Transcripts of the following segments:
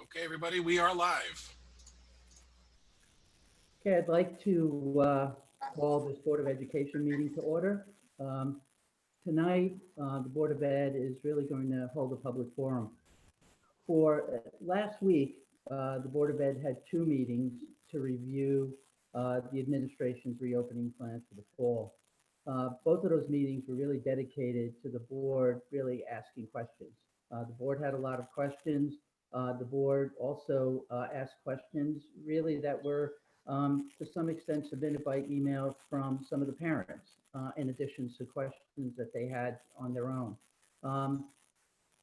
Okay, everybody, we are live. Okay, I'd like to call this Board of Education meeting to order. Tonight, the Board of Ed is really going to hold a public forum. For last week, the Board of Ed had two meetings to review the administration's reopening plans for the fall. Both of those meetings were really dedicated to the board really asking questions. The board had a lot of questions. The board also asked questions really that were to some extent submitted by email from some of the parents, in addition to questions that they had on their own.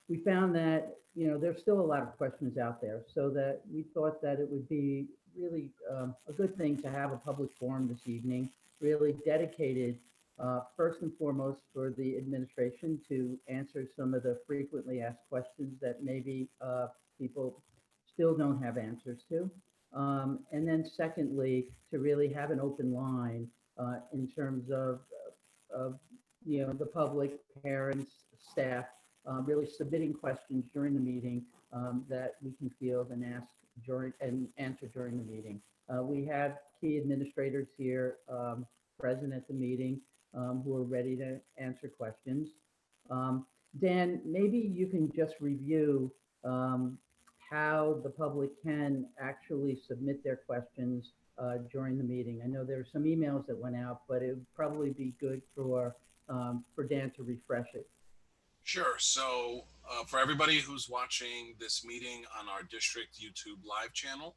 We found that, there's still a lot of questions out there, so that we thought that it would be really a good thing to have a public forum this evening, really dedicated first and foremost for the administration to answer some of the frequently asked questions that maybe people still don't have answers to. And then secondly, to really have an open line in terms of the public, parents, staff, really submitting questions during the meeting that we can field and ask during and answer during the meeting. We have key administrators here present at the meeting who are ready to answer questions. Dan, maybe you can just review how the public can actually submit their questions during the meeting. I know there are some emails that went out, but it would probably be good for Dan to refresh it. Sure. So for everybody who's watching this meeting on our district YouTube live channel,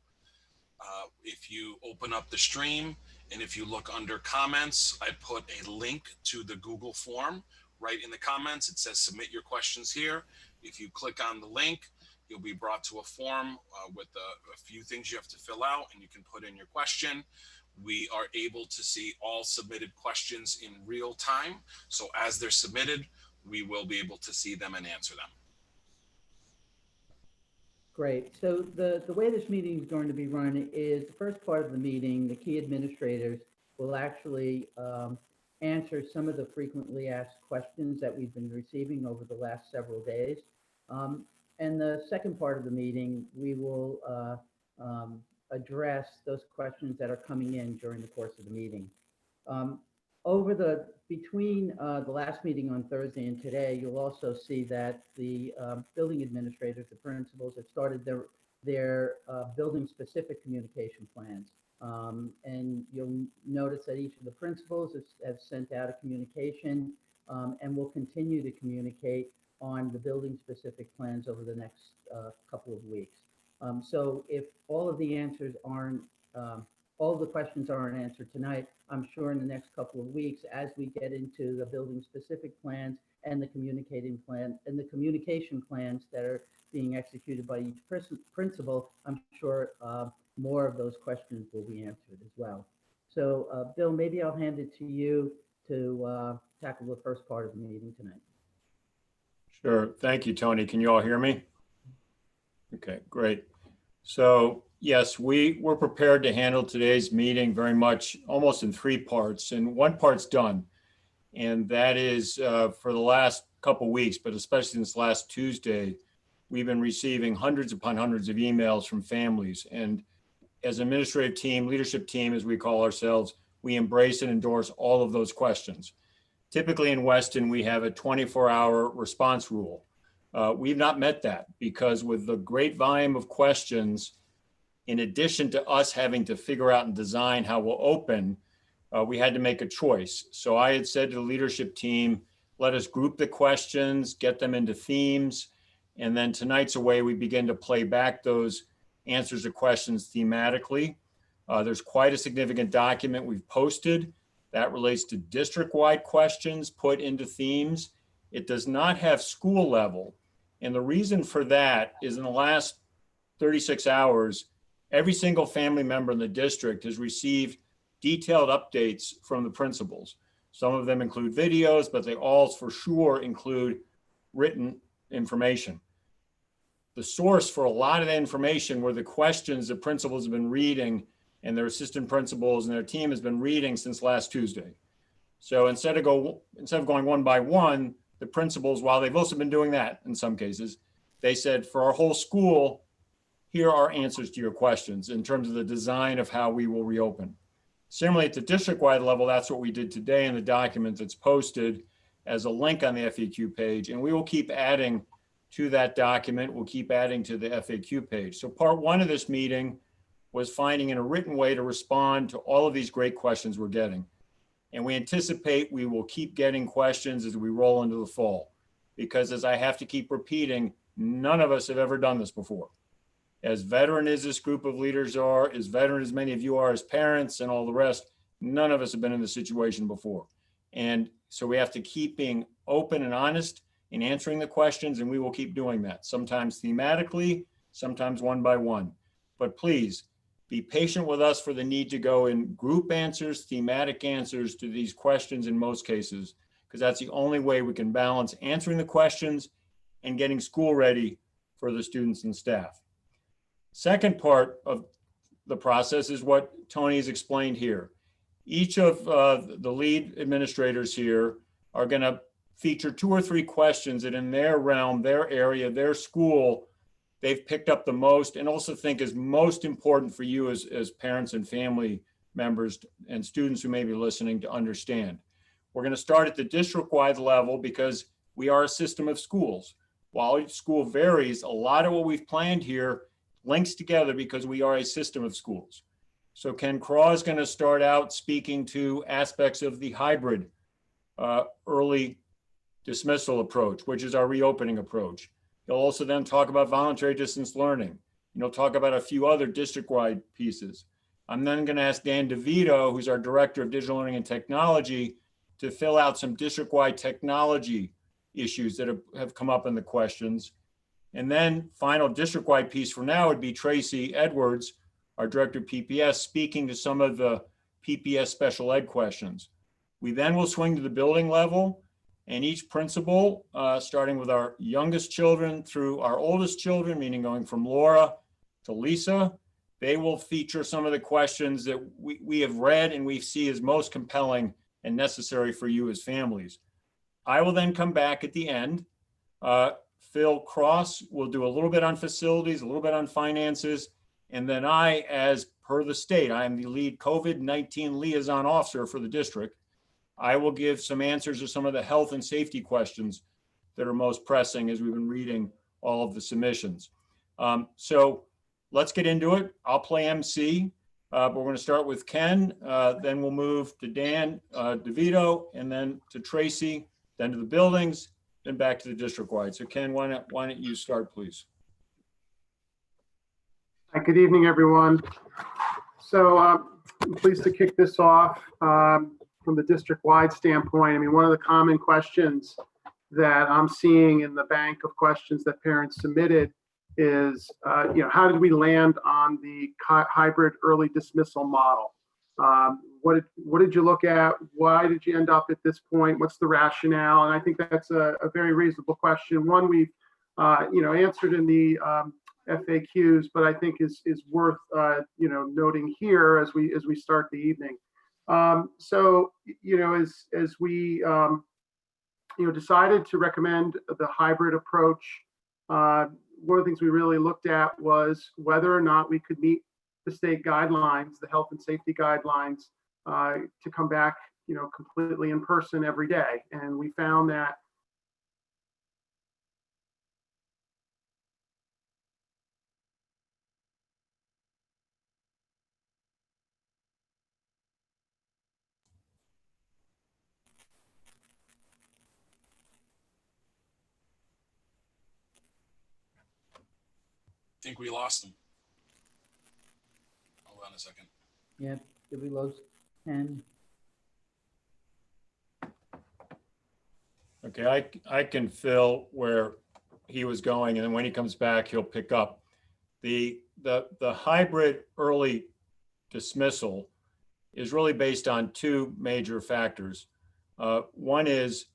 if you open up the stream and if you look under comments, I put a link to the Google form right in the comments. It says submit your questions here. If you click on the link, you'll be brought to a form with a few things you have to fill out, and you can put in your question. We are able to see all submitted questions in real time. So as they're submitted, we will be able to see them and answer them. Great. So the way this meeting is going to be run is the first part of the meeting, the key administrators will actually answer some of the frequently asked questions that we've been receiving over the last several days. And the second part of the meeting, we will address those questions that are coming in during the course of the meeting. Between the last meeting on Thursday and today, you'll also see that the building administrators, the principals, have started their building-specific communication plans. And you'll notice that each of the principals have sent out a communication and will continue to communicate on the building-specific plans over the next couple of weeks. So if all of the answers aren't all the questions aren't answered tonight, I'm sure in the next couple of weeks, as we get into the building specific plans and the communication plans that are being executed by each principal, I'm sure more of those questions will be answered as well. So Bill, maybe I'll hand it to you to tackle the first part of the meeting tonight. Sure. Thank you, Tony. Can you all hear me? Okay, great. So yes, we're prepared to handle today's meeting very much almost in three parts, and one part's done. And that is for the last couple weeks, but especially since last Tuesday, we've been receiving hundreds upon hundreds of emails from families. And as an administrative team, leadership team, as we call ourselves, we embrace and endorse all of those questions. Typically in Weston, we have a 24-hour response rule. We've not met that because with the great volume of questions, in addition to us having to figure out and design how we'll open, we had to make a choice. So I had said to the leadership team, let us group the questions, get them into themes, and then tonight's a way we begin to play back those answers to questions thematically. There's quite a significant document we've posted that relates to district-wide questions put into themes. It does not have school level. And the reason for that is in the last 36 hours, every single family member in the district has received detailed updates from the principals. Some of them include videos, but they all for sure include written information. The source for a lot of the information were the questions the principals have been reading and their assistant principals and their team has been reading since last Tuesday. So instead of going one by one, the principals, while they've also been doing that in some cases, they said for our whole school, here are answers to your questions in terms of the design of how we will reopen. Similarly, at the district-wide level, that's what we did today in the document that's posted as a link on the FAQ page. And we will keep adding to that document. We'll keep adding to the FAQ page. So part one of this meeting was finding in a written way to respond to all of these great questions we're getting. And we anticipate we will keep getting questions as we roll into the fall. Because as I have to keep repeating, none of us have ever done this before. As veteran as this group of leaders are, as veteran as many of you are as parents and all the rest, none of us have been in this situation before. And so we have to keep being open and honest in answering the questions, and we will keep doing that, sometimes thematically, sometimes one by one. But please be patient with us for the need to go in group answers, thematic answers to these questions in most cases, because that's the only way we can balance answering the questions and getting school ready for the students and staff. Second part of the process is what Tony has explained here. Each of the lead administrators here are going to feature 2 or 3 questions that in their realm, their area, their school, they've picked up the most and also think is most important for you as parents and family members and students who may be listening to understand. We're going to start at the district-wide level because we are a system of schools. While each school varies, a lot of what we've planned here links together because we are a system of schools. So Ken Craw is going to start out speaking to aspects of the hybrid early dismissal approach, which is our reopening approach. He'll also then talk about voluntary distance learning. And he'll talk about a few other district-wide pieces. I'm then going to ask Dan DeVito, who's our Director of Digital Learning and Technology, to fill out some district-wide technology issues that have come up in the questions. And then final district-wide piece for now would be Tracy Edwards, our Director of PPS, speaking to some of the PPS special ed questions. We then will swing to the building level, and each principal, starting with our youngest children through our oldest children, meaning going from Laura to Lisa, they will feature some of the questions that we have read and we see as most compelling and necessary for you as families. I will then come back at the end. Phil Cross will do a little bit on facilities, a little bit on finances, and then I, as per the state, I am the lead COVID-19 liaison officer for the district. I will give some answers to some of the health and safety questions that are most pressing as we've been reading all of the submissions. So let's get into it. I'll play MC, but we're going to start with Ken, then we'll move to Dan DeVito, and then to Tracy, then to the buildings, then back to the district-wide. So Ken, why don't you start, please? Hi, good evening, everyone. So I'm pleased to kick this off from the district-wide standpoint. I mean, one of the common questions that I'm seeing in the bank of questions that parents submitted is, how did we land on the hybrid early dismissal model? What did you look at? Why did you end up at this point? What's the rationale? And I think that's a very reasonable question. One we've answered in the FAQs, but I think is worth noting here as we start the evening. So as we decided to recommend the hybrid approach, one of the things we really looked at was whether or not we could meet the state guidelines, the health and safety guidelines, to come back, completely in person every day. And we found that I think we lost him. Hold on a second. Yeah, did we lose Ken? Okay, I can fill where he was going, and then when he comes back, he'll pick up. The hybrid early dismissal is really based on 2 major factors. One is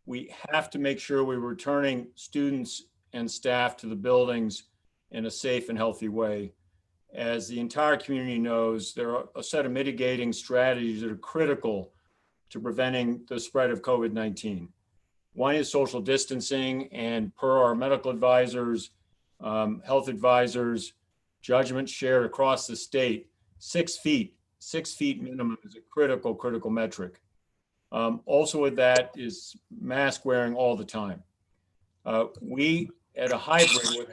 we have to make sure we're returning students and staff to the buildings in a safe and healthy way. As the entire community knows, there are a set of mitigating strategies that are critical to preventing the spread of COVID-19. One is social distancing, and per our medical advisors, health advisors, judgment shared across the state, 6 feet, 6 feet minimum is a critical metric. Also with that is mask wearing all the time. We, at a hybrid, with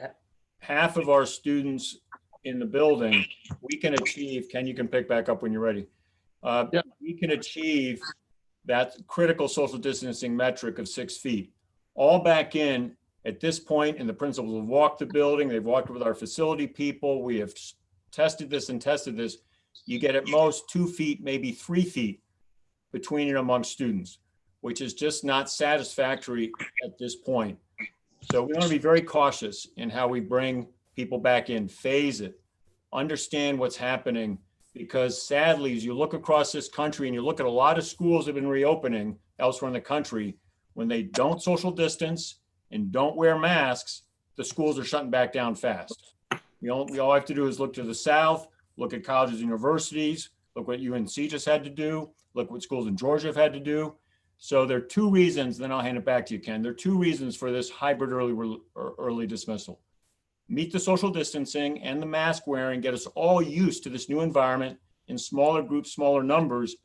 half of our students in the building, we can achieve, Ken, you can pick back up when you're ready. Yep. We can achieve that critical social distancing metric of 6 feet. All back in at this point, and the principals have walked the building, they've walked with our facility people, we have tested this and tested this. You get at most 2 feet, maybe 3 feet between and among students, which is just not satisfactory at this point. So we want to be very cautious in how we bring people back in, phase it, understand what's happening, because sadly, as you look across this country and you look at a lot of schools that have been reopening elsewhere in the country, when they don't social distance and don't wear masks, the schools are shutting back down fast. We all have to do is look to the South, look at colleges and universities, look what UNC just had to do, look what schools in Georgia have had to do. So there are 2 reasons, then I'll hand it back to you, Ken. There are 2 reasons for this hybrid early dismissal. Meet the social distancing and the mask wearing, get us all used to this new environment in smaller groups, smaller numbers.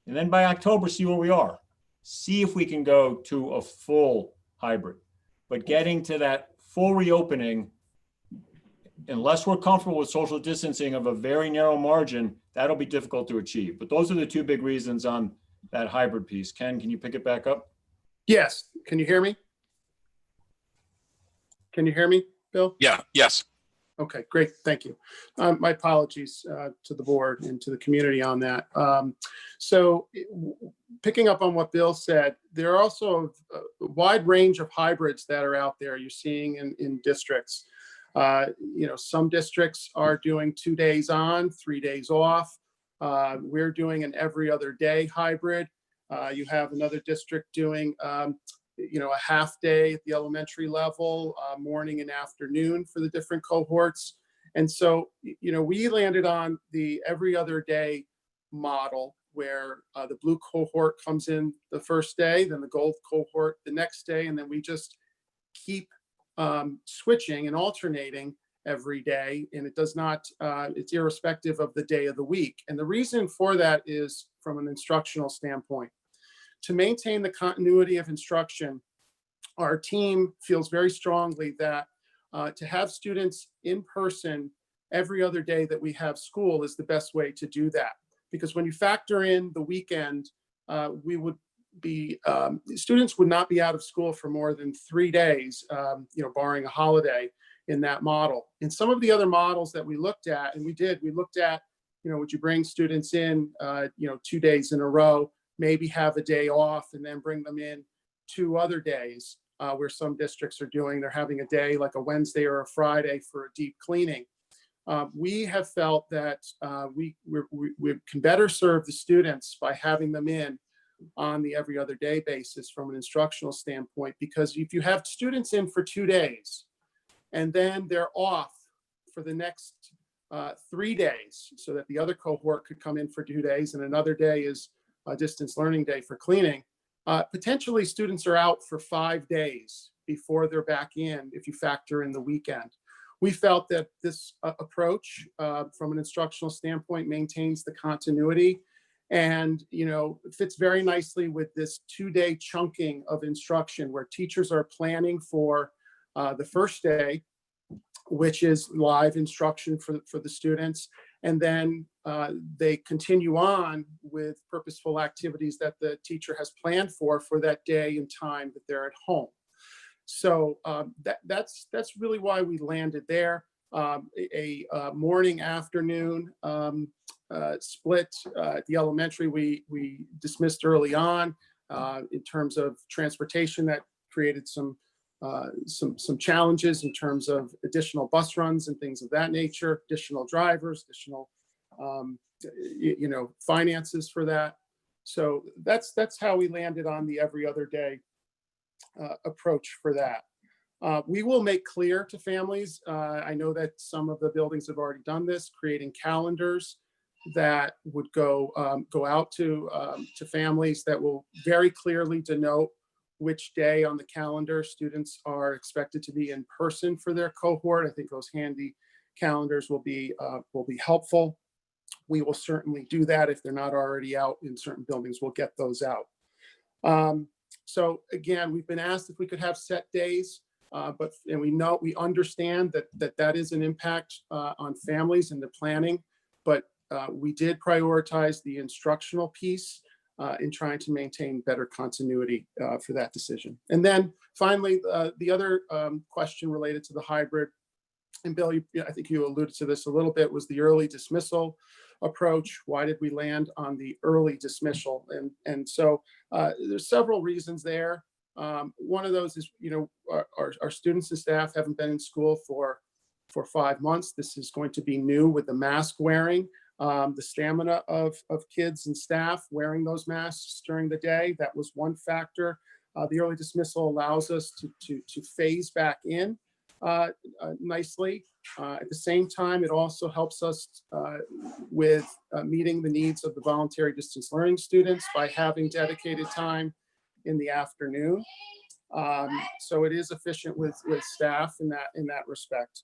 And then by October, see where we are. See if we can go to a full hybrid. But getting to that full reopening, unless we're comfortable with social distancing of a very narrow margin, that'll be difficult to achieve. But those are the 2 big reasons on that hybrid piece. Ken, can you pick it back up? Yes. Can you hear me? Can you hear me, Bill? Yeah, yes. Okay, great. Thank you. My apologies to the board and to the community on that. So picking up on what Bill said, there are also a wide range of hybrids that are out there you're seeing in districts. Some districts are doing 2 days on, 3 days off. We're doing an every other day hybrid. You have another district doing a half day at the elementary level, morning and afternoon for the different cohorts. And so, we landed on the every other day model where the blue cohort comes in the first day, then the gold cohort the next day, and then we just keep switching and alternating every day. And it does not, it's irrespective of the day of the week. And the reason for that is from an instructional standpoint. To maintain the continuity of instruction, our team feels very strongly that to have students in person every other day that we have school is the best way to do that. Because when you factor in the weekend, students would not be out of school for more than 3 days, barring a holiday in that model. In some of the other models that we looked at, and we looked at, would you bring students in, 2 days in a row, maybe have a day off and then bring them in 2 other days where some districts are doing, they're having a day like a Wednesday or a Friday for a deep cleaning. We have felt that we can better serve the students by having them in on the every other day basis from an instructional standpoint, because if you have students in for 2 days and then they're off for the next 3 days so that the other cohort could come in for 2 days and another day is a distance learning day for cleaning, potentially students are out for 5 days before they're back in if you factor in the weekend. We felt that this approach from an instructional standpoint maintains the continuity and fits very nicely with this 2-day chunking of instruction where teachers are planning for the first day, which is live instruction for the students. And then they continue on with purposeful activities that the teacher has planned for that day and time that they're at home. So that's really why we landed there. A morning afternoon split at the elementary, we dismissed early on in terms of transportation. That created some challenges in terms of additional bus runs and things of that nature, additional drivers, additional finances for that. So that's how we landed on the every other day approach for that. We will make clear to families, I know that some of the buildings have already done this, creating calendars that would go out to families that will very clearly denote which day on the calendar students are expected to be in person for their cohort. I think it goes hand calendars will be helpful. We will certainly do that. If they're not already out in certain buildings, we'll get those out. So again, we've been asked if we could have set days, and we understand that is an impact on families and the planning, but we did prioritize the instructional piece in trying to maintain better continuity for that decision. And then finally, the other question related to the hybrid, and Bill, I think you alluded to this a little bit, was the early dismissal approach. Why did we land on the early dismissal? And so there's several reasons there. One of those is, our students and staff haven't been in school for 5 months. This is going to be new with the mask wearing. The stamina of kids and staff wearing those masks during the day, that was one factor. The early dismissal allows us to phase back in nicely. At the same time, it also helps us with meeting the needs of the voluntary distance learning students by having dedicated time in the afternoon. So it is efficient with staff in that respect.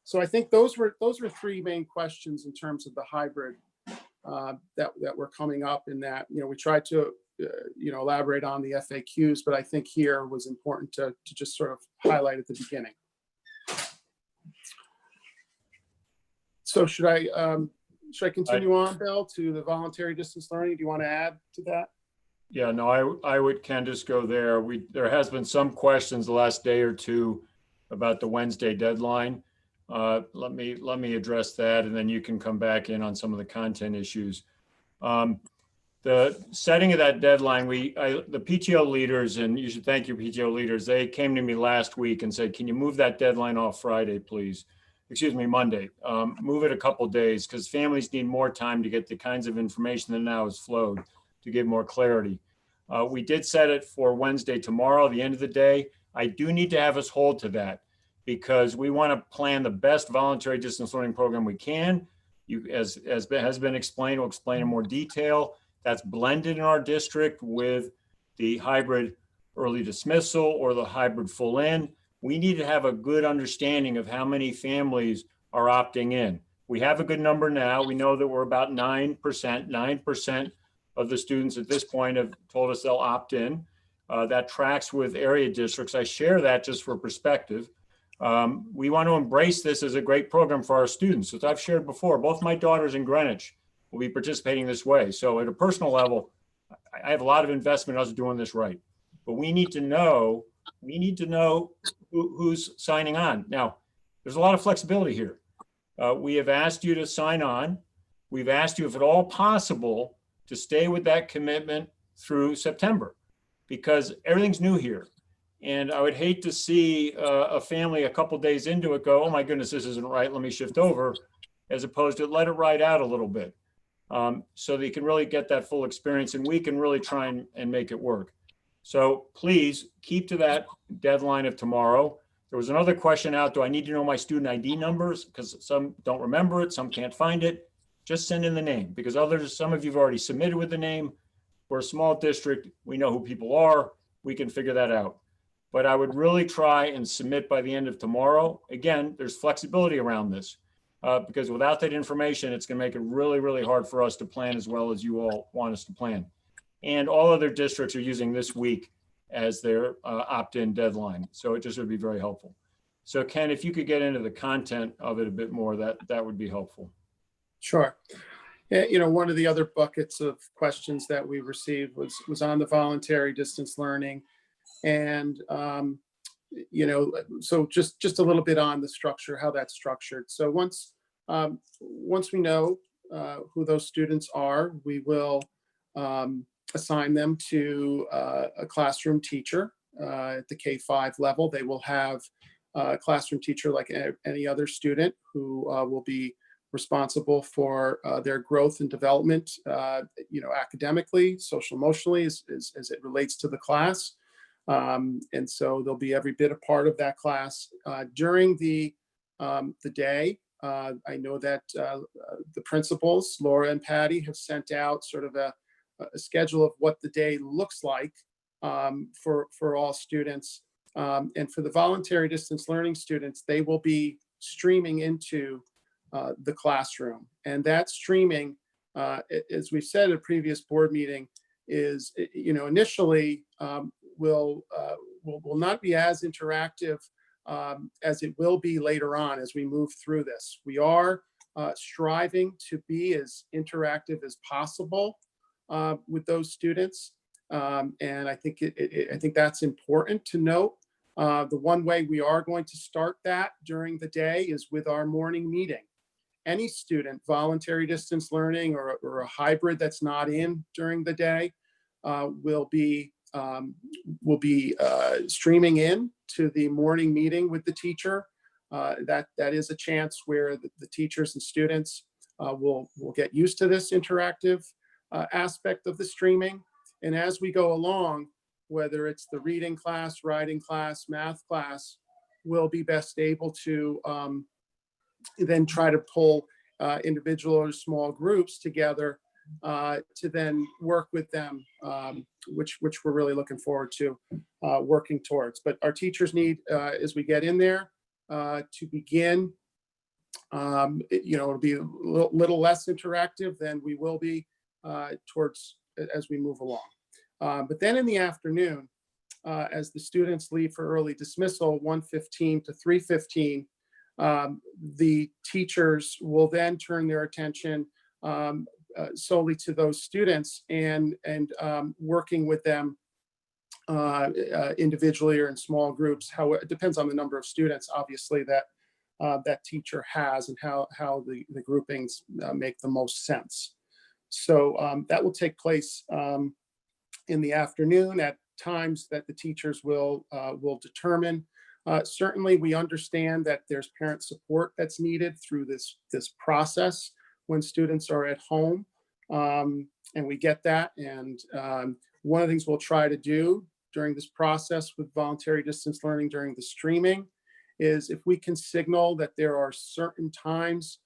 So I think those were three main questions in terms of the hybrid that were coming up, in that, we tried to elaborate on the FAQs, but I think here was important to just sort of highlight at the beginning. So should I continue on, Bill, to the voluntary distance learning? Do you want to add to that? Yeah, no, I would, Ken, just go there. There has been some questions the last day or two about the Wednesday deadline. Let me address that, and then you can come back in on some of the content issues. The setting of that deadline, the PTO leaders, and you should thank your PTO leaders, they came to me last week and said, can you move that deadline off Friday, please? Excuse me, Monday. Move it a couple days, because families need more time to get the kinds of information that now has flowed to give more clarity. We did set it for Wednesday, tomorrow, the end of the day. I do need to have us hold to that, because we want to plan the best voluntary distance learning program we can. As has been explained, we'll explain in more detail. That's blended in our district with the hybrid early dismissal or the hybrid full in. We need to have a good understanding of how many families are opting in. We have a good number now. We know that we're about 9%. 9% of the students at this point have told us they'll opt in. That tracks with area districts. I share that just for perspective. We want to embrace this as a great program for our students. As I've shared before, both my daughters in Greenwich will be participating this way. So at a personal level, I have a lot of investment in us doing this right. But we need to know who's signing on. Now, there's a lot of flexibility here. We have asked you to sign on. We've asked you, if at all possible, to stay with that commitment through September, because everything's new here. And I would hate to see a family a couple days into it go, oh my goodness, this isn't right, let me shift over, as opposed to let it ride out a little bit, so that you can really get that full experience, and we can really try and make it work. So please keep to that deadline of tomorrow. There was another question out, do I need to know my student ID numbers? Because some don't remember it, some can't find it. Just send in the name, because some of you have already submitted with the name. We're a small district, we know who people are, we can figure that out. But I would really try and submit by the end of tomorrow. Again, there's flexibility around this, because without that information, it's going to make it really, really hard for us to plan as well as you all want us to plan. And all other districts are using this week as their opt-in deadline. So it just would be very helpful. So Ken, if you could get into the content of it a bit more, that would be helpful. Sure. Yeah, one of the other buckets of questions that we received was on the voluntary distance learning. And, so just a little bit on the structure, how that's structured. So once we know who those students are, we will assign them to a classroom teacher at the K-5 level. They will have a classroom teacher like any other student who will be responsible for their growth and development, academically, social, emotionally, as it relates to the class. And so they'll be every bit a part of that class during the day. I know that the principals, Laura and Patty, have sent out sort of a schedule of what the day looks like for all students. And for the voluntary distance learning students, they will be streaming into the classroom. And that streaming, as we've said at a previous board meeting, is, initially will not be as interactive as it will be later on as we move through this. We are striving to be as interactive as possible with those students. And I think I think that's important to note. The one way we are going to start that during the day is with our morning meeting. Any student, voluntary distance learning or a hybrid that's not in during the day, will be streaming in to the morning meeting with the teacher. That is a chance where the teachers and students will get used to this interactive aspect of the streaming. And as we go along, whether it's the reading class, writing class, math class, we'll be best able to then try to pull individual or small groups together to then work with them, which we're really looking forward to working towards. But our teachers need, as we get in there, to begin, it'll be a little less interactive than we will be towards as we move along. But then in the afternoon, as the students leave for early dismissal, 1:15 to 3:15, the teachers will then turn their attention solely to those students and working with them individually or in small groups. How it depends on the number of students, obviously, that that teacher has and how the groupings make the most sense. So that will take place in the afternoon at times that the teachers will determine. Certainly, we understand that there's parent support that's needed through this process when students are at home, and we get that. And one of the things we'll try to do during this process with voluntary distance learning during the streaming is if we can signal that there are certain times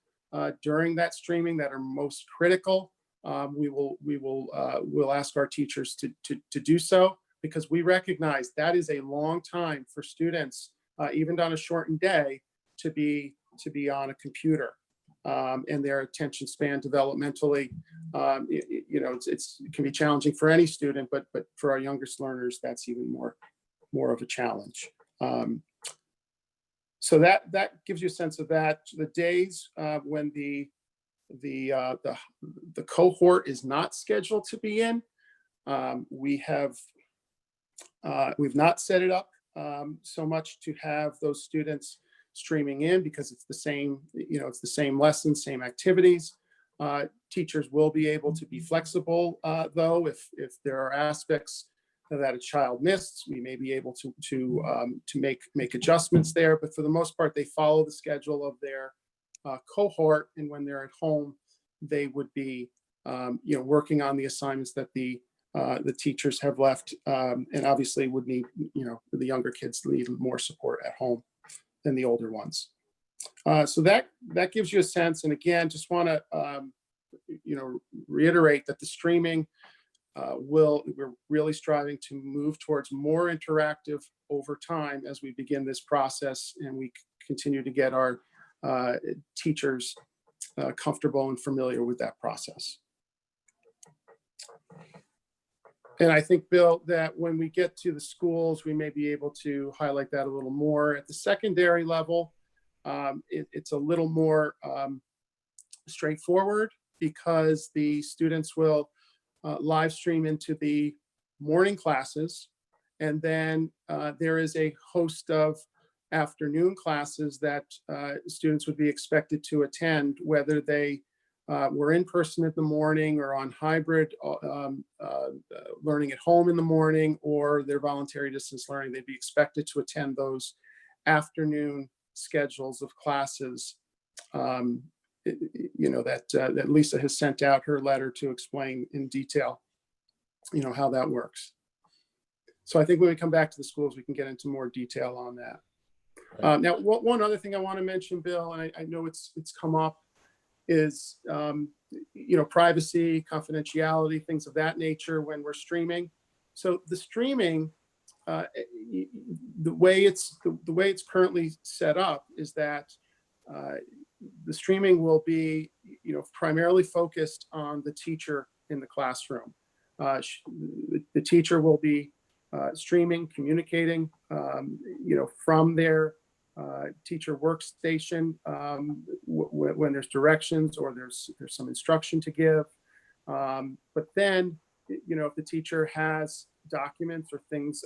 during that streaming that are most critical, we'll ask our teachers to do so, because we recognize that is a long time for students, even on a shortened day, to be on a computer, and their attention span developmentally, it can be challenging for any student, but for our youngest learners, that's even more of a challenge. So that gives you a sense of that. The days when the cohort is not scheduled to be in, we've not set it up so much to have those students streaming in, because it's the same, it's the same lessons, same activities. Teachers will be able to be flexible, though, if there are aspects that a child missed, we may be able to make adjustments there. But for the most part, they follow the schedule of their cohort, and when they're at home, they would be working on the assignments that the teachers have left, and obviously would need, the younger kids need more support at home than the older ones. So that gives you a sense. And again, just want to reiterate that the streaming we're really striving to move towards more interactive over time as we begin this process, and we continue to get our teachers comfortable and familiar with that process. And I think, Bill, that when we get to the schools, we may be able to highlight that a little more. At the secondary level, it's a little more straightforward, because the students will live stream into the morning classes. And then there is a host of afternoon classes that students would be expected to attend, whether they were in person in the morning or on hybrid learning at home in the morning, or their voluntary distance learning. They'd be expected to attend those afternoon schedules of classes that Lisa has sent out her letter to explain in detail, how that works. So I think when we come back to the schools, we can get into more detail on that. Right. Now, one other thing I want to mention, Bill, and I know it's come up, is privacy, confidentiality, things of that nature when we're streaming. So the streaming the way it's currently set up is that the streaming will be, primarily focused on the teacher in the classroom. The teacher will be streaming, communicating, from their teacher workstation when there's directions or there's some instruction to give. But then, if the teacher has documents or things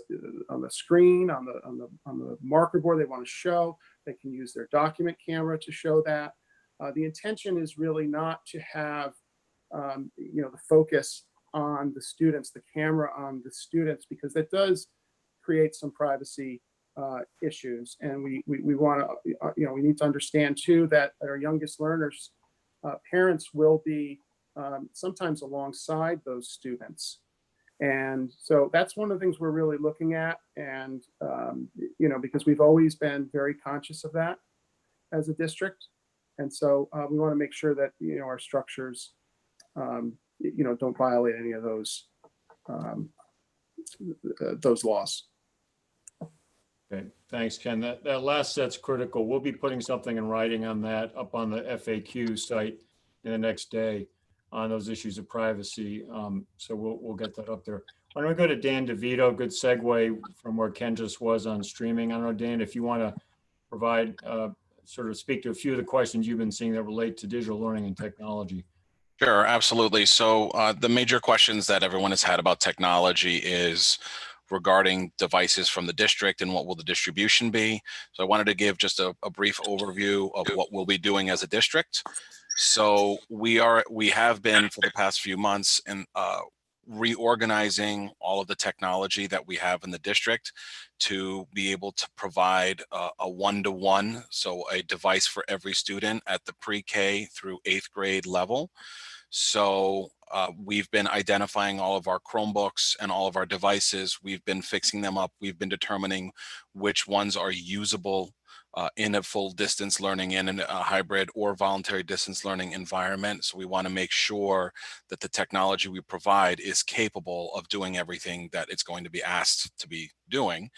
on the screen, on the marker board they want to show, they can use their document camera to show that. The intention is really not to have, the focus on the students, the camera on the students, because that does create some privacy issues. And we want to, we need to understand too that our youngest learners, parents will be sometimes alongside those students. And so that's one of the things we're really looking at. And, because we've always been very conscious of that as a district. And so we want to make sure that, our structures, don't violate any of those laws. Okay, thanks, Ken. That last set's critical. We'll be putting something in writing on that up on the FAQ site in the next day on those issues of privacy. So we'll get that up there. Why don't we go to Dan DeVito? Good segue from where Ken just was on streaming. I don't know, Dan, if you want to provide, sort of speak to a few of the questions you've been seeing that relate to digital learning and technology. Sure, absolutely. So the major questions that everyone has had about technology is regarding devices from the district and what will the distribution be. So I wanted to give just a brief overview of what we'll be doing as a district. So we have been for the past few months in reorganizing all of the technology that we have in the district to be able to provide a one-to-one, so a device for every student at the pre-K through 8th grade level. So we've been identifying all of our Chromebooks and all of our devices. We've been fixing them up. We've been determining which ones are usable in a full distance learning, in a hybrid or voluntary distance learning environment. So we want to make sure that the technology we provide is capable of doing everything that it's going to be asked to be doing.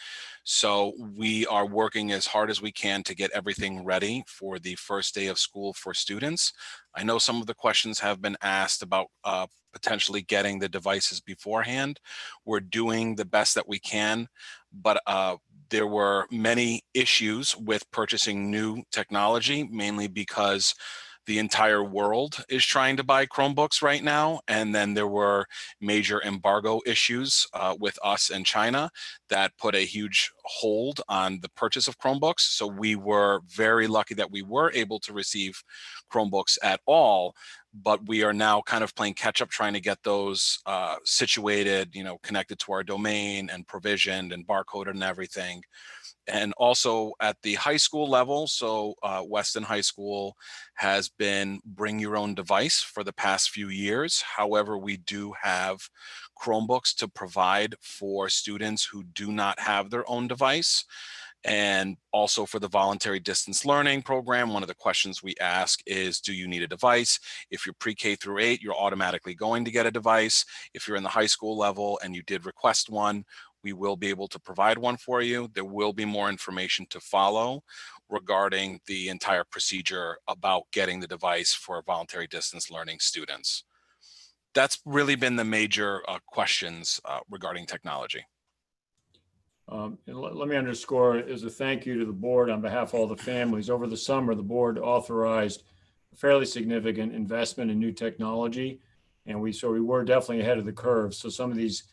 So we are working as hard as we can to get everything ready for the first day of school for students. I know some of the questions have been asked about potentially getting the devices beforehand. We're doing the best that we can, but there were many issues with purchasing new technology, mainly because the entire world is trying to buy Chromebooks right now. And then there were major embargo issues with us and China that put a huge hold on the purchase of Chromebooks. So we were very lucky that we were able to receive Chromebooks at all, but we are now kind of playing catch up, trying to get those situated, connected to our domain and provisioned and barcoded and everything. And also at the high school level, so Weston High School has been bring your own device for the past few years. However, we do have Chromebooks to provide for students who do not have their own device. And also for the voluntary distance learning program, one of the questions we ask is, do you need a device? If you're pre-K through 8, you're automatically going to get a device. If you're in the high school level and you did request one, we will be able to provide one for you. There will be more information to follow regarding the entire procedure about getting the device for voluntary distance learning students. That's really been the major questions regarding technology. And let me underscore, as a thank you to the board on behalf of all the families. Over the summer, the board authorized a fairly significant investment in new technology, and we were definitely ahead of the curve. So some of these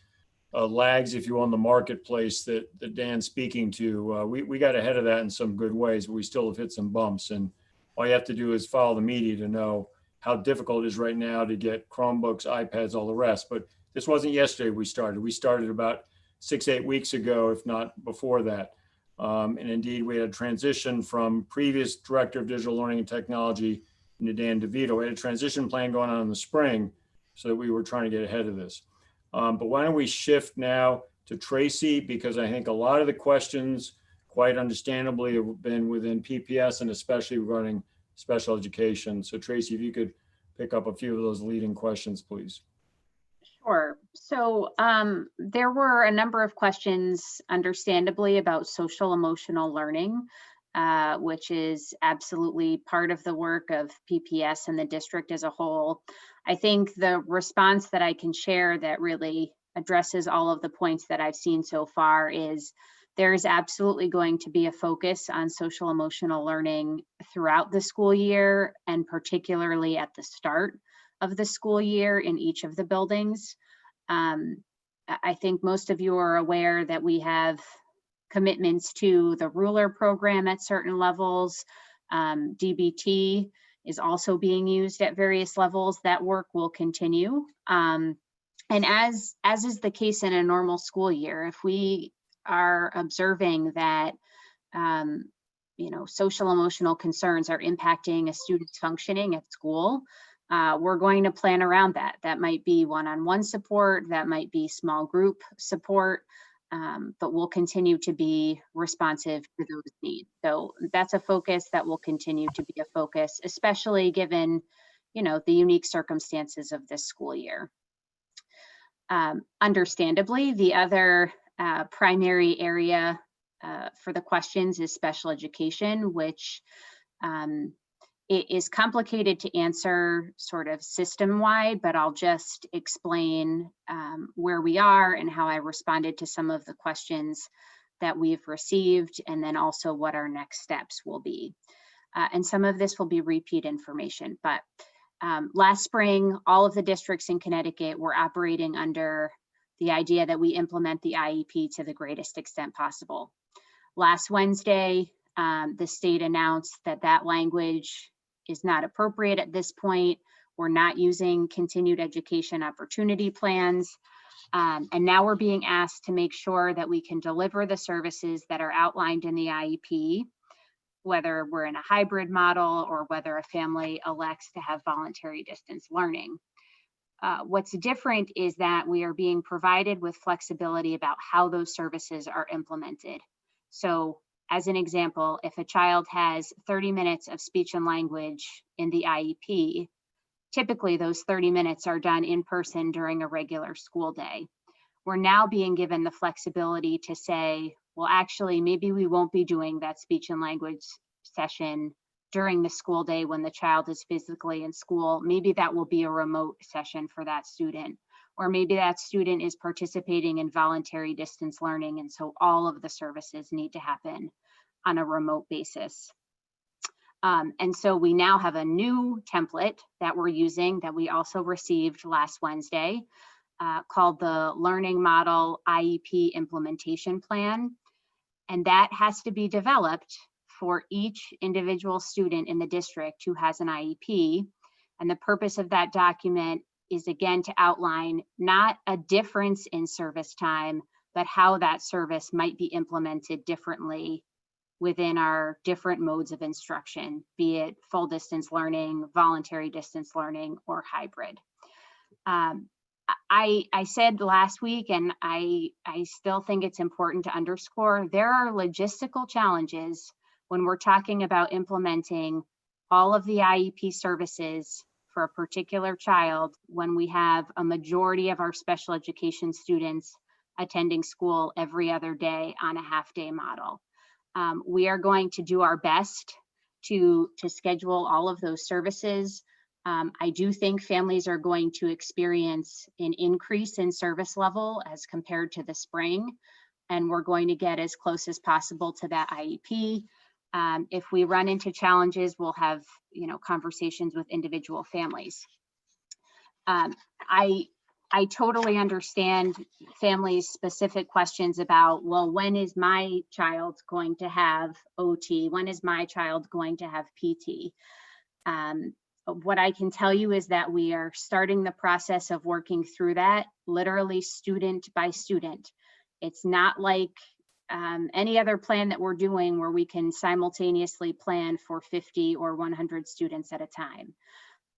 lags, if you will, in the marketplace that Dan's speaking to, we got ahead of that in some good ways, but we still have hit some bumps. And all you have to do is follow the media to know how difficult it is right now to get Chromebooks, iPads, all the rest. But this wasn't yesterday we started. We started about 6-8 weeks ago, if not before that. And indeed, we had a transition from previous director of digital learning and technology into Dan DeVito. We had a transition plan going on in the spring so that we were trying to get ahead of this. But why don't we shift now to Tracy, because I think a lot of the questions, quite understandably, have been within PPS and especially regarding special education. So Tracy, if you could pick up a few of those leading questions, please. Sure. So there were a number of questions, understandably, about social emotional learning, which is absolutely part of the work of PPS and the district as a whole. I think the response that I can share that really addresses all of the points that I've seen so far is there is absolutely going to be a focus on social emotional learning throughout the school year, and particularly at the start of the school year in each of the buildings. I think most of you are aware that we have commitments to the ruler program at certain levels. DBT is also being used at various levels. That work will continue. And as is the case in a normal school year, if we are observing that social emotional concerns are impacting a student's functioning at school, we're going to plan around that. That might be one-on-one support, that might be small group support, but we'll continue to be responsive to those needs. So that's a focus that will continue to be a focus, especially given, the unique circumstances of this school year. Understandably, the other primary area for the questions is special education, which it is complicated to answer sort of system-wide, but I'll just explain where we are and how I responded to some of the questions that we've received, and then also what our next steps will be. And some of this will be repeat information, but last spring, all of the districts in Connecticut were operating under the idea that we implement the IEP to the greatest extent possible. Last Wednesday, the state announced that that language is not appropriate at this point. We're not using continued education opportunity plans. And now we're being asked to make sure that we can deliver the services that are outlined in the IEP, whether we're in a hybrid model or whether a family elects to have voluntary distance learning. What's different is that we are being provided with flexibility about how those services are implemented. So as an example, if a child has 30 minutes of speech and language in the IEP, typically those 30 minutes are done in person during a regular school day. We're now being given the flexibility to say, well, actually, maybe we won't be doing that speech and language session during the school day when the child is physically in school. Maybe that will be a remote session for that student. Or maybe that student is participating in voluntary distance learning, and so all of the services need to happen on a remote basis. And so we now have a new template that we're using that we also received last Wednesday called the Learning Model IEP Implementation Plan. And that has to be developed for each individual student in the district who has an IEP. And the purpose of that document is, again, to outline not a difference in service time, but how that service might be implemented differently within our different modes of instruction, be it full distance learning, voluntary distance learning, or hybrid. I said last week, and I still think it's important to underscore, there are logistical challenges when we're talking about implementing all of the IEP services for a particular child when we have a majority of our special education students attending school every other day on a half-day model. We are going to do our best to schedule all of those services. I do think families are going to experience an increase in service level as compared to the spring, and we're going to get as close as possible to that IEP. If we run into challenges, we'll have conversations with individual families. I totally understand families' specific questions about, well, when is my child going to have OT? When is my child going to have PT? What I can tell you is that we are starting the process of working through that literally student by student. It's not like any other plan that we're doing where we can simultaneously plan for 50 or 100 students at a time.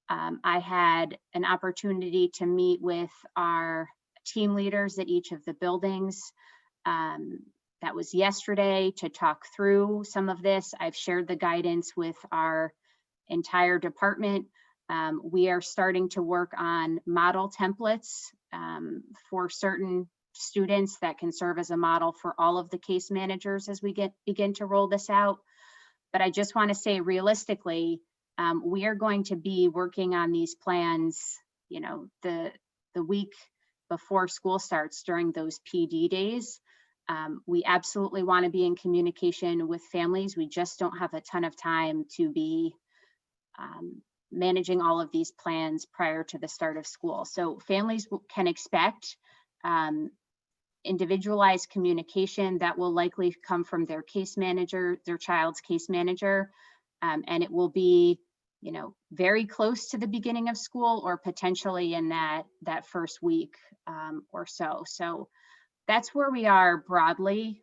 I had an opportunity to meet with our team leaders at each of the buildings. That was yesterday to talk through some of this. I've shared the guidance with our entire department. We are starting to work on model templates for certain students that can serve as a model for all of the case managers as we begin to roll this out. But I just want to say realistically, we are going to be working on these plans, you know, the week before school starts during those PD days. We absolutely want to be in communication with families. We just don't have a ton of time to be managing all of these plans prior to the start of school. So families can expect individualized communication that will likely come from their case manager, their child's case manager, and it will be, you know, very close to the beginning of school or potentially in that first week or so. So that's where we are broadly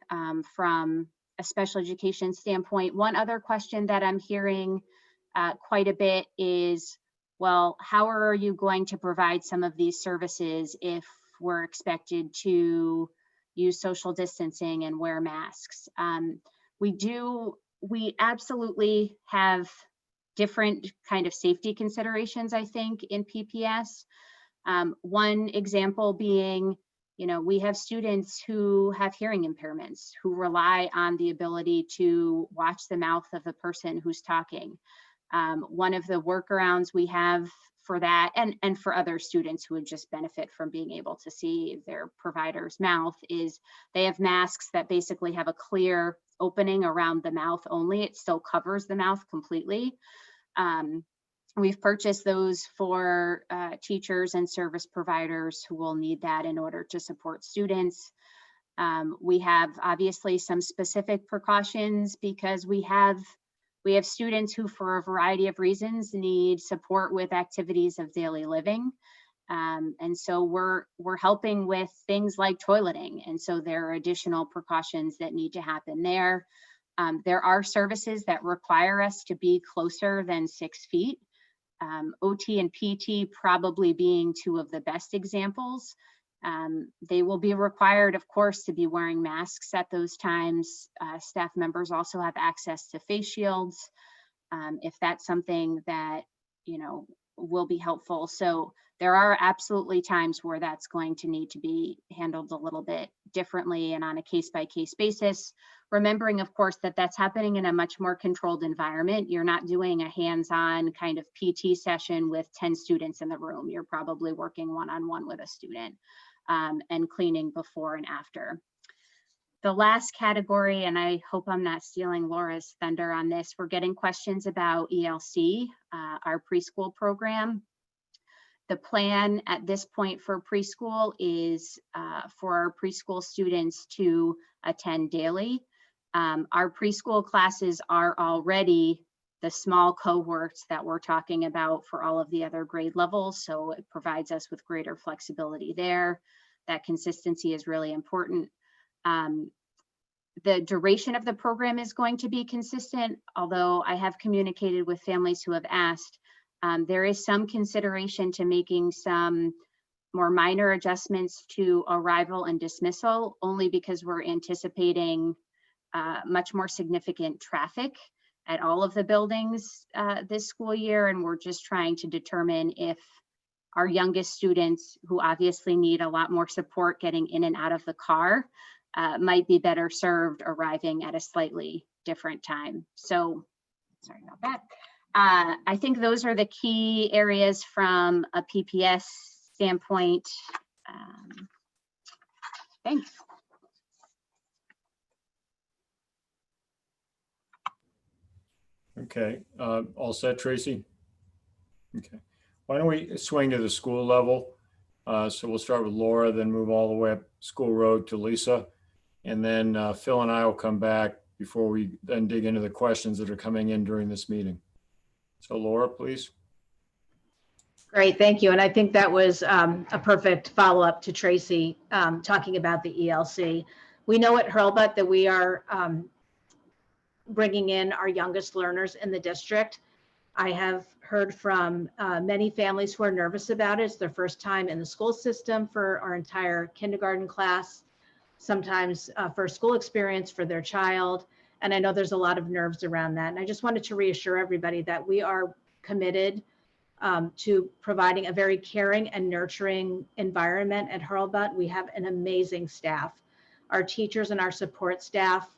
from a special education standpoint. One other question that I'm hearing quite a bit is, well, how are you going to provide some of these services if we're expected to use social distancing and wear masks? We absolutely have different kind of safety considerations, I think, in PPS. One example being, you know, we have students who have hearing impairments who rely on the ability to watch the mouth of the person who's talking. One of the workarounds we have for that, and for other students who would just benefit from being able to see their provider's mouth, is they have masks that basically have a clear opening around the mouth only. It still covers the mouth completely. We've purchased those for teachers and service providers who will need that in order to support students. We have obviously some specific precautions because we have students who, for a variety of reasons, need support with activities of daily living. And so we're helping with things like toileting. And so there are additional precautions that need to happen there. There are services that require us to be closer than 6 feet. OT and PT probably being two of the best examples. They will be required, of course, to be wearing masks at those times. Staff members also have access to face shields if that's something that, you know, will be helpful. So there are absolutely times where that's going to need to be handled a little bit differently and on a case-by-case basis. Remembering, of course, that that's happening in a much more controlled environment. You're not doing a hands-on kind of PT session with 10 students in the room. You're probably working one-on-one with a student and cleaning before and after. The last category, and I hope I'm not stealing Laura's thunder on this, we're getting questions about ELC, our preschool program. The plan at this point for preschool is for our preschool students to attend daily. Our preschool classes are already the small cohorts that we're talking about for all of the other grade levels, so it provides us with greater flexibility there. That consistency is really important. The duration of the program is going to be consistent, although I have communicated with families who have asked. There is some consideration to making some more minor adjustments to arrival and dismissal, only because we're anticipating much more significant traffic at all of the buildings this school year, and we're just trying to determine if our youngest students, who obviously need a lot more support getting in and out of the car, might be better served arriving at a slightly different time. So, sorry about that. I think those are the key areas from a PPS standpoint. Thanks. Okay, all set, Tracy? Okay, why don't we swing to the school level? So we'll start with Laura, then move all the way up School Road to Lisa. And then Phil and I will come back before we then dig into the questions that are coming in during this meeting. So Laura, please. Great, thank you. And I think that was a perfect follow-up to Tracy talking about the ELC. We know at Hurlbert that we are bringing in our youngest learners in the district. I have heard from many families who are nervous about it. It's their first time in the school system for our entire kindergarten class, sometimes first school experience for their child. And I know there's a lot of nerves around that. And I just wanted to reassure everybody that we are committed to providing a very caring and nurturing environment at Hurlbert. We have an amazing staff. Our teachers and our support staff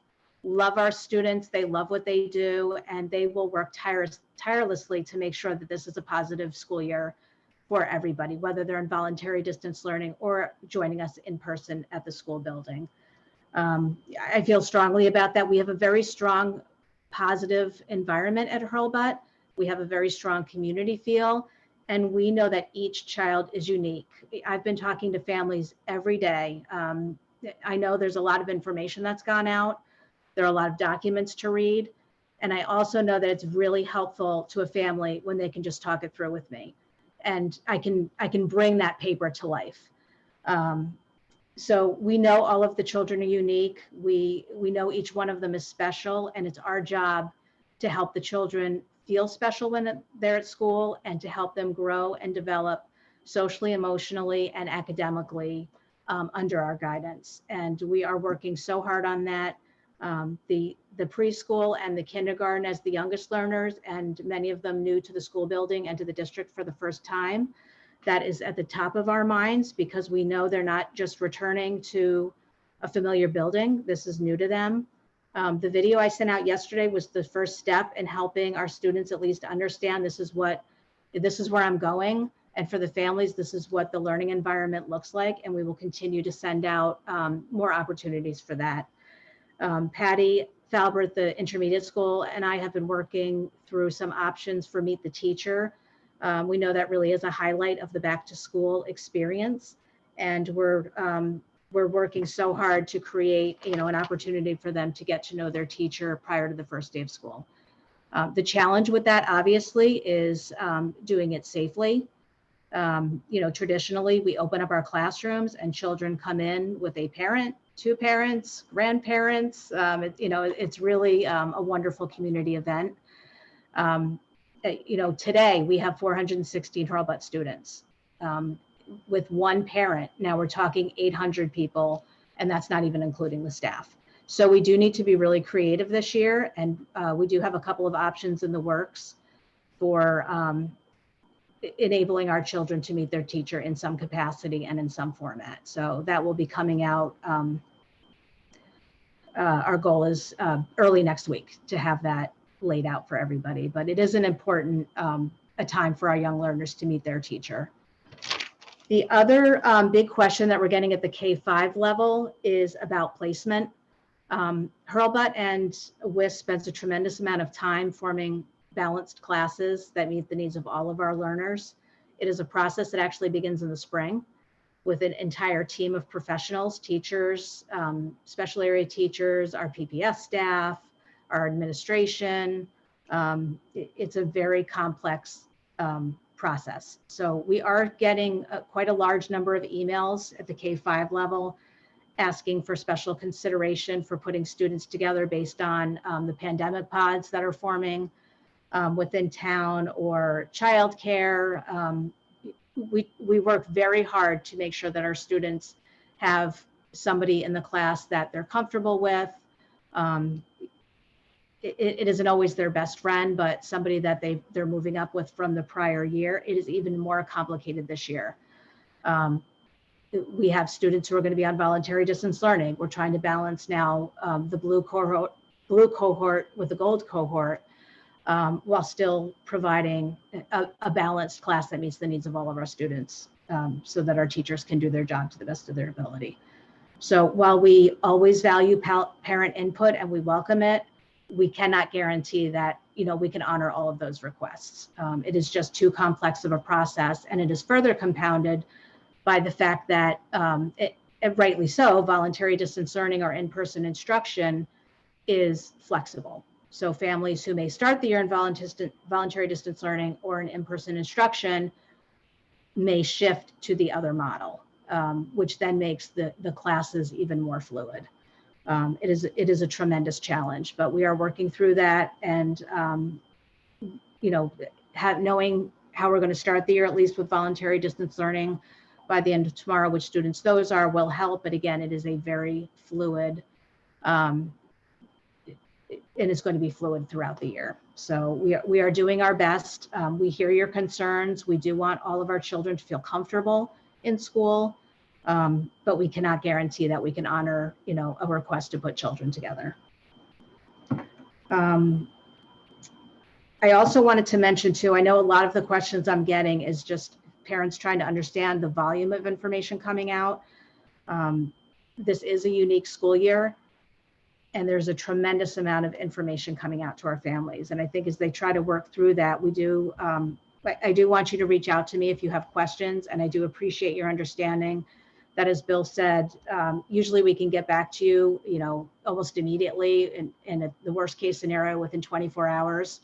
love our students. They love what they do, and they will work tirelessly to make sure that this is a positive school year for everybody, whether they're in voluntary distance learning or joining us in person at the school building. I feel strongly about that. We have a very strong, positive environment at Hurlbert. We have a very strong community feel, and we know that each child is unique. I've been talking to families every day. I know there's a lot of information that's gone out. There are a lot of documents to read. And I also know that it's really helpful to a family when they can just talk it through with me. And I can bring that paper to life. So we know all of the children are unique. We know each one of them is special, and it's our job to help the children feel special when they're at school and to help them grow and develop socially, emotionally, and academically under our guidance. And we are working so hard on that. The preschool and the kindergarten as the youngest learners, and many of them new to the school building and to the district for the first time. That is at the top of our minds because we know they're not just returning to a familiar building. This is new to them. The video I sent out yesterday was the first step in helping our students at least understand this is where I'm going. And for the families, this is what the learning environment looks like. And we will continue to send out more opportunities for that. Patty Falbert, the intermediate school, and I have been working through some options for Meet the Teacher. We know that really is a highlight of the back to school experience. And we're working so hard to create, an opportunity for them to get to know their teacher prior to the first day of school. The challenge with that obviously is doing it safely. Traditionally we open up our classrooms and children come in with a parent, two parents, grandparents. It's really a wonderful community event. Today we have 416 Hurlbert students with one parent. Now we're talking 800 people, and that's not even including the staff. So we do need to be really creative this year, and we do have a couple of options in the works for enabling our children to meet their teacher in some capacity and in some format. So that will be coming out. Our goal is early next week to have that laid out for everybody, but it is an important a time for our young learners to meet their teacher. The other big question that we're getting at the K-5 level is about placement. Hurlbert and WIS spends a tremendous amount of time forming balanced classes that meet the needs of all of our learners. It is a process that actually begins in the spring with an entire team of professionals, teachers, special area teachers, our PPS staff, our administration. It's a very complex process. So we are getting quite a large number of emails at the K-5 level asking for special consideration for putting students together based on the pandemic pods that are forming within town or childcare. We work very hard to make sure that our students have somebody in the class that they're comfortable with. It isn't always their best friend, but somebody that they're moving up with from the prior year. It is even more complicated this year. We have students who are going to be on voluntary distance learning. We're trying to balance now the blue cohort with the gold cohort while still providing a balanced class that meets the needs of all of our students so that our teachers can do their job to the best of their ability. So while we always value parent input and we welcome it, we cannot guarantee that we can honor all of those requests. It is just too complex of a process, and it is further compounded by the fact that, rightly so, voluntary distance learning or in-person instruction is flexible. So families who may start the year in voluntary distance learning or in in-person instruction may shift to the other model, which then makes the classes even more fluid. It is a tremendous challenge, but we are working through that, and knowing how we're going to start the year, at least with voluntary distance learning by the end of tomorrow, which students those are, will help. But again, it is a very fluid it's going to be fluid throughout the year. So we are doing our best. We hear your concerns. We do want all of our children to feel comfortable in school, but we cannot guarantee that we can honor, a request to put children together. I also wanted to mention too, I know a lot of the questions I'm getting is just parents trying to understand the volume of information coming out. This is a unique school year, and there's a tremendous amount of information coming out to our families. And I think as they try to work through that, I do want you to reach out to me if you have questions, and I do appreciate your understanding that, as Bill said, usually we can get back to you, almost immediately, in the worst case scenario within 24 hours.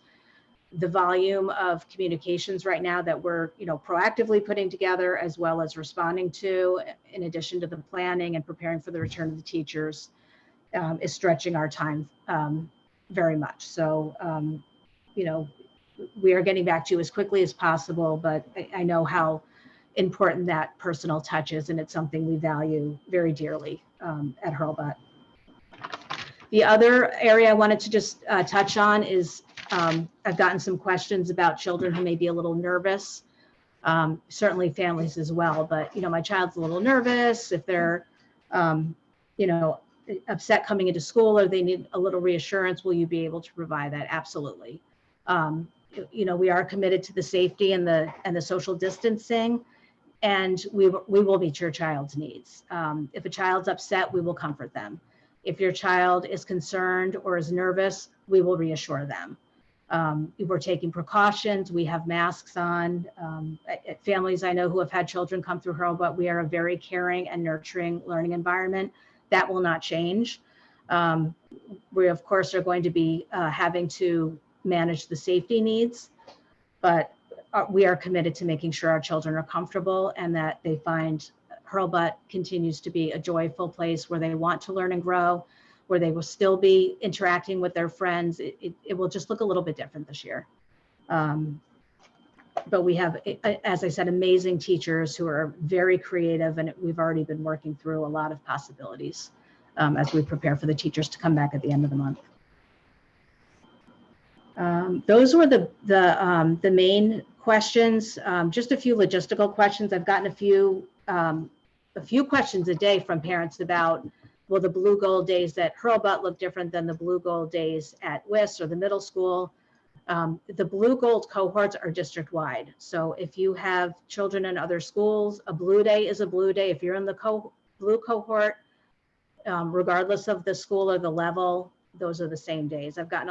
The volume of communications right now that we're, proactively putting together, as well as responding to, in addition to the planning and preparing for the return of the teachers, is stretching our time very much. So, we are getting back to you as quickly as possible, but I know how important that personal touch is, and it's something we value very dearly at Hurlbert. The other area I wanted to just touch on is I've gotten some questions about children who may be a little nervous, certainly families as well, but my child's a little nervous if they're upset coming into school, or they need a little reassurance. Will you be able to provide that? Absolutely. We are committed to the safety and the social distancing, and we will meet your child's needs. If a child's upset, we will comfort them. If your child is concerned or is nervous, we will reassure them. We're taking precautions. We have masks on. At families I know who have had children come through Hurlbert, we are a very caring and nurturing learning environment. That will not change. We, of course, are going to be having to manage the safety needs, but we are committed to making sure our children are comfortable and that they find Hurlbert continues to be a joyful place where they want to learn and grow, where they will still be interacting with their friends. It will just look a little bit different this year. But we have, as I said, amazing teachers who are very creative, and we've already been working through a lot of possibilities as we prepare for the teachers to come back at the end of the month. Those were the main questions. Just a few logistical questions. I've gotten a few questions a day from parents about, will the blue gold days at Hurlbert look different than the blue gold days at WIS or the middle school? The blue gold cohorts are district wide. So if you have children in other schools, a blue day is a blue day. If you're in the blue cohort, regardless of the school or the level, those are the same days. I've gotten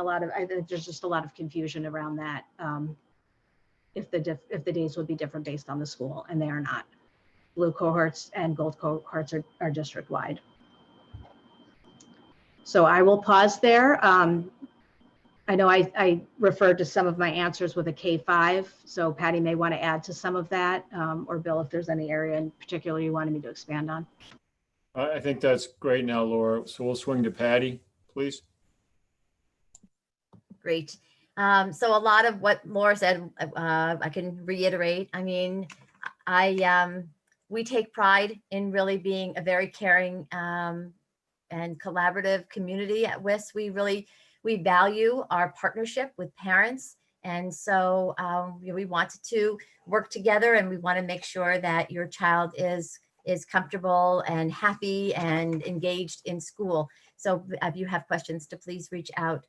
there's just a lot of confusion around that. If the days would be different based on the school, and they are not. Blue cohorts and gold cohorts are district wide. So I will pause there. I know I referred to some of my answers with a K-5, so Patty may want to add to some of that, or Bill, if there's any area in particular you wanted me to expand on. I think that's great now, Laura. So we'll swing to Patty, please. Great. So a lot of what Laura said, I can reiterate. I mean, we take pride in really being a very caring and collaborative community at WIS. We value our partnership with parents. And so we wanted to work together, and we want to make sure that your child is comfortable and happy and engaged in school. So if you have questions, to please reach out.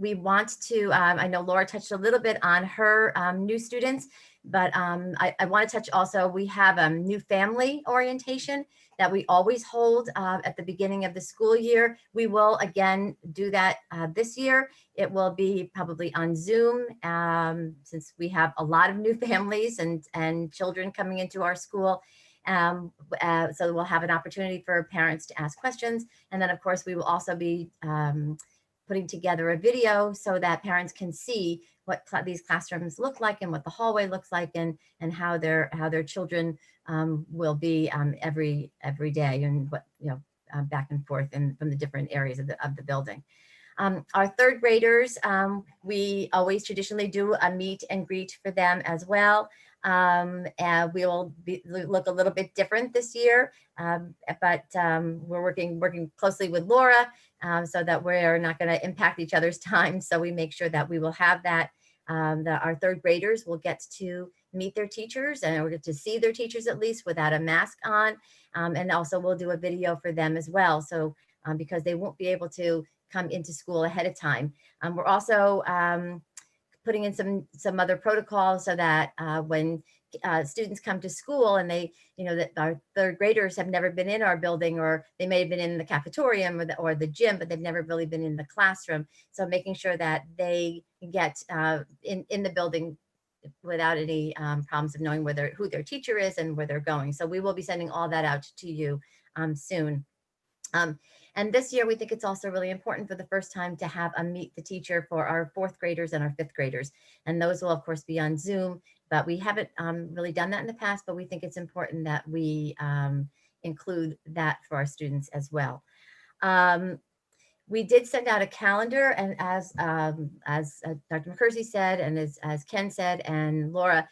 We want to, I know Laura touched a little bit on her new students, but I want to touch also, we have a new family orientation that we always hold at the beginning of the school year. We will again do that this year. It will be probably on Zoom since we have a lot of new families and children coming into our school. So we'll have an opportunity for parents to ask questions. And then of course, we will also be putting together a video so that parents can see what these classrooms look like and what the hallway looks like, and how their children will be every day, and what back and forth and from the different areas of the building. Our third graders, we always traditionally do a meet and greet for them as well. And we will look a little bit different this year, but we're working closely with Laura so that we're not going to impact each other's time. So we make sure that we will have that, that our third graders will get to meet their teachers and or get to see their teachers at least without a mask on. And also we'll do a video for them as well. So because they won't be able to come into school ahead of time. We're also putting in some other protocols so that when students come to school and they, that our third graders have never been in our building, or they may have been in the cafeteria or the gym, but they've never really been in the classroom. So making sure that they get in the building without any problems of knowing who their teacher is and where they're going. So we will be sending all that out to you soon. And this year, we think it's also really important for the first time to have a meet the teacher for our fourth graders and our fifth graders. And those will of course be on Zoom, but we haven't really done that in the past, but we think it's important that we include that for our students as well. We did send out a calendar, and as Dr. McCursey said, and as Ken said, and Laura,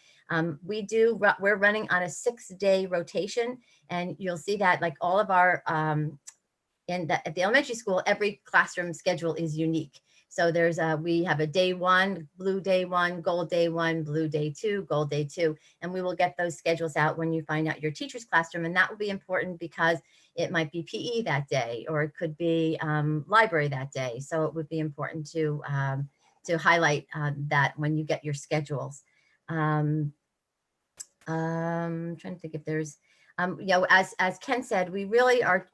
we're running on a 6-day rotation, and you'll see that like all of our, at the elementary school, every classroom schedule is unique. So we have a day 1, blue day 1, gold day 1, blue day 2, gold day 2, and we will get those schedules out when you find out your teacher's classroom. And that will be important because it might be PE that day, or it could be library that day. So it would be important to highlight that when you get your schedules. I'm trying to think if there's, as Ken said, we really are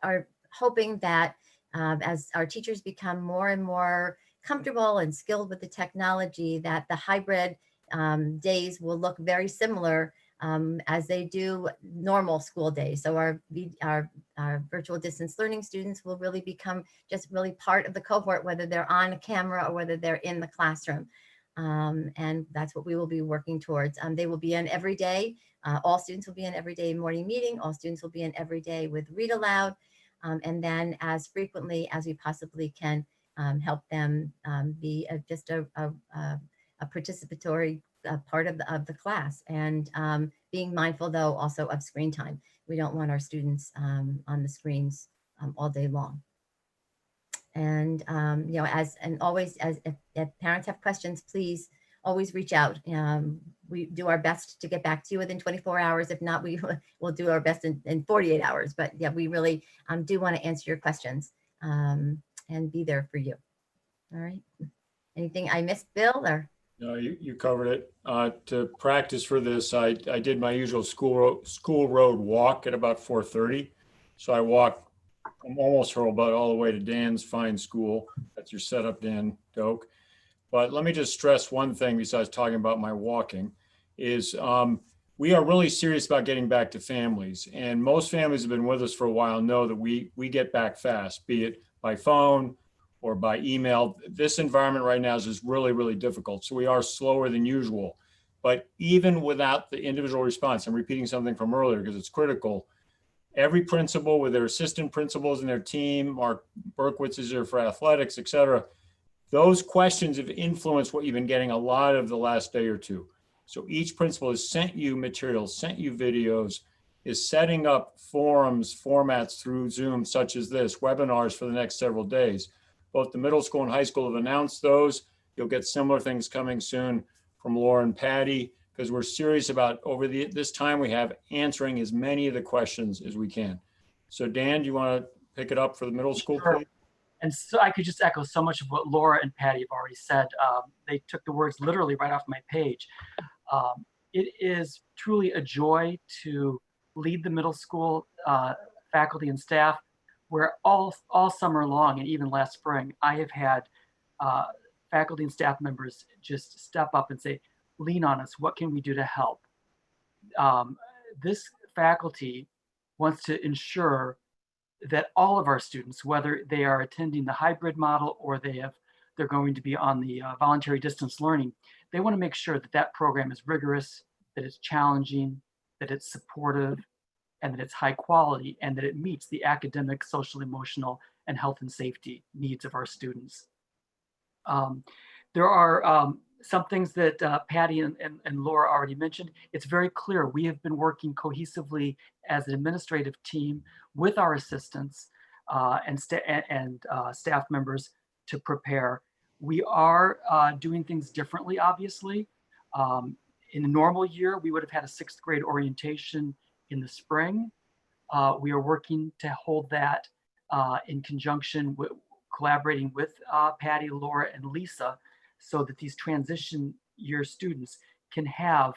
hoping that as our teachers become more and more comfortable and skilled with the technology, that the hybrid days will look very similar as they do normal school days. So our virtual distance learning students will really become just really part of the cohort, whether they're on a camera or whether they're in the classroom. And that's what we will be working towards. They will be in every day. All students will be in every day morning meeting. All students will be in every day with read aloud. And then as frequently as we possibly can, help them be just a participatory part of the class, and being mindful though also of screen time. We don't want our students on the screens all day long. And as if parents have questions, please always reach out. We do our best to get back to you within 24 hours. If not, we'll do our best in 48 hours. But yeah, we really do want to answer your questions and be there for you. All right. Anything I missed, Bill? Or No, you covered it. To practice for this, I did my usual school road walk at about 4:30. So I walked from almost Hurlbert all the way to Dan's fine school. That's your setup, Dan Doak. But let me just stress one thing besides talking about my walking is we are really serious about getting back to families. And most families have been with us for a while know that we get back fast, be it by phone or by email. This environment right now is just really, really difficult. So we are slower than usual. But even without the individual response, I'm repeating something from earlier because it's critical. Every principal with their assistant principals and their team, Mark Berkowitz is here for athletics, et cetera. Those questions have influenced what you've been getting a lot of the last day or two. So each principal has sent you materials, sent you videos, is setting up forums, formats through Zoom, such as this, webinars for the next several days. Both the middle school and high school have announced those. You'll get similar things coming soon from Laura and Patty, because we're serious about this time we have answering as many of the questions as we can. So Dan, do you want to pick it up for the middle school, Sure. please? And so I could just echo so much of what Laura and Patty have already said. They took the words literally right off my page. It is truly a joy to lead the middle school faculty and staff, where all summer long and even last spring, I have had faculty and staff members just step up and say, lean on us, what can we do to help? This faculty wants to ensure that all of our students, whether they are attending the hybrid model or they're going to be on the voluntary distance learning, they want to make sure that that program is rigorous, that it's challenging, that it's supportive, and that it's high quality, and that it meets the academic, social, emotional, and health and safety needs of our students. There are some things that Patty and Laura already mentioned. It's very clear we have been working cohesively as an administrative team with our assistants and staff members to prepare. We are doing things differently, obviously. In a normal year, we would have had a 6th grade orientation in the spring. We are working to hold that in conjunction with collaborating with Patty, Laura, and Lisa, so that these transition year students can have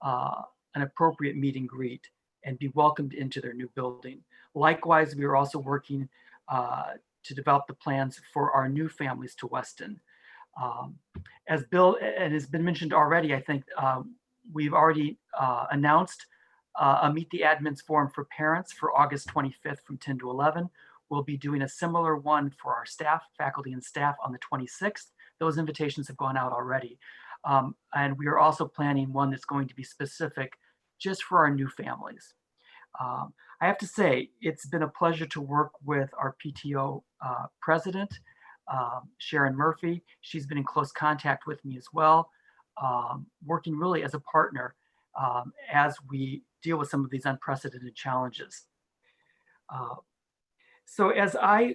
an appropriate meet and greet and be welcomed into their new building. Likewise, we are also working to develop the plans for our new families to Weston. As Bill and has been mentioned already, I think we've already announced a Meet the Admins forum for parents for August 25th from 10 to 11. We'll be doing a similar one for our staff, faculty and staff on the 26th. Those invitations have gone out already. And we are also planning one that's going to be specific just for our new families. I have to say, it's been a pleasure to work with our PTO president, Sharon Murphy. She's been in close contact with me as well, working really as a partner as we deal with some of these unprecedented challenges. So as I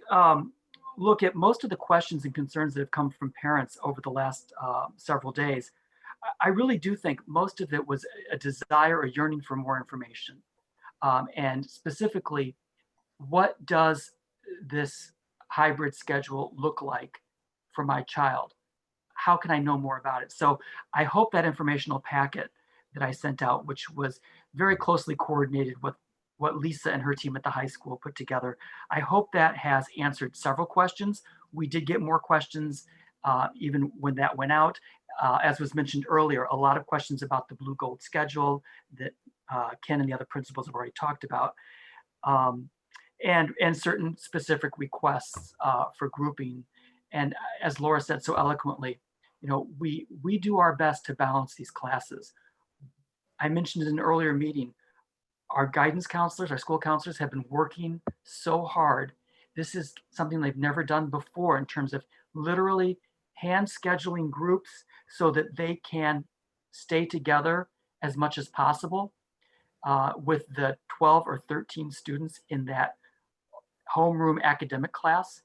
look at most of the questions and concerns that have come from parents over the last several days, I really do think most of it was a desire or yearning for more information. And specifically, what does this hybrid schedule look like for my child? How can I know more about it? So I hope that informational packet that I sent out, which was very closely coordinated with what Lisa and her team at the high school put together, I hope that has answered several questions. We did get more questions even when that went out. As was mentioned earlier, a lot of questions about the blue gold schedule that Ken and the other principals have already talked about, and certain specific requests for grouping. And as Laura said so eloquently, you know, we do our best to balance these classes. I mentioned in an earlier meeting, our guidance counselors, our school counselors have been working so hard. This is something they've never done before in terms of literally hand scheduling groups so that they can stay together as much as possible with the 12 or 13 students in that homeroom academic class.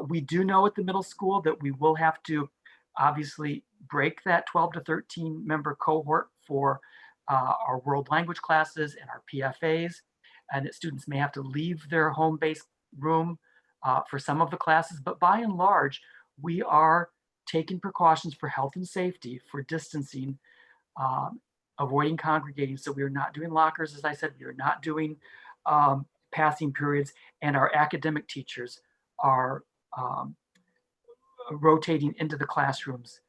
We do know at the middle school that we will have to obviously break that 12 to 13 member cohort for our world language classes and our PFAs, and that students may have to leave their home-based room for some of the classes. But by and large, we are taking precautions for health and safety, for distancing, avoiding congregating. So we are not doing lockers, as I said, we are not doing passing periods, and our academic teachers are rotating into the classrooms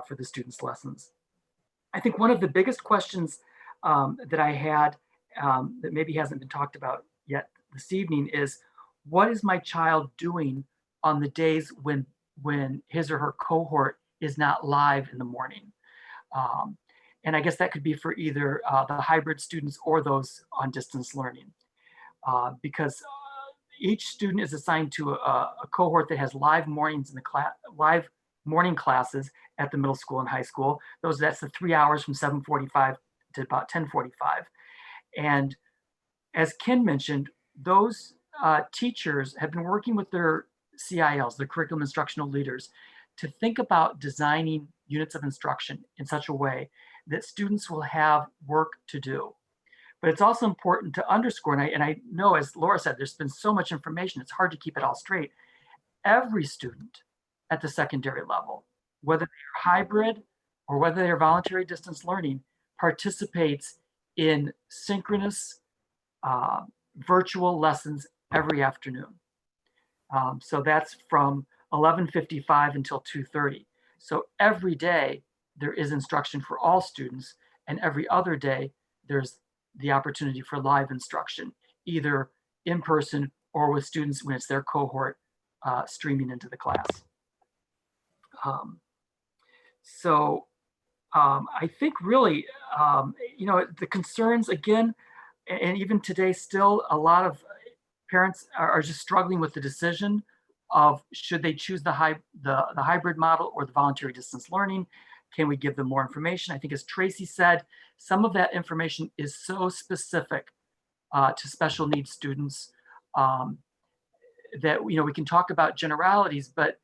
for the students' lessons. I think one of the biggest questions that I had that maybe hasn't been talked about yet this evening is, what is my child doing on the days when his or her cohort is not live in the morning? And I guess that could be for either the hybrid students or those on distance learning, because each student is assigned to a cohort that has live mornings in the live morning classes at the middle school and high school. That's the 3 hours from 7:45 to about 10:45. And as Ken mentioned, those teachers have been working with their CILs, their curriculum instructional leaders, to think about designing units of instruction in such a way that students will have work to do. But it's also important to underscore, and I know, as Laura said, there's been so much information, it's hard to keep it all straight. Every student at the secondary level, whether they're hybrid or whether they're voluntary distance learning, participates in synchronous virtual lessons every afternoon. So that's from 11:55 until 2:30. So every day there is instruction for all students, and every other day there's the opportunity for live instruction, either in person or with students when it's their cohort streaming into the class. I think really, you know, the concerns again, and even today still a lot of parents are just struggling with the decision of should they choose the hybrid model or the voluntary distance learning. Can we give them more information? I think as Tracy said, some of that information is so specific to special needs students that, we can talk about generalities, but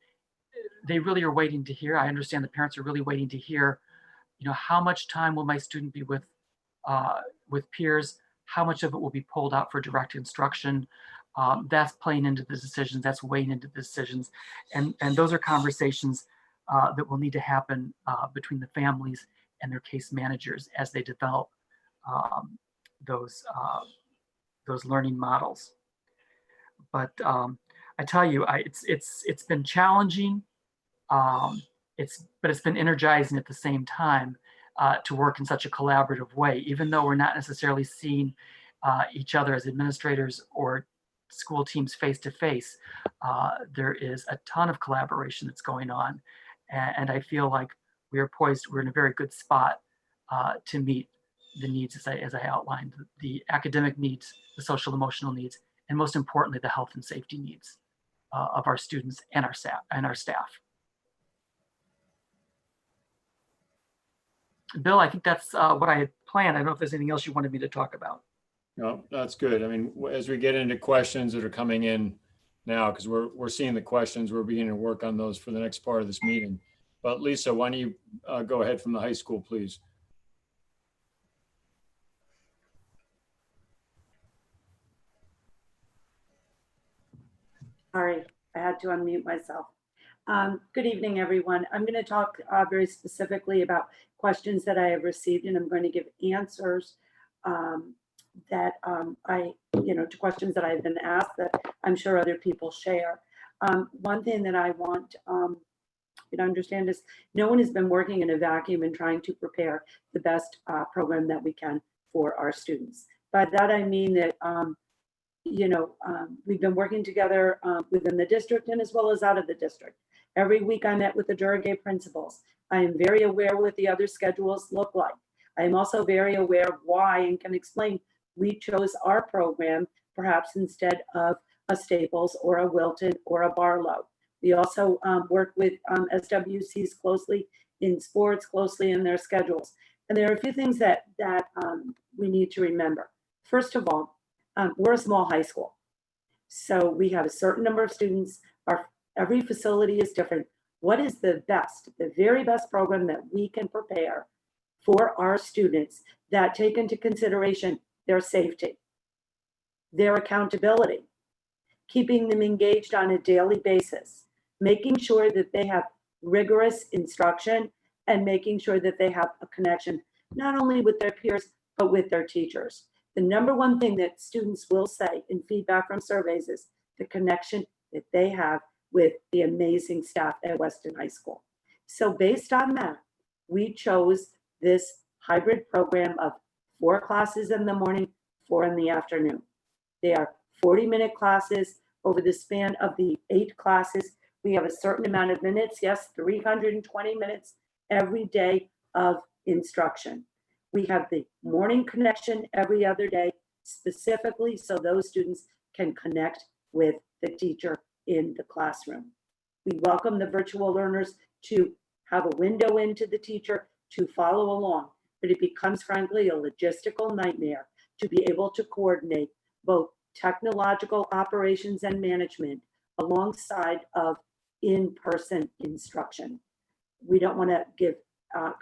they really are waiting to hear. I understand the parents are really waiting to hear, how much time will my student be with peers? How much of it will be pulled out for direct instruction? That's playing into the decisions. That's weighing into the decisions, and those are conversations that will need to happen between the families and their case managers as they develop those learning models. But I tell you, it's been challenging. But it's been energizing at the same time to work in such a collaborative way, even though we're not necessarily seeing each other as administrators or school teams face to face. There is a ton of collaboration that's going on, and I feel like we're in a very good spot to meet the needs as I outlined, the academic needs, the social emotional needs, and most importantly, the health and safety needs of our students and our staff. Bill, I think that's what I had planned. I don't know if there's anything else you wanted me to talk about. No, that's good. I mean, as we get into questions that are coming in now, because we're seeing the questions, we're beginning to work on those for the next part of this meeting. But Lisa, why don't you go ahead from the high school, please? Sorry, I had to unmute myself. Good evening, everyone. I'm going to talk very specifically about questions that I have received, and I'm going to give answers to questions that I've been asked that I'm sure other people share. One thing that I want you to understand is no one has been working in a vacuum and trying to prepare the best program that we can for our students. By that, I mean that we've been working together within the district and as well as out of the district. Every week I met with the Durgay principals. I am very aware what the other schedules look like. I am also very aware of why and can explain we chose our program perhaps instead of a Staples or a Wilton or a Barlow. We also work with SWCs closely in sports, closely in their schedules. And there are a few things that we need to remember. First of all, we're a small high school. So we have a certain number of students. Every facility is different. What is the very best program that we can prepare for our students that take into consideration their safety, their accountability, keeping them engaged on a daily basis, making sure that they have rigorous instruction, and making sure that they have a connection, not only with their peers, but with their teachers. The number one thing that students will say in feedback from surveys is the connection that they have with the amazing staff at Weston High School. So based on that, we chose this hybrid program of 4 classes in the morning, 4 in the afternoon. They are 40-minute classes. Over the span of the 8 classes, we have a certain amount of minutes, yes, 320 minutes every day of instruction. We have the morning connection every other day, specifically so those students can connect with the teacher in the classroom. We welcome the virtual learners to have a window into the teacher to follow along, but it becomes frankly a logistical nightmare to be able to coordinate both technological operations and management alongside of in-person instruction. We don't want to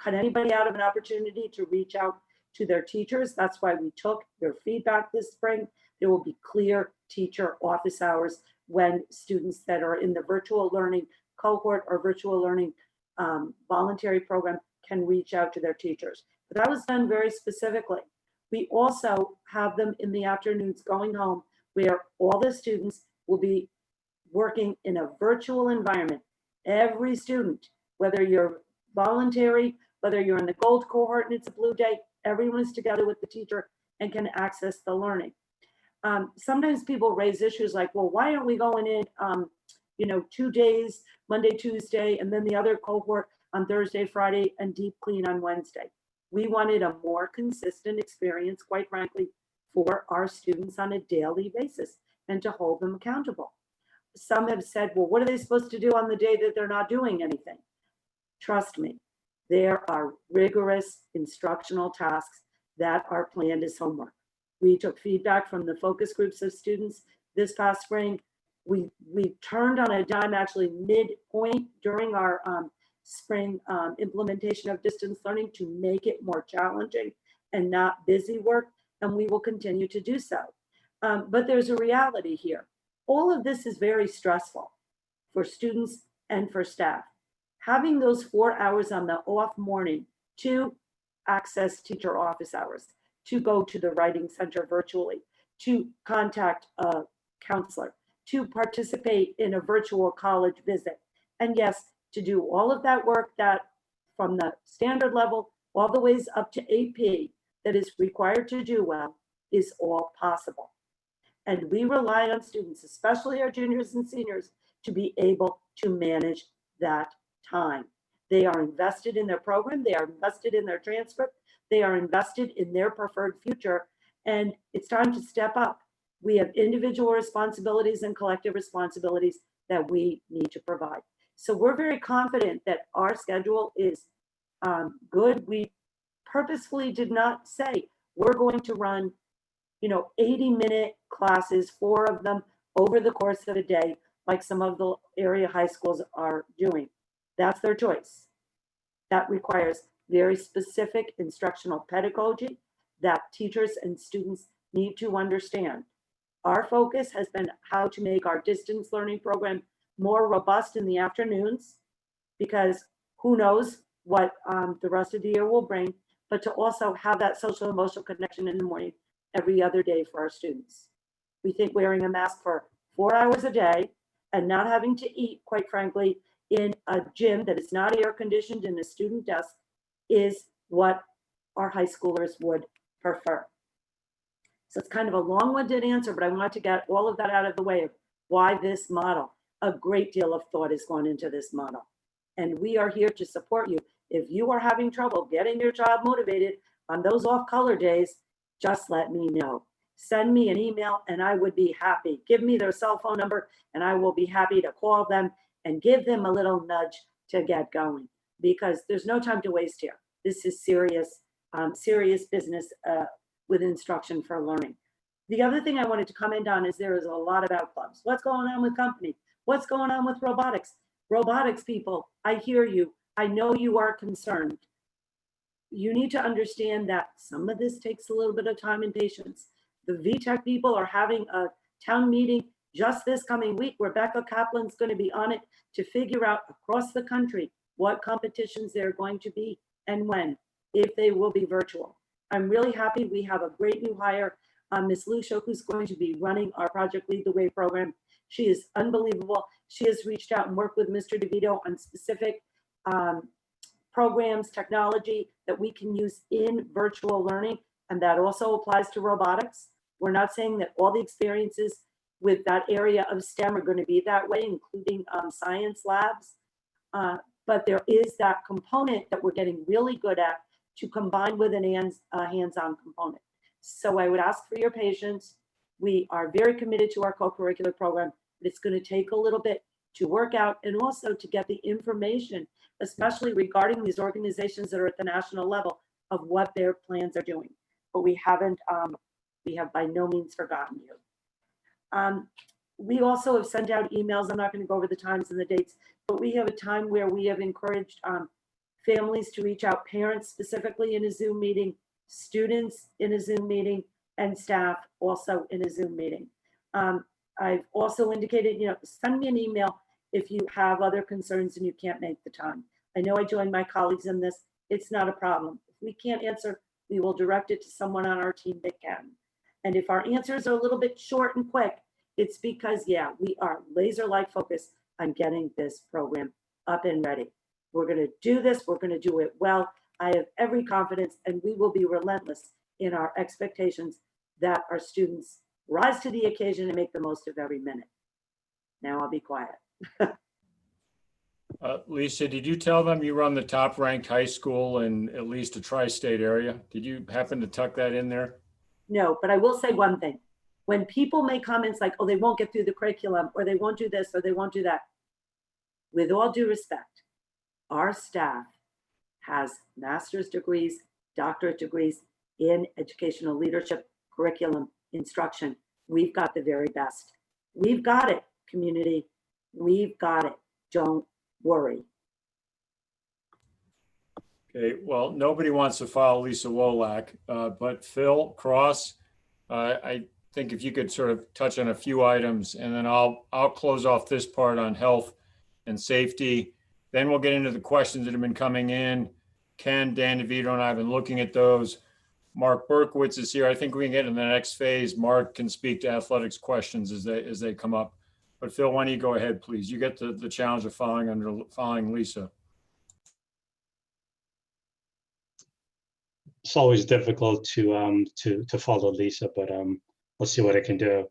cut anybody out of an opportunity to reach out to their teachers. That's why we took their feedback this spring. There will be clear teacher office hours when students that are in the virtual learning cohort or virtual learning voluntary program can reach out to their teachers. But that was done very specifically. We also have them in the afternoons going home where all the students will be working in a virtual environment. Every student, whether you're voluntary, whether you're in the gold cohort and it's a blue day, everyone is together with the teacher and can access the learning. Sometimes people raise issues like, well, why aren't we going in, 2 days, Monday, Tuesday, and then the other cohort on Thursday, Friday, and deep clean on Wednesday. We wanted a more consistent experience, quite frankly, for our students on a daily basis and to hold them accountable. Some have said, well, what are they supposed to do on the day that they're not doing anything? Trust me, There are rigorous instructional tasks that are planned as homework. We took feedback from the focus groups of students this past spring. We turned on a dime actually midpoint during our spring implementation of distance learning to make it more challenging and not busy work, and we will continue to do so. But there's a reality here. All of this is very stressful for students and for staff. Having those 4 hours on the off morning to access teacher office hours, to go to the writing center virtually, to contact a counselor, to participate in a virtual college visit, and yes, to do all of that work that from the standard level all the ways up to AP that is required to do well is all possible. And we rely on students, especially our juniors and seniors, to be able to manage that time. They are invested in their program, they are invested in their transcript, they are invested in their preferred future, and it's time to step up. We have individual responsibilities and collective responsibilities that we need to provide. So we're very confident that our schedule is good. We purposefully did not say we're going to run 80-minute classes, 4 of them over the course of a day, like some of the area high schools are doing. That's their choice. That requires very specific instructional pedagogy that teachers and students need to understand. Our focus has been how to make our distance learning program more robust in the afternoons, because who knows what the rest of the year will bring, but to also have that social emotional connection in the morning every other day for our students. We think wearing a mask for 4 hours a day and not having to eat, quite frankly, in a gym that is not air conditioned in a student desk is what our high schoolers would prefer. So it's kind of a long-winded answer, but I want to get all of that out of the way of why this model. A great deal of thought has gone into this model, and we are here to support you. If you are having trouble getting your child motivated on those off-color days, just let me know. Send me an email and I would be happy. Give me their cell phone number and I will be happy to call them and give them a little nudge to get going, because there's no time to waste here. This is serious, serious business with instruction for learning. The other thing I wanted to comment on is there is a lot about clubs. What's going on with company? What's going on with robotics? Robotics people, I hear you. I know you are concerned. You need to understand that some of this takes a little bit of time and patience. The VTech people are having a town meeting just this coming week. Rebecca Kaplan's going to be on it to figure out across the country what competitions there are going to be and when, if they will be virtual. I'm really happy we have a great new hire, Ms. Lucia, who's going to be running our Project Lead the Way program. She is unbelievable. She has reached out and worked with Mr. DeVito on specific programs, technology that we can use in virtual learning, and that also applies to robotics. We're not saying that all the experiences with that area of STEM are going to be that way, including science labs, but there is that component that we're getting really good at to combine with an hands-on component. So I would ask for your patience. We are very committed to our co-curricular program, but it's going to take a little bit to work out and also to get the information, especially regarding these organizations that are at the national level, of what their plans are doing. But we have by no means forgotten you. We also have sent out emails. I'm not going to go over the times and the dates, but we have a time where we have encouraged families to reach out, parents specifically in a Zoom meeting, students in a Zoom meeting, and staff also in a Zoom meeting. I've also indicated, send me an email if you have other concerns and you can't make the time. I know I joined my colleagues in this. It's not a problem. If we can't answer, we will direct it to someone on our team that can. And if our answers are a little bit short and quick, it's because, we are laser-like focused on getting this program up and ready. We're going to do this. We're going to do it well. I have every confidence, and we will be relentless in our expectations that our students rise to the occasion and make the most of every minute. Now I'll be quiet. Lisa, did you tell them you run the top ranked high school in at least a tri-state area? Did you happen to tuck that in there? No, but I will say one thing. When people make comments like, oh, they won't get through the curriculum, or they won't do this, or they won't do that, with all due respect, our staff has master's degrees, doctorate degrees in educational leadership, curriculum, instruction. We've got the very best. We've got it, community. We've got it. Don't worry. Okay, well, nobody wants to follow Lisa Wolak, but Phil Cross, I think if you could sort of touch on a few items, and then I'll close off this part on health and safety. Then we'll get into the questions that have been coming in. Ken, Dan DeVito, and I have been looking at those. Mark Berkowitz is here. I think we can get in the next phase. Mark can speak to athletics questions as they come up. But Phil, why don't you go ahead, please? You get the challenge of following Lisa. It's always difficult to follow Lisa, but we'll see what I can do.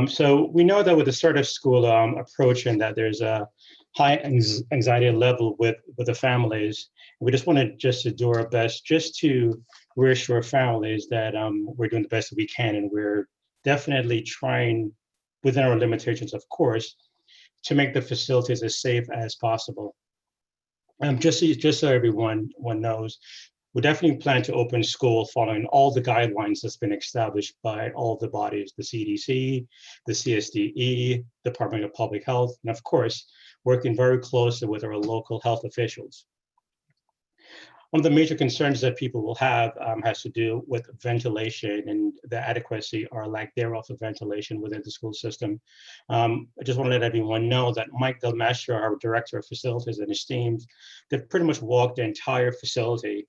So we know that with the start of school approaching, that there's a high anxiety level with the families. We just want to do our best just to reassure families that we're doing the best that we can, and we're definitely trying, within our limitations, of course, to make the facilities as safe as possible. Just so everyone knows, we definitely plan to open school following all the guidelines that's been established by all the bodies, the CDC, the CSDE, Department of Public Health, and of course, working very closely with our local health officials. One of the major concerns that people will have has to do with ventilation and the adequacy or lack thereof of ventilation within the school system. I just want to let everyone know that Mike Del Mastro, our Director of Facilities, and his team, they've pretty much walked the entire facility.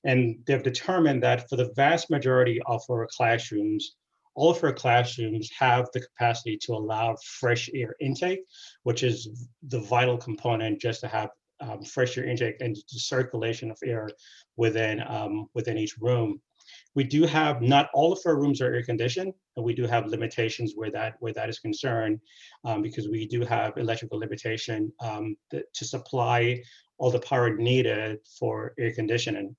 And they've determined that for the vast majority of our classrooms, all of our classrooms have the capacity to allow fresh air intake, which is the vital component just to have fresh air intake and the circulation of air within each room. We do have, not all of our rooms are air conditioned, and we do have limitations where that is concerned, because we do have electrical limitation to supply all the power needed for air conditioning.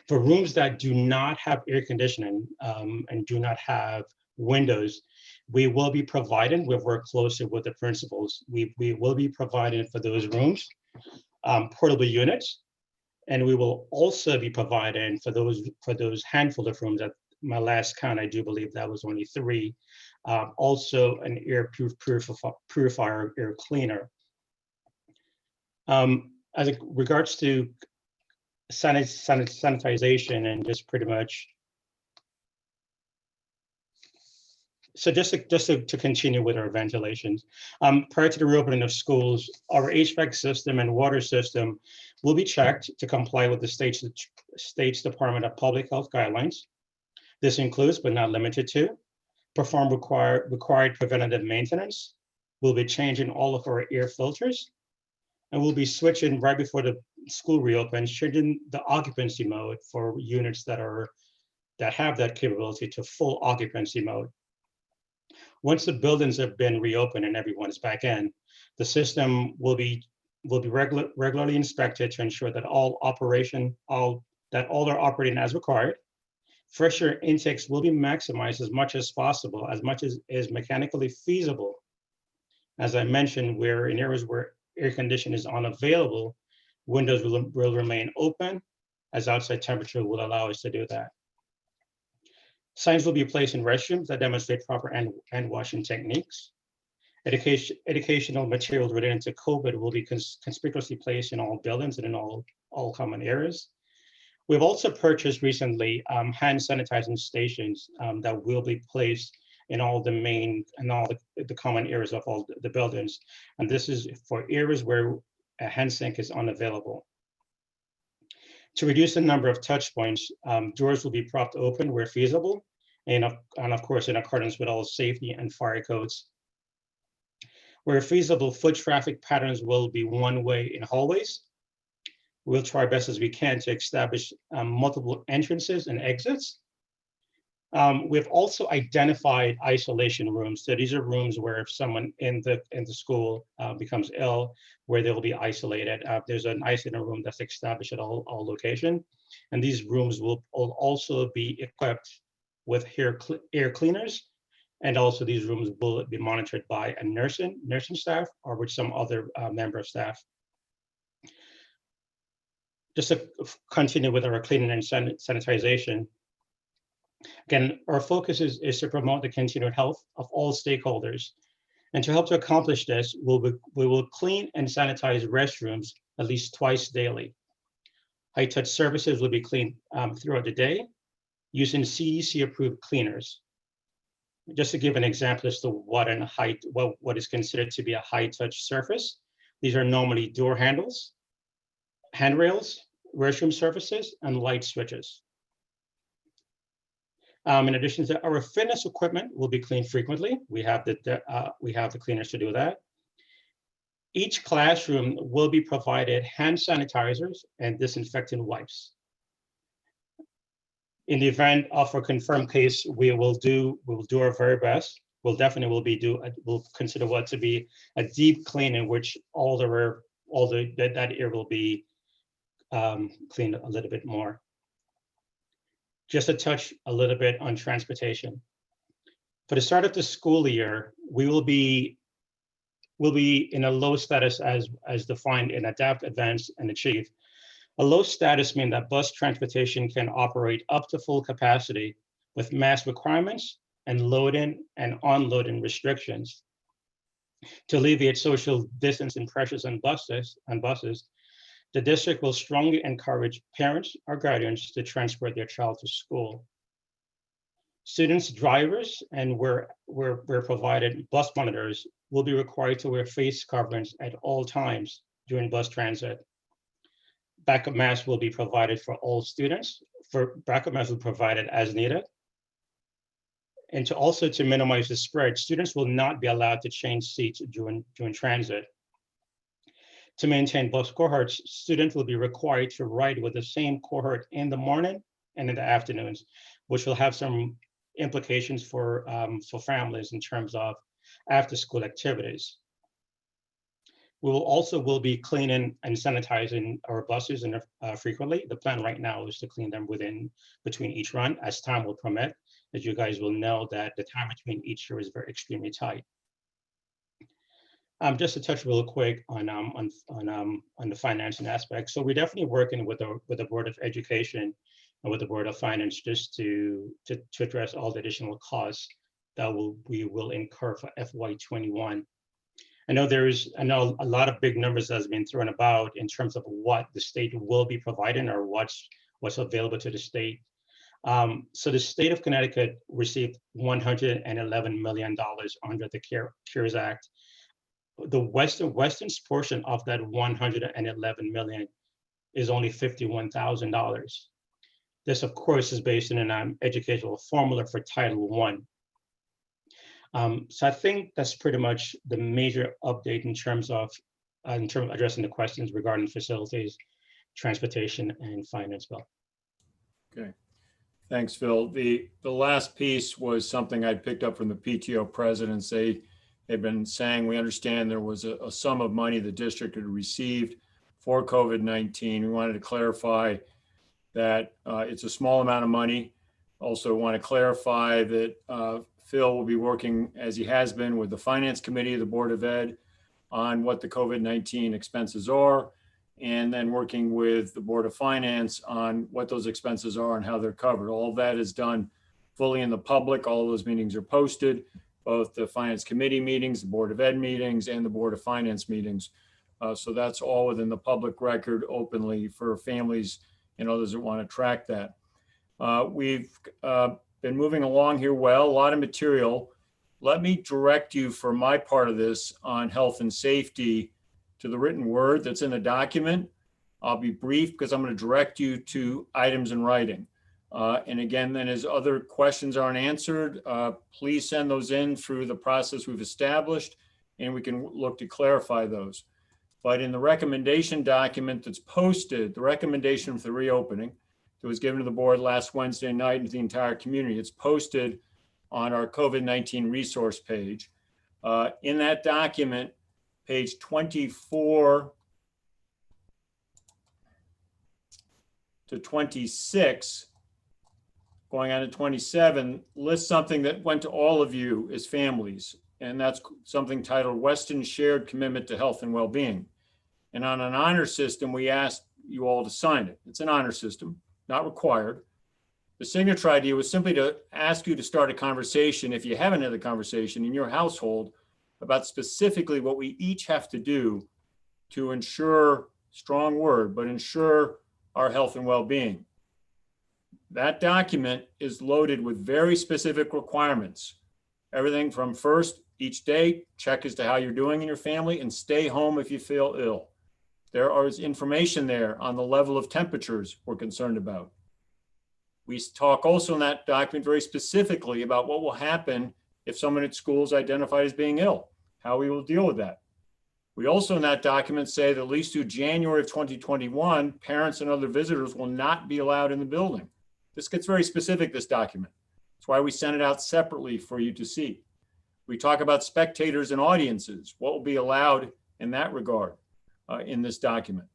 For rooms that do not have air conditioning and do not have windows, we will be providing, we've worked closely with the principals, we will be providing for those rooms portable units, and we will also be providing for those handful of rooms. At my last count, I do believe that was only 3, also an air purifier, air cleaner. As it regards to sanitization and just pretty much, so just to continue with our ventilations, prior to the reopening of schools, our HVAC system and water system will be checked to comply with the state's Department of Public Health guidelines. This includes, but not limited to, perform required preventative maintenance. We'll be changing all of our air filters, and we'll be switching right before the school reopens, changing the occupancy mode for units that have that capability to full occupancy mode. Once the buildings have been reopened and everyone is back in, the system will be regularly inspected to ensure that all are operating as required. Fresh air intakes will be maximized as much as possible, as much as is mechanically feasible. As I mentioned, we're in areas where air conditioning is unavailable, windows will remain open, as outside temperature will allow us to do that. Signs will be placed in restrooms that demonstrate proper hand washing techniques. Educational materials related to COVID will be conspicuously placed in all buildings and in all common areas. We've also purchased recently hand sanitizing stations that will be placed in all the common areas of all the buildings. And this is for areas where a hand sink is unavailable. To reduce the number of touch points, doors will be propped open where feasible, and of course in accordance with all safety and fire codes. Where feasible, foot traffic patterns will be one way in hallways. We'll try best as we can to establish multiple entrances and exits. We've also identified isolation rooms. So these are rooms where if someone in the school becomes ill, where they'll be isolated. There's an isolating room that's established at all locations. And these rooms will also be equipped with air cleaners. And also these rooms will be monitored by a nursing staff or with some other member of staff. just to continue with our cleaning and sanitization, again, our focus is to promote the continued health of all stakeholders. And to help to accomplish this, we will clean and sanitize restrooms at least twice daily. High-touch surfaces will be cleaned throughout the day using CDC-approved cleaners. Just to give an example as to what is considered to be a high-touch surface, these are normally door handles, handrails, restroom surfaces, and light switches. In addition to our fitness equipment will be cleaned frequently. We have the cleaners to do that. Each classroom will be provided hand sanitizers and disinfectant wipes. In the event of a confirmed case, we will do our very best. We'll consider what to be a deep clean in which that area will be cleaned a little bit more. Just to touch a little bit on transportation. For the start of the school year, we will be in a low status as defined in Adapt, Advance, and Achieve. A low status means that bus transportation can operate up to full capacity with mask requirements and loading and unloading restrictions. To alleviate social distancing pressures on buses, the district will strongly encourage parents or guardians to transport their child to school. Students, drivers, and where provided bus monitors will be required to wear face coverings at all times during bus transit. Backup masks will be provided for all students. Backup masks will be provided as needed. And to minimize the spread, students will not be allowed to change seats during transit. To maintain bus cohorts, students will be required to ride with the same cohort in the morning and in the afternoons, which will have some implications for families in terms of after-school activities. We will be cleaning and sanitizing our buses frequently. The plan right now is to clean them between each run as time will permit. As you guys will know that the time between each year is extremely tight. Just to touch real quick on the financing aspect. So we're definitely working with the Board of Education and with the Board of Finance just to address all the additional costs that we will incur for FY21. I know a lot of big numbers that's been thrown about in terms of what the state will be providing or what's available to the state. So the state of Connecticut received $111 million under the CARES Act. The western portion of that 111 million is only $51,000. This, of course, is based on an educational formula for Title I. So I think that's pretty much the major update in terms of addressing the questions regarding facilities, transportation, and finance bill. Okay, thanks, Phil. The last piece was something I picked up from the PTO presidents. They've been saying, we understand there was a sum of money the district had received for COVID-19. We wanted to clarify that it's a small amount of money. Also want to clarify that Phil will be working, as he has been, with the Finance Committee of the Board of Ed on what the COVID-19 expenses are, and then working with the Board of Finance on what those expenses are and how they're covered. All of that is done fully in the public. All of those meetings are posted, both the Finance Committee meetings, the Board of Ed meetings, and the Board of Finance meetings. So that's all within the public record openly for families and others that want to track that. We've been moving along here well, a lot of material. Let me direct you for my part of this on health and safety to the written word that's in the document. I'll be brief because I'm going to direct you to items in writing. And again, then as other questions aren't answered, please send those in through the process we've established and we can look to clarify those. But in the recommendation document that's posted, the recommendation for the reopening that was given to the board last Wednesday night and to the entire community, it's posted on our COVID-19 resource page. In that document, page 24 to 26, going on to 27, lists something that went to all of you as families, and that's something titled Weston's Shared Commitment to Health and Wellbeing. And on an honor system, we asked you all to sign it. It's an honor system, not required. The signature idea was simply to ask you to start a conversation, if you haven't had a conversation in your household, about specifically what we each have to do to ensure, strong word, but ensure our health and well-being. That document is loaded with very specific requirements. Everything from first, each day, check as to how you're doing in your family and stay home if you feel ill. There is information there on the level of temperatures we're concerned about. We talk also in that document very specifically about what will happen if someone at school is identified as being ill, how we will deal with that. We also in that document say that at least through January of 2021, parents and other visitors will not be allowed in the building. This gets very specific, this document. That's why we sent it out separately for you to see. We talk about spectators and audiences, what will be allowed in that regard in this document.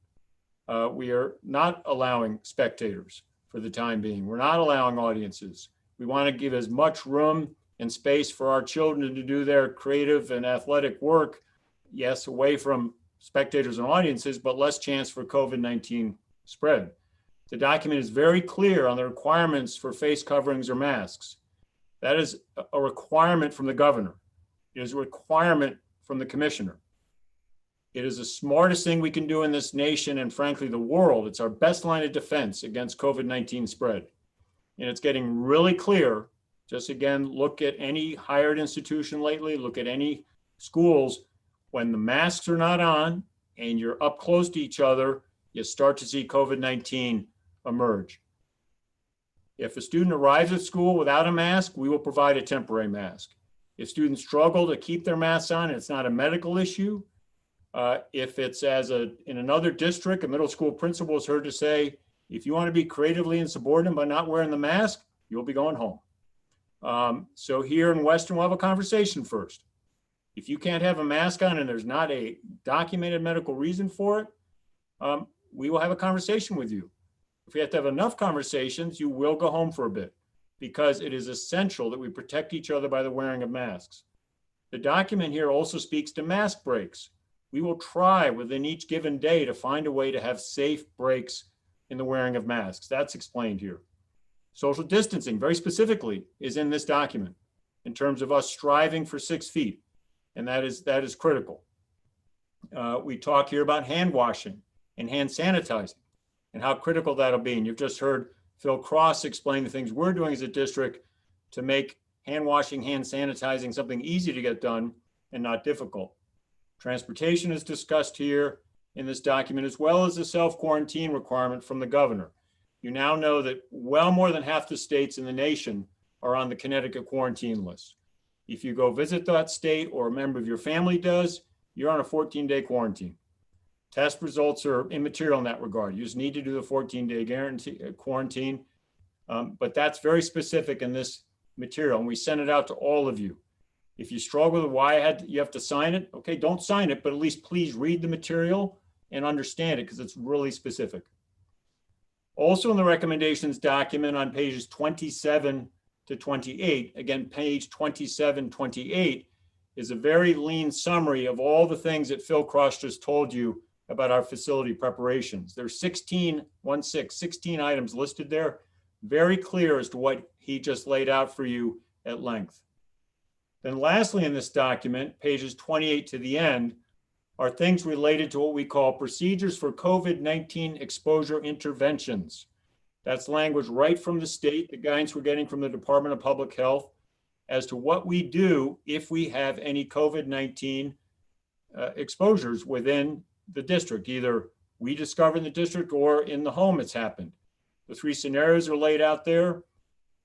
We are not allowing spectators for the time being. We're not allowing audiences. We want to give as much room and space for our children to do their creative and athletic work, yes, away from spectators and audiences, but less chance for COVID-19 spread. The document is very clear on the requirements for face coverings or masks. That is a requirement from the governor. It is a requirement from the commissioner. It is the smartest thing we can do in this nation and frankly, the world. It's our best line of defense against COVID-19 spread. And it's getting really clear. Just again, look at any higher ed institution lately, look at any schools. When the masks are not on and you're up close to each other, you start to see COVID-19 emerge. If a student arrives at school without a mask, we will provide a temporary mask. If students struggle to keep their masks on, it's not a medical issue. If it's in another district, a middle school principal is heard to say, if you want to be creatively insubordinate by not wearing the mask, you'll be going home. So here in Western, we'll have a conversation first. If you can't have a mask on and there's not a documented medical reason for it, we will have a conversation with you. If we have to have enough conversations, you will go home for a bit because it is essential that we protect each other by the wearing of masks. The document here also speaks to mask breaks. We will try within each given day to find a way to have safe breaks in the wearing of masks. That's explained here. Social distancing, very specifically, is in this document in terms of us striving for 6 feet, and that is critical. We talk here about hand washing and hand sanitizing and how critical that'll be. And you've just heard Phil Cross explain the things we're doing as a district to make hand washing, hand sanitizing something easy to get done and not difficult. Transportation is discussed here in this document, as well as the self-quarantine requirement from the governor. You now know that well more than half the states in the nation are on the Connecticut quarantine list. If you go visit that state or a member of your family does, you're on a 14-day quarantine. Test results are immaterial in that regard. You just need to do the 14-day quarantine, but that's very specific in this material, and we sent it out to all of you. If you struggle with why you have to sign it, okay, don't sign it, but at least please read the material and understand it because it's really specific. Also in the recommendations document on pages 27 to 28, again, page 27, 28 is a very lean summary of all the things that Phil Cross just told you about our facility preparations. There's 16 items listed there, very clear as to what he just laid out for you at length. Then lastly in this document, pages 28 to the end, are things related to what we call procedures for COVID-19 exposure interventions. That's language right from the state, the guidance we're getting from the Department of Public Health as to what we do if we have any COVID-19 exposures within the district. Either we discover in the district or in the home it's happened. The 3 scenarios are laid out there.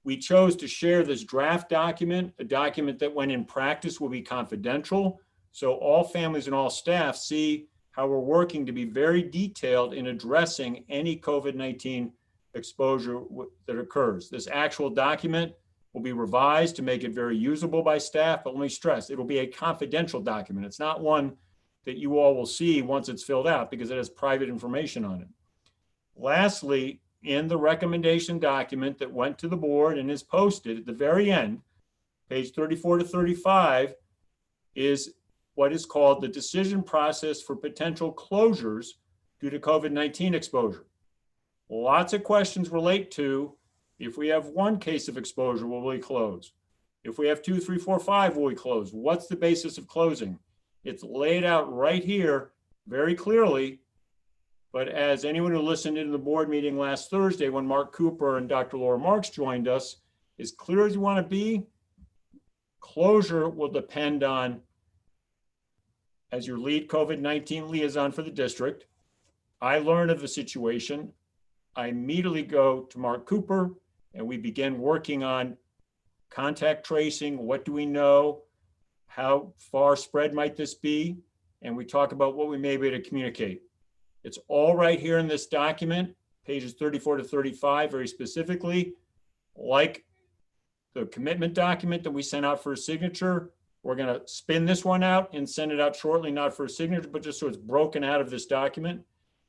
We chose to share this draft document, a document that when in practice will be confidential. So all families and all staff see how we're working to be very detailed in addressing any COVID-19 exposure that occurs. This actual document will be revised to make it very usable by staff, but let me stress, it'll be a confidential document. It's not one that you all will see once it's filled out because it has private information on it. Lastly, in the recommendation document that went to the board and is posted at the very end, page 34 to 35, is what is called the decision process for potential closures due to COVID-19 exposure. Lots of questions relate to, if we have one case of exposure, will we close? If we have 2, 3, 4, 5, will we close? What's the basis of closing? It's laid out right here very clearly. But as anyone who listened into the board meeting last Thursday when Mark Cooper and Dr. Laura Marks joined us, as clear as you want to be, closure will depend on, as your lead COVID-19 liaison for the district, I learn of the situation. I immediately go to Mark Cooper and we begin working on contact tracing. What do we know? How far spread might this be? And we talk about what we may be able to communicate. It's all right here in this document, pages 34 to 35, very specifically, like the commitment document that we sent out for a signature. We're going to spin this one out and send it out shortly, not for a signature, but just so it's broken out of this document.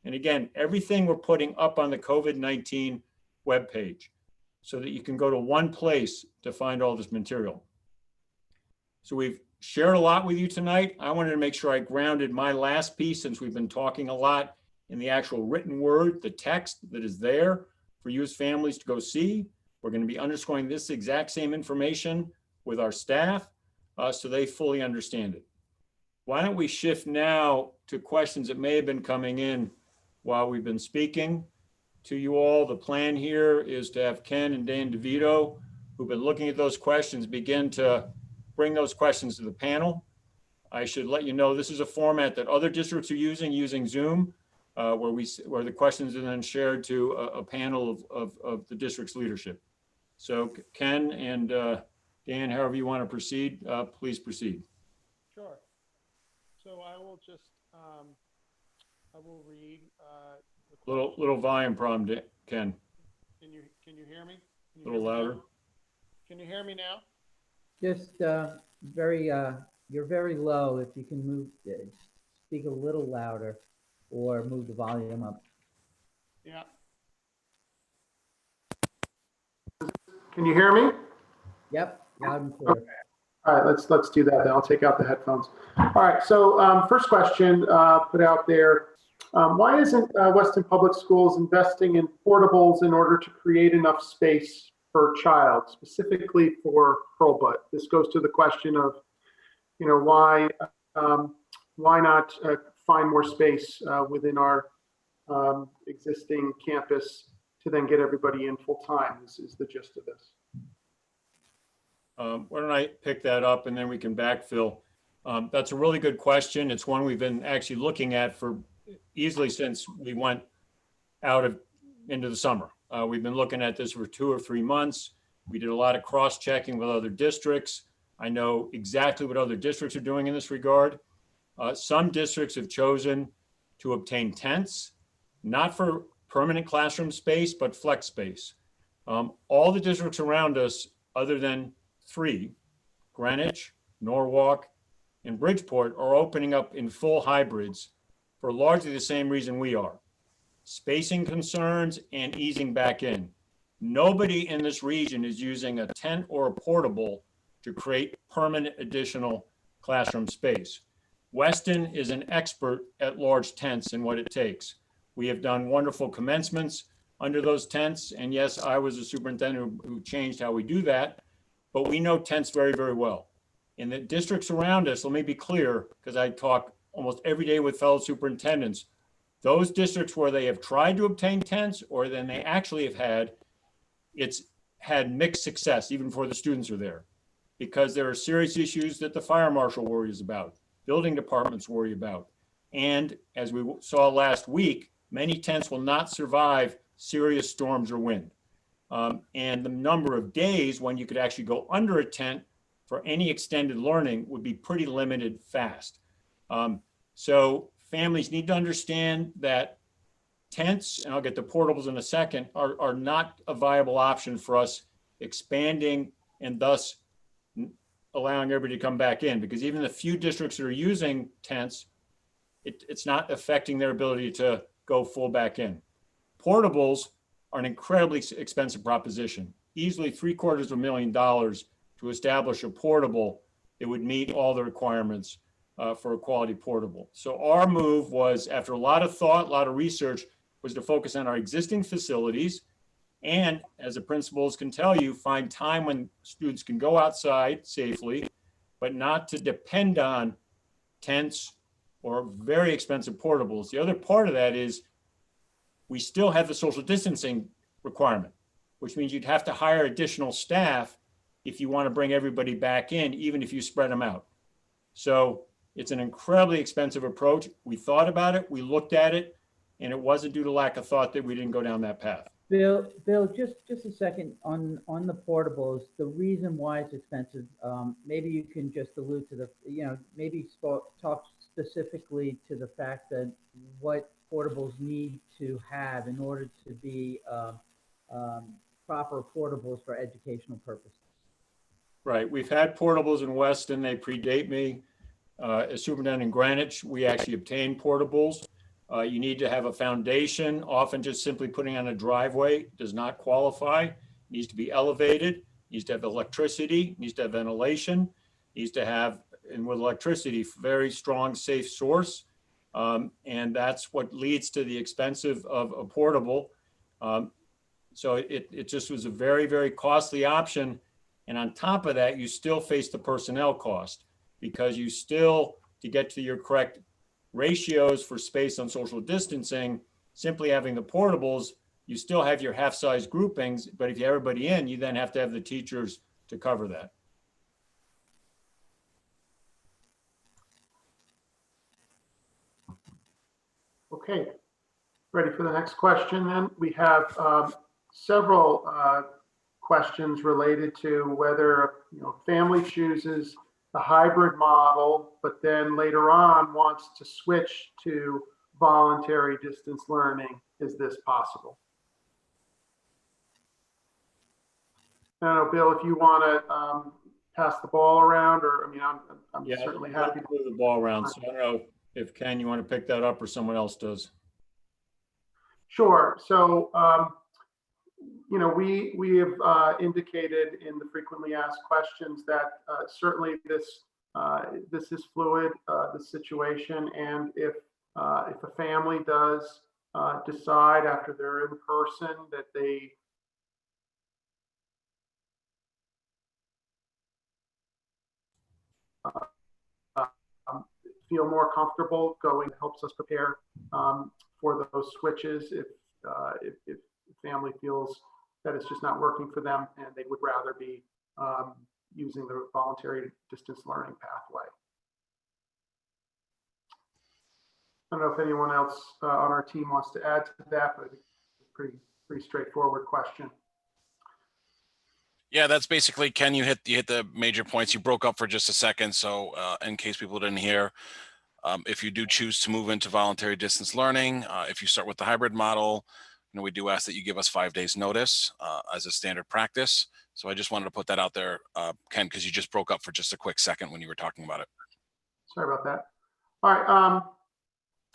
And again, everything we're putting up on the COVID-19 webpage so that you can go to one place to find all this material. So we've shared a lot with you tonight. I wanted to make sure I grounded my last piece, since we've been talking a lot, in the actual written word, the text that is there for you as families to go see. We're going to be underscoring this exact same information with our staff so they fully understand it. Why don't we shift now to questions that may have been coming in while we've been speaking to you all. The plan here is to have Ken and Dan DeVito, who've been looking at those questions, begin to bring those questions to the panel. I should let you know this is a format that other districts are using Zoom, where the questions are then shared to a panel of the district's leadership. So Ken and Dan, however you want to proceed, please proceed. Sure. So I will just, I will read. Little volume problem, Ken. Can you hear me? A little louder. Can you hear me now? Just you're very low. If you can move, speak a little louder or move the volume up. Yeah. Can you hear me? Yep, loud and clear. Okay. All right, let's do that then. I'll take out the headphones. All right, so first question put out there. Why isn't Weston Public Schools investing in portables in order to create enough space per child, specifically for Hurlbert? This goes to the question of, you know, why not find more space within our existing campus to then get everybody in full time. This is the gist of this. Why don't I pick that up and then we can backfill. That's a really good question. It's one we've been actually looking at for easily since we went out into the summer. We've been looking at this for 2 or 3 months. We did a lot of cross-checking with other districts. I know exactly what other districts are doing in this regard. Some districts have chosen to obtain tents, not for permanent classroom space, but flex space. All the districts around us, other than 3, Greenwich, Norwalk, and Bridgeport, are opening up in full hybrids for largely the same reason we are: spacing concerns and easing back in. Nobody in this region is using a tent or a portable to create permanent additional classroom space. Weston is an expert at large tents and what it takes. We have done wonderful commencements under those tents. And yes, I was a superintendent who changed how we do that, but we know tents very, very well. In the districts around us, let me be clear, because I talk almost every day with fellow superintendents, those districts where they have tried to obtain tents or then they actually have had, it's had mixed success even before the students are there, because there are serious issues that the fire marshal worries about, building departments worry about. And as we saw last week, many tents will not survive serious storms or wind. And the number of days when you could actually go under a tent for any extended learning would be pretty limited fast. So families need to understand that tents, and I'll get to portables in a second, are not a viable option for us expanding and thus allowing everybody to come back in, because even the few districts that are using tents, it's not affecting their ability to go full back in. Portables are an incredibly expensive proposition, easily $750,000 to establish a portable that would meet all the requirements for a quality portable. So our move was, after a lot of thought, a lot of research, was to focus on our existing facilities and, as the principals can tell you, find time when students can go outside safely, but not to depend on tents or very expensive portables. The other part of that is we still have the social distancing requirement, which means you'd have to hire additional staff if you want to bring everybody back in, even if you spread them out. So it's an incredibly expensive approach. We thought about it, we looked at it, and it wasn't due to lack of thought that we didn't go down that path. Bill, just a second on the portables, the reason why it's expensive, maybe you can just allude to maybe talk specifically to the fact that what portables need to have in order to be proper portables for educational purposes. Right, we've had portables in Weston, they predate me. As superintendent in Greenwich, we actually obtained portables. You need to have a foundation. Often just simply putting on a driveway does not qualify. It needs to be elevated, needs to have electricity, needs to have ventilation, needs to have, and with electricity, very strong, safe source. And that's what leads to the expensive of a portable. So it just was a very, very costly option. And on top of that, you still face the personnel cost, because you still, to get to your correct ratios for space on social distancing, simply having the portables, you still have your half-size groupings, but if you have everybody in, you then have to have the teachers to cover that. Okay, ready for the next question then? We have several questions related to whether family chooses the hybrid model, but then later on wants to switch to voluntary distance learning. Is this possible? I don't know, Bill, if you want to pass the ball around, or I'm certainly happy to move the ball around. So I don't know if Ken, you want to pick that up, or someone else does. Sure. So we have indicated in the frequently asked questions that certainly this is fluid, the situation, and if a family does decide after they're in person that they feel more comfortable going, helps us prepare for those switches. If the family feels that it's just not working for them and they would rather be using the voluntary distance learning pathway. I don't know if anyone else on our team wants to add to that, but it's a pretty straightforward question. Yeah, that's basically, Ken, you hit the major points. You broke up for just a second. So in case people didn't hear, if you do choose to move into voluntary distance learning, if you start with the hybrid model, we do ask that you give us 5 days notice as a standard practice. So I just wanted to put that out there, Ken, because you just broke up for just a quick second when you were talking about it. Sorry about that. All right.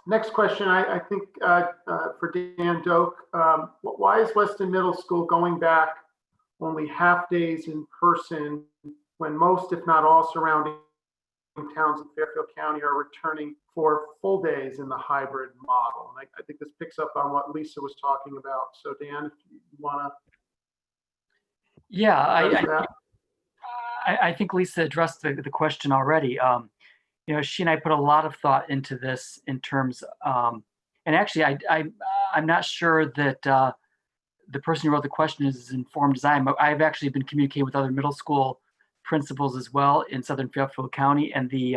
Next question, I think for Dan Doak. Why is Weston Middle School going back only half days in person when most, if not all, surrounding towns in Fairfield County are returning for full days in the hybrid model? And I think this picks up on what Lisa was talking about. So Dan, if you want to. Yeah, I think Lisa addressed the question already. She and I put a lot of thought into this in terms, and actually I'm not sure that the person who wrote the question is as informed as I am. I've actually been communicating with other middle school principals as well in Southern Fairfield County, and the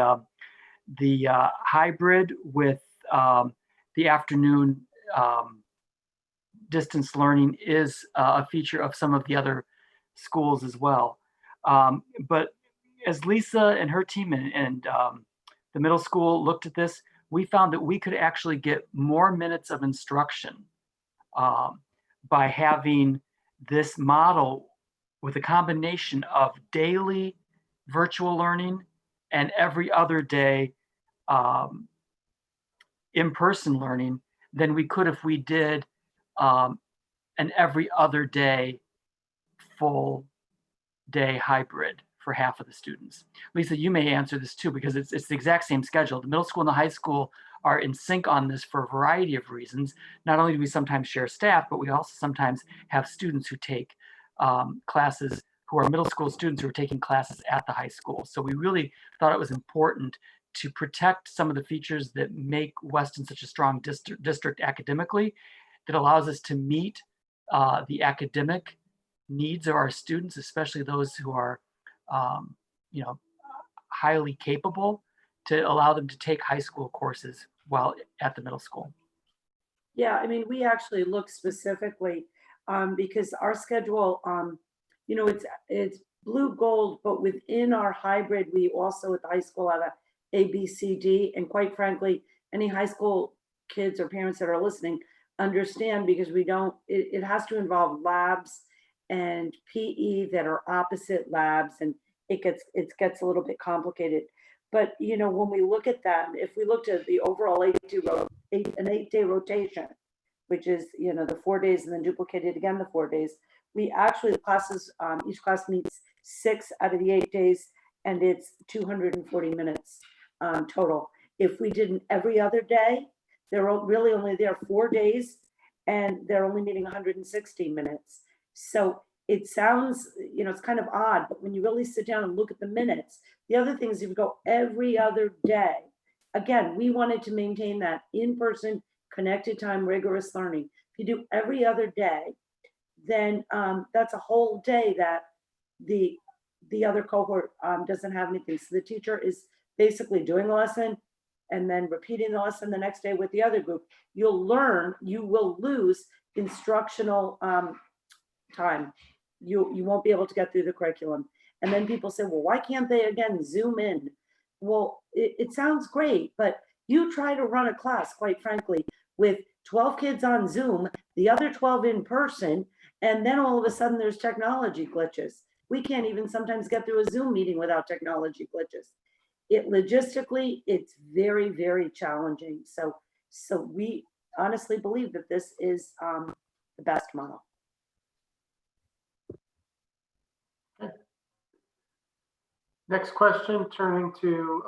hybrid with the afternoon distance learning is a feature of some of the other schools as well. But as Lisa and her team and the middle school looked at this, we found that we could actually get more minutes of instruction by having this model with a combination of daily virtual learning and every other day in-person learning than we could if we did an every other day full day hybrid for half of the students. Lisa, you may answer this too, because it's the exact same schedule. The middle school and the high school are in sync on this for a variety of reasons. Not only do we sometimes share staff, but we also sometimes have students who take classes, who are middle school students who are taking classes at the high school. So we really thought it was important to protect some of the features that make Weston such a strong district academically, that allows us to meet the academic needs of our students, especially those who are, highly capable, to allow them to take high school courses while at the middle school. Yeah, I mean, we actually look specifically because our schedule, it's blue gold, but within our hybrid, we also at the high school have a B, C, D, and quite frankly, any high school kids or parents that are listening understand, because it has to involve labs and PE that are opposite labs, and it gets a little bit complicated. But when we look at that, if we looked at the overall 8-day rotation, which is the 4 days and then duplicated again the 4 days, we actually, the classes, each class meets 6 out of the 8 days, and it's 240 minutes total. If we did an every other day, they're really only there 4 days, and they're only meeting 160 minutes. So it sounds, it's kind of odd, but when you really sit down and look at the minutes, the other thing is if you go every other day, again, we wanted to maintain that in-person connected time, rigorous learning. If you do every other day, then that's a whole day that the other cohort doesn't have anything. So the teacher is basically doing a lesson and then repeating the lesson the next day with the other group. You will lose instructional time. You won't be able to get through the curriculum. And then people say, well, why can't they again Zoom in? Well, it sounds great, but you try to run a class, quite frankly, with 12 kids on Zoom, the other 12 in person, and then all of a sudden there's technology glitches. We can't even sometimes get through a Zoom meeting without technology glitches. Logistically, it's very, very challenging. So we honestly believe that this is the best model. Next question, turning to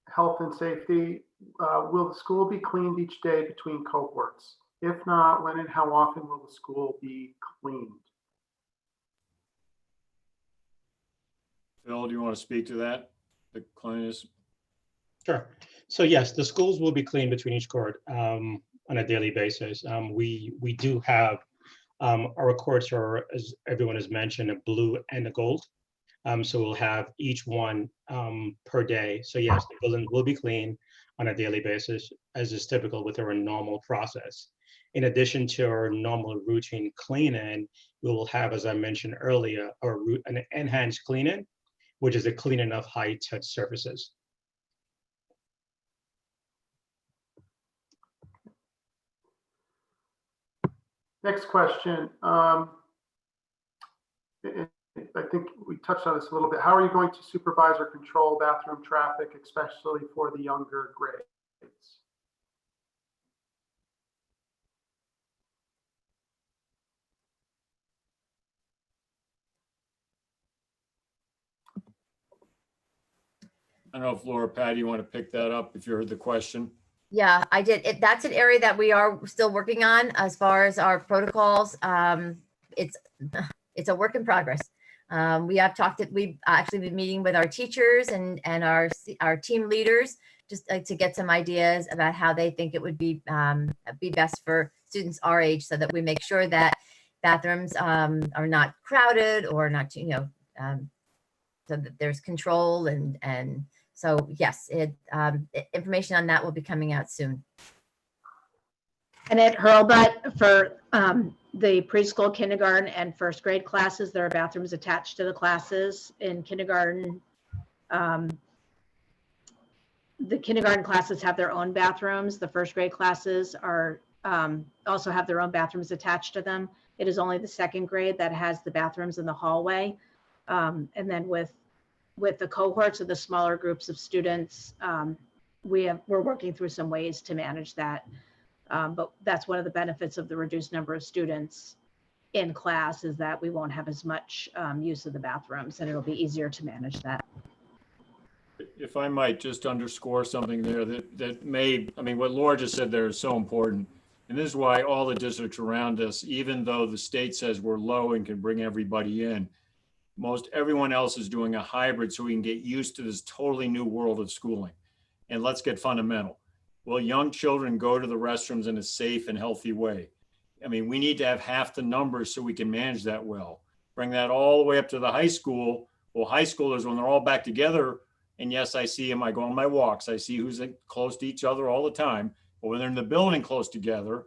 health and safety. Will the school be cleaned each day between cohorts? If not, when and how often will the school be cleaned? Phil, do you want to speak to that? The cleanliness? Sure. So yes, the schools will be cleaned between each cohort on a daily basis. We do have our cohorts are, as everyone has mentioned, a blue and a gold. So we'll have each one per day. So yes, the buildings will be cleaned on a daily basis, as is typical with our normal process. In addition to our normal routine cleaning, we will have, as I mentioned earlier, an enhanced cleaning, which is a cleaning of high-touch surfaces. Next question. I think we touched on this a little bit. How are you going to supervise or control bathroom traffic, especially for the younger grades? I don't know if Laura, Patty, you want to pick that up if you heard the question? Yeah, I did. That's an area that we are still working on as far as our protocols. It's a work in progress. We've actually been meeting with our teachers and our team leaders just to get some ideas about how they think it would be best for students our age, so that we make sure that bathrooms are not crowded or not, so that there's control and so yes, information on that will be coming out soon. And at Hurlbert, for the preschool, kindergarten, and first grade classes, there are bathrooms attached to the classes. In kindergarten, the kindergarten classes have their own bathrooms. The first grade classes are also have their own bathrooms attached to them. It is only the second grade that has the bathrooms in the hallway. And then with the cohorts of the smaller groups of students, we're working through some ways to manage that. But that's one of the benefits of the reduced number of students. in class is that we won't have as much use of the bathrooms, and it'll be easier to manage that. If I might just underscore something there that may, I mean, what Laura just said there is so important. And this is why all the districts around us, even though the state says we're low and can bring everybody in, most everyone else is doing a hybrid so we can get used to this totally new world of schooling. And let's get fundamental. Will young children go to the restrooms in a safe and healthy way? I mean, we need to have half the numbers so we can manage that well. Bring that all the way up to the high school. Well, high schoolers, when they're all back together, and yes, I see them, I go on my walks, I see who's close to each other all the time. But when they're in the building close together,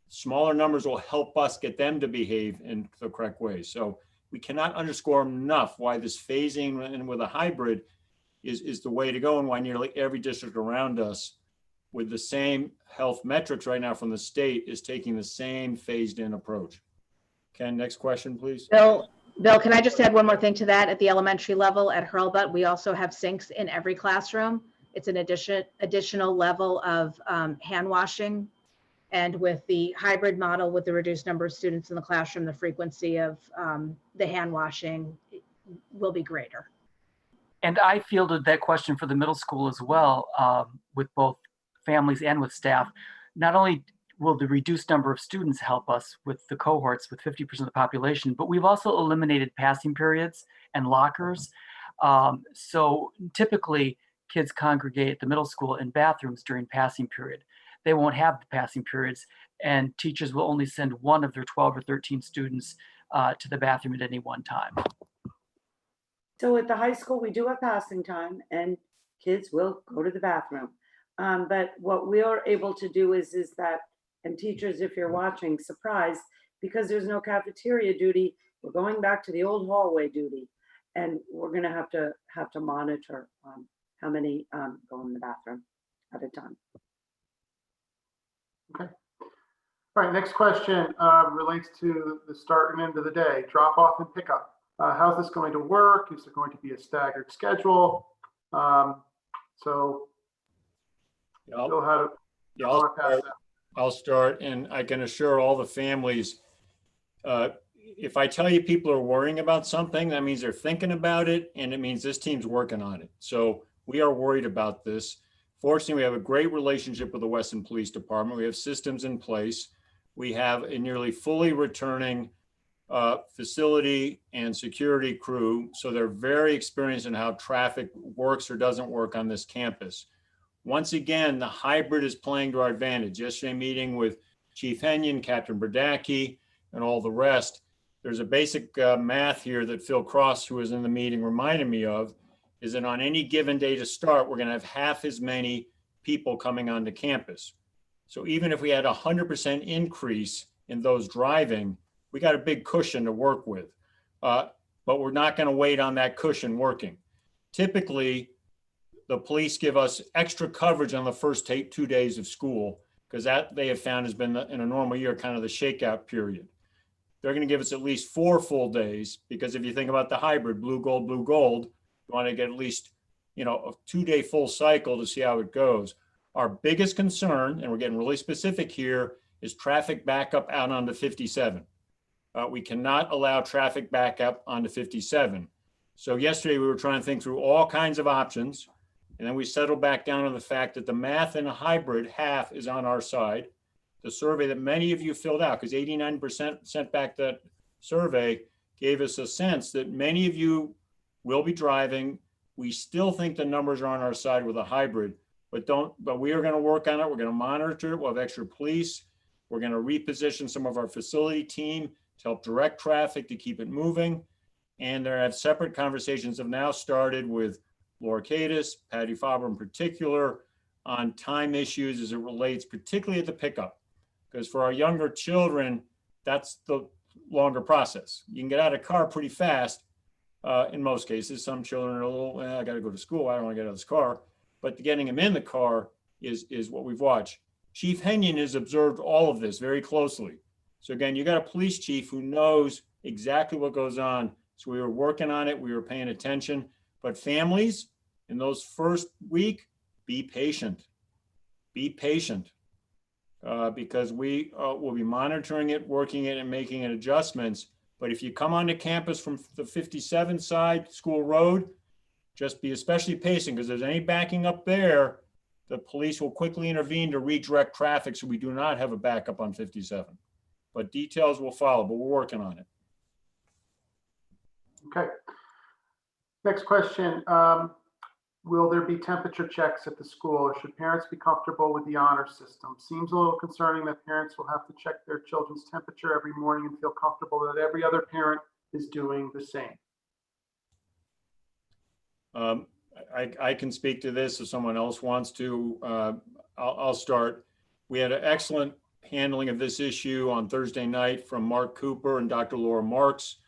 smaller numbers will help us get them to behave in the correct way. So we cannot underscore enough why this phasing and with a hybrid is the way to go, and why nearly every district around us with the same health metrics right now from the state is taking the same phased in approach. Ken, next question, please. Bill, can I just add one more thing to that? At the elementary level at Hurlbert, we also have sinks in every classroom. It's an additional level of hand washing. And with the hybrid model, with the reduced number of students in the classroom, the frequency of the hand washing will be greater. And I fielded that question for the middle school as well, with both families and with staff. Not only will the reduced number of students help us with the cohorts with 50% of the population, but we've also eliminated passing periods and lockers. So typically kids congregate at the middle school in bathrooms during passing period. They won't have the passing periods, and teachers will only send one of their 12 or 13 students to the bathroom at any one time. So at the high school, we do have passing time and kids will go to the bathroom. But what we are able to do is that, and teachers, if you're watching, surprise, because there's no cafeteria duty, we're going back to the old hallway duty. And we're gonna have to monitor how many go in the bathroom at a time. Okay. All right, next question relates to the start and end of the day, drop off and pick up. How's this going to work? Is there going to be a staggered schedule? So Bill, I'll start, and I can assure all the families, if I tell you people are worrying about something, that means they're thinking about it, and it means this team's working on it. So we are worried about this. Fortunately, we have a great relationship with the Weston Police Department. We have systems in place. We have a nearly fully returning facility and security crew. So they're very experienced in how traffic works or doesn't work on this campus. Once again, the hybrid is playing to our advantage. Yesterday meeting with Chief Henyon, Captain Berdacki, and all the rest. There's a basic math here that Phil Cross, who was in the meeting, reminded me of, is that on any given day to start, we're going to have half as many people coming onto campus. So even if we had 100% increase in those driving, we got a big cushion to work with. But we're not going to wait on that cushion working. Typically, the police give us extra coverage on the first 2 days of school, because that they have found has been, in a normal year, kind of the shakeout period. They're going to give us at least 4 full days, because if you think about the hybrid, blue, gold, you want to get at least, a 2-day full cycle to see how it goes. Our biggest concern, and we're getting really specific here, is traffic backup out onto 57. We cannot allow traffic backup onto 57. So yesterday we were trying to think through all kinds of options, and then we settled back down on the fact that the math in a hybrid half is on our side. The survey that many of you filled out, because 89% sent back that survey, gave us a sense that many of you will be driving. We still think the numbers are on our side with a hybrid, but we are going to work on it. We're going to monitor it. We'll have extra police. We're going to reposition some of our facility team to help direct traffic to keep it moving. And there have separate conversations have now started with Laura Cadis, Patty Faber in particular, on time issues as it relates particularly at the pickup. Because for our younger children, that's the longer process. You can get out of the car pretty fast in most cases. Some children are a little, I got to go to school, I don't want to get out of this car. But getting them in the car is what we've watched. Chief Henyon has observed all of this very closely. So again, you got a police chief who knows exactly what goes on. So we were working on it, we were paying attention. But families, in those first week, be patient. Be patient. because we will be monitoring it, working it, and making it adjustments. But if you come onto campus from the 57 side, School Road, just be especially patient, because if there's any backing up there, the police will quickly intervene to redirect traffic so we do not have a backup on 57. But details will follow, but we're working on it. Okay. Next question. Will there be temperature checks at the school, or should parents be comfortable with the honor system? Seems a little concerning that parents will have to check their children's temperature every morning and feel comfortable that every other parent is doing the same. I can speak to this if someone else wants to. I'll start. We had an excellent handling of this issue on Thursday night from Mark Cooper and Dr. Laura Marks.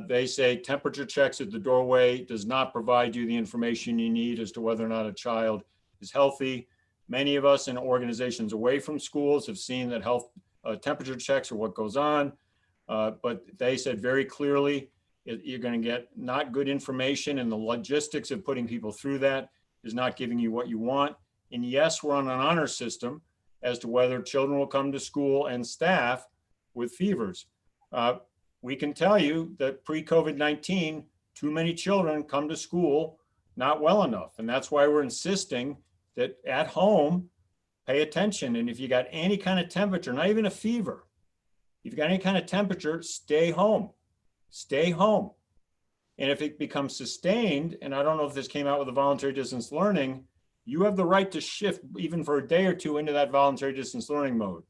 They say temperature checks at the doorway does not provide you the information you need as to whether or not a child is healthy. Many of us in organizations away from schools have seen that health temperature checks are what goes on, but they said very clearly you're going to get not good information, and the logistics of putting people through that is not giving you what you want. And yes, we're on an honor system as to whether children will come to school and staff with fevers. We can tell you that pre-COVID-19, too many children come to school not well enough. And that's why we're insisting that at home, pay attention. And if you got any kind of temperature, not even a fever, if you got any kind of temperature, stay home. Stay home. And if it becomes sustained, and I don't know if this came out with the voluntary distance learning, you have the right to shift even for a day or two into that voluntary distance learning mode.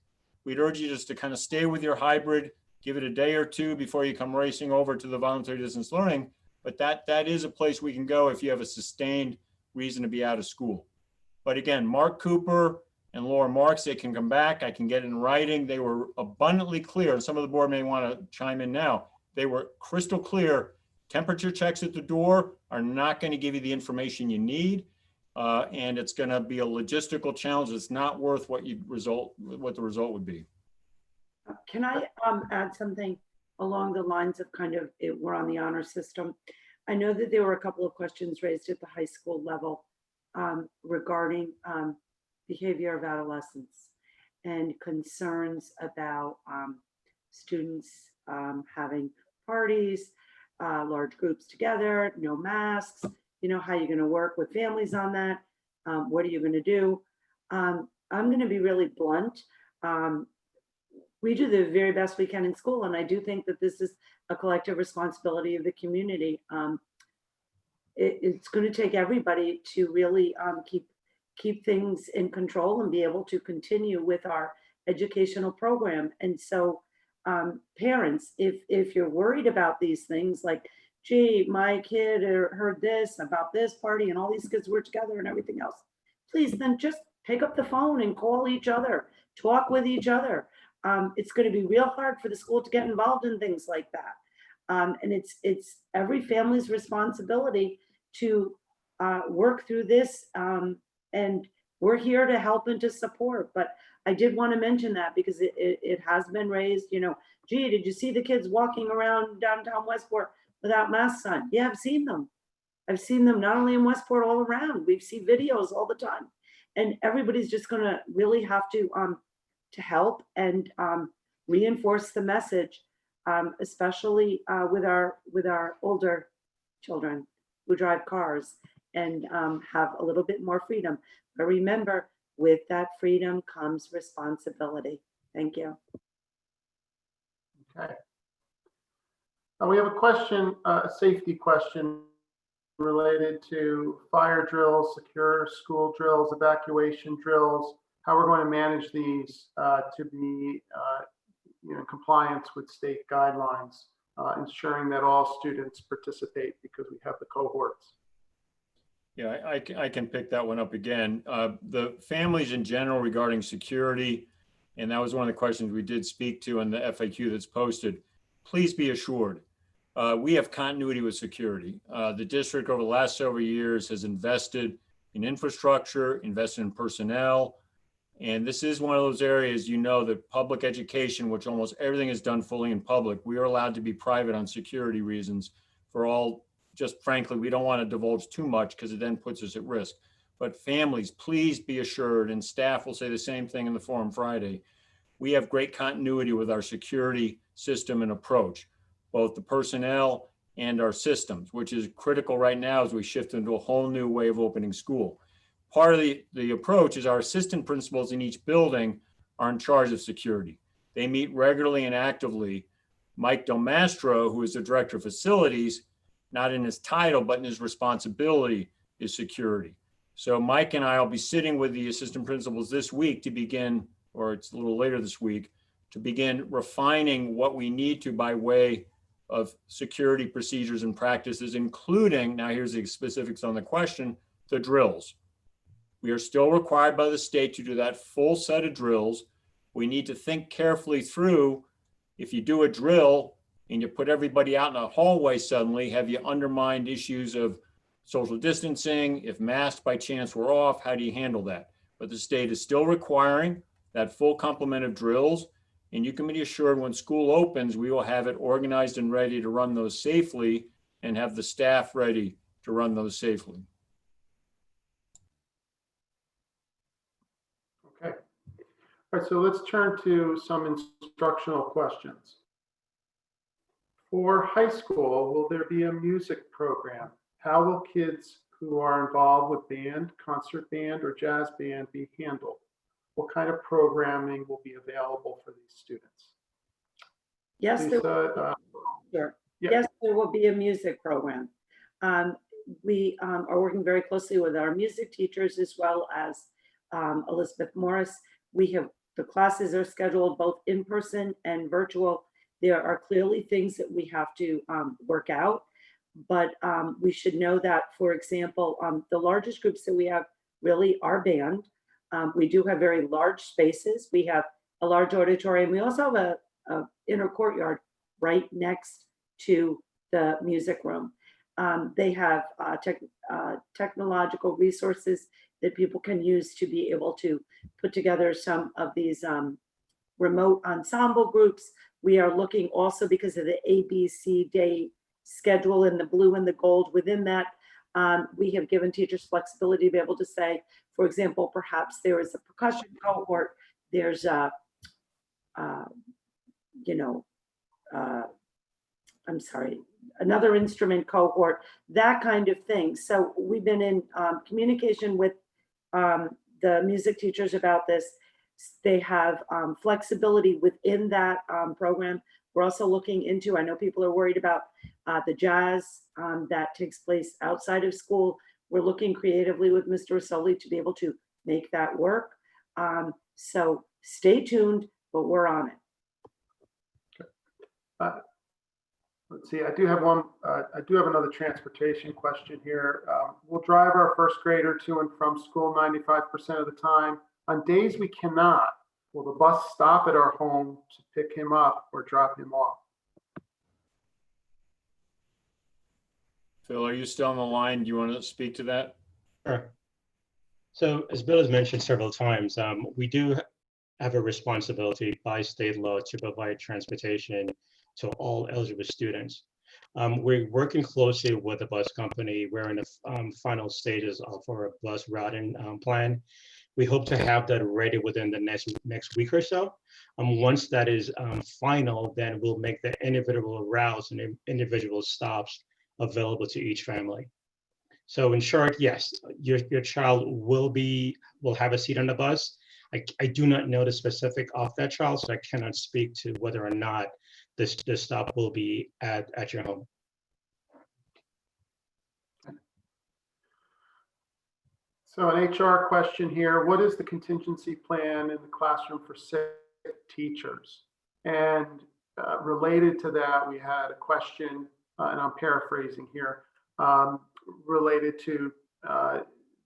We'd urge you just to kind of stay with your hybrid, give it a day or two before you come racing over to the voluntary distance learning. But that is a place we can go if you have a sustained reason to be out of school. But again, Mark Cooper and Laura Marks, they can come back. I can get in writing. They were abundantly clear, and some of the board may want to chime in now. They were crystal clear. Temperature checks at the door are not going to give you the information you need. And it's going to be a logistical challenge. It's not worth what the result would be. Can I add something along the lines of kind of we're on the honor system? I know that there were a couple of questions raised at the high school level regarding behavior of adolescents and concerns about students having parties, large groups together, no masks. You know, how you're going to work with families on that. What are you going to do? I'm going to be really blunt. We do the very best we can in school, and I do think that this is a collective responsibility of the community. It's going to take everybody to really keep things in control and be able to continue with our educational program. And so, parents, if you're worried about these things, like, gee, my kid heard this about this party and all these kids were together and everything else, please then just pick up the phone and call each other, talk with each other. It's going to be real hard for the school to get involved in things like that. And it's every family's responsibility to work through this. And we're here to help and to support. But I did want to mention that because it has been raised, you know, gee, did you see the kids walking around downtown Westport without masks on? Yeah, I've seen them. I've seen them not only in Westport, all around. We see videos all the time. And everybody's just going to really have to help and reinforce the message, especially with our older children who drive cars and have a little bit more freedom. But remember, with that freedom comes responsibility. Thank you. Okay. We have a question, a safety question related to fire drills, secure school drills, evacuation drills, how we're going to manage these to be in compliance with state guidelines, ensuring that all students participate because we have the cohorts. Yeah, I can pick that one up again. The families in general regarding security, and that was one of the questions we did speak to in the FAQ that's posted. Please be assured, we have continuity with security. The district over the last several years has invested in infrastructure, invested in personnel, and this is one of those areas, you know, that public education, which almost everything is done fully in public, we are allowed to be private on security reasons for all. Just frankly, we don't want to divulge too much because it then puts us at risk. But families, please be assured, and staff will say the same thing in the forum Friday, we have great continuity with our security system and approach, both the personnel and our systems, which is critical right now as we shift into a whole new way of opening school. Part of the approach is our assistant principals in each building are in charge of security. They meet regularly and actively. Mike Del Mastro, who is the director of facilities, not in his title, but in his responsibility, is security. So Mike and I will be sitting with the assistant principals this week to begin, or it's a little later this week, to begin refining what we need to by way of security procedures and practices, including, now here's the specifics on the question, the drills. We are still required by the state to do that full set of drills. We need to think carefully through, if you do a drill and you put everybody out in a hallway suddenly, have you undermined issues of social distancing? If masks by chance were off, how do you handle that? But the state is still requiring that full complement of drills. And you can be assured when school opens, we will have it organized and ready to run those safely and have the staff ready to run those safely. Okay. All right, so let's turn to some instructional questions. For high school, will there be a music program? How will kids who are involved with band, concert band, or jazz band be handled? What kind of programming will be available for these students? Yes, there, Lisa, sure. yeah. Yes, there will be a music program. We are working very closely with our music teachers as well as Elizabeth Morris. The classes are scheduled both in person and virtual. There are clearly things that we have to work out, but we should know that, for example, the largest groups that we have really are band. We do have very large spaces. We have a large auditorium. We also have a inner courtyard right next to the music room. They have technological resources that people can use to be able to put together some of these remote ensemble groups. We are looking also, because of the ABC Day schedule in the blue and the gold within that, we have given teachers flexibility to be able to say, for example, perhaps there is a percussion cohort, there's a, I'm sorry, another instrument cohort, that kind of thing. So we've been in communication with the music teachers about this. They have flexibility within that program. We're also looking into, I know people are worried about the jazz that takes place outside of school. We're looking creatively with Mr. Rosoli to be able to make that work. So stay tuned, but we're on it. Let's see, I do have another transportation question here. We'll drive our first grader to and from school 95% of the time. On days we cannot, will the bus stop at our home to pick him up or drop him off? Phil, are you still on the line? Do you want to speak to that? Sure. So as Bill has mentioned several times, we do have a responsibility by state law to provide transportation to all eligible students. We're working closely with the bus company. We're in the final stages of our bus routing plan. We hope to have that ready within the next week or so. Once that is final, then we'll make the individual routes and individual stops available to each family. So in short, yes, your child will have a seat on the bus. I do not know the specific of that child, so I cannot speak to whether or not this stop will be at your home. So an HR question here. What is the contingency plan in the classroom for sick teachers? And related to that, we had a question, and I'm paraphrasing here, related to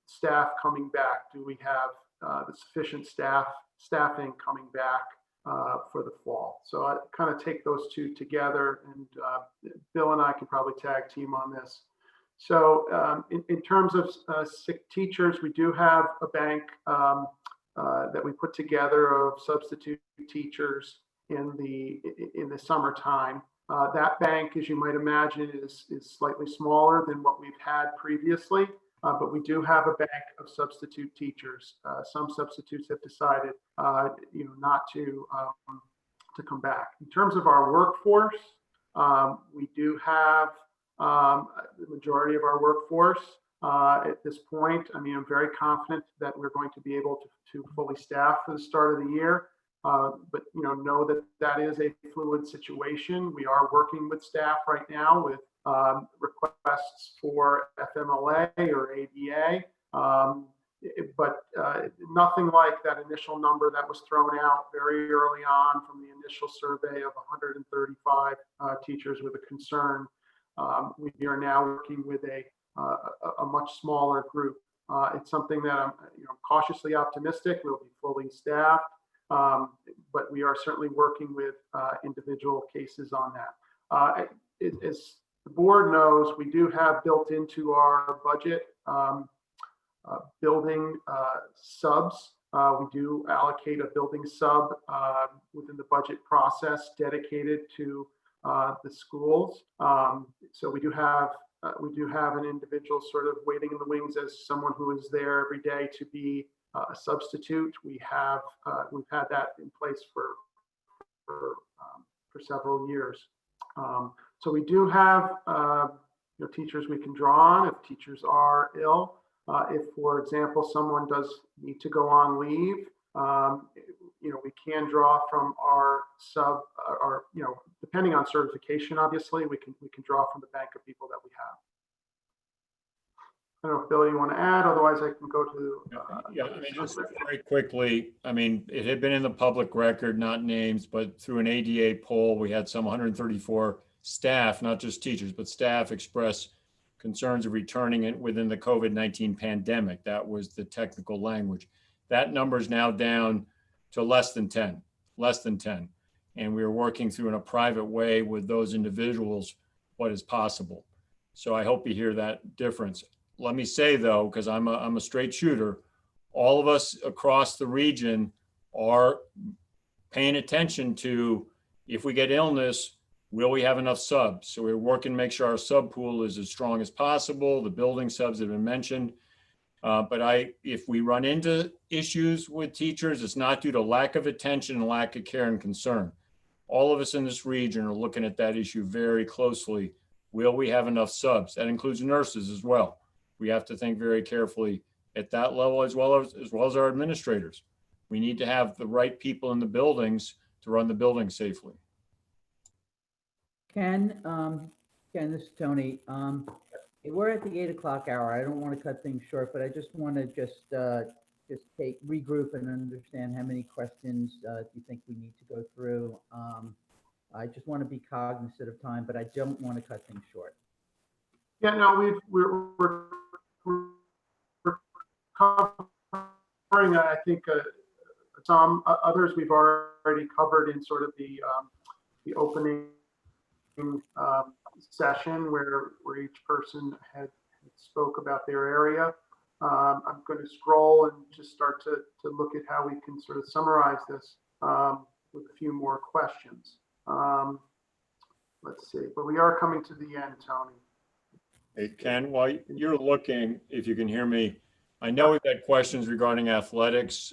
staff coming back. Do we have the sufficient staffing coming back for the fall? So I kind of take those two together, and Bill and I can probably tag team on this. So in terms of sick teachers, we do have a bank that we put together of substitute teachers in the summertime. That bank, as you might imagine, is slightly smaller than what we've had previously. but we do have a bank of substitute teachers. Some substitutes have decided, not to come back. In terms of our workforce, we do have the majority of our workforce at this point. I mean, I'm very confident that we're going to be able to fully staff for the start of the year. But know that that is a fluid situation. We are working with staff right now with requests for FMLA or ABA, but nothing like that initial number that was thrown out very early on from the initial survey of 135 teachers with a concern. We are now working with a much smaller group. It's something that I'm cautiously optimistic we'll be fully staffed. But we are certainly working with individual cases on that. As the board knows, we do have built into our budget building subs. We do allocate a building sub within the budget process dedicated to the schools. So we do have an individual sort of waiting in the wings as someone who is there every day to be a substitute. We've had that in place for several years. So we do have teachers we can draw on if teachers are ill. If, for example, someone does need to go on leave, we can draw from our sub, or depending on certification, obviously, we can draw from the bank of people that we have. I don't know if Bill, you want to add, otherwise I can go to. Just very quickly, it had been in the public record, not names, but through an ADA poll, we had some 134 staff, not just teachers, but staff express concerns of returning it within the COVID-19 pandemic. That was the technical language. That number is now down to less than 10. And we are working through in a private way with those individuals what is possible. So I hope you hear that difference. Let me say though, because I'm a straight shooter, all of us across the region are paying attention to, if we get illness, will we have enough subs? So we're working to make sure our sub pool is as strong as possible. The building subs have been mentioned. But if we run into issues with teachers, it's not due to lack of attention and lack of care and concern. All of us in this region are looking at that issue very closely. Will we have enough subs? That includes nurses as well. We have to think very carefully at that level, as well as our administrators. We need to have the right people in the buildings to run the building safely. Ken, this is Tony. We're at the 8 o'clock hour. I don't want to cut things short, but I just want to just regroup and understand how many questions do you think we need to go through. I just want to be cognizant of time, but I don't want to cut things short. Yeah, no, we're covering, I think, some others we've already covered in sort of the opening session where each person had spoke about their area. I'm going to scroll and just start to look at how we can sort of summarize this with a few more questions. Let's see, but we are coming to the end, Tony. Hey, Ken, while you're looking, if you can hear me, I know we've had questions regarding athletics.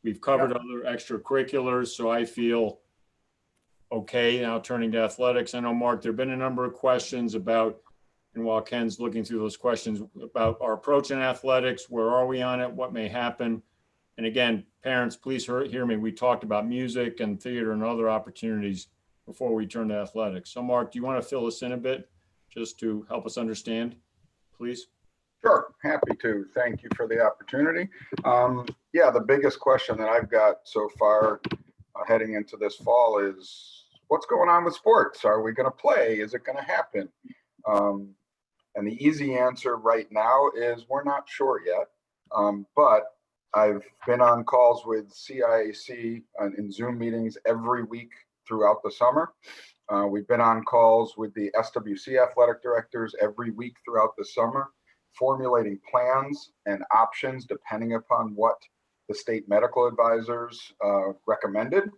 We've covered other extracurriculars, so I feel okay now turning to athletics. I know, Mark, there have been a number of questions about, and while Ken's looking through those questions, about our approach in athletics, where are we on it, what may happen? And again, parents, please hear me. We talked about music and theater and other opportunities before we turn to athletics. So Mark, do you want to fill us in a bit just to help us understand, please? Sure, happy to. Thank you for the opportunity. Yeah, the biggest question that I've got so far heading into this fall is, what's going on with sports? Are we going to play? Is it going to happen? And the easy answer right now is we're not sure yet. But I've been on calls with CIAC in Zoom meetings every week throughout the summer. We've been on calls with the SWC athletic directors every week throughout the summer, formulating plans and options depending upon what the state medical advisors recommended.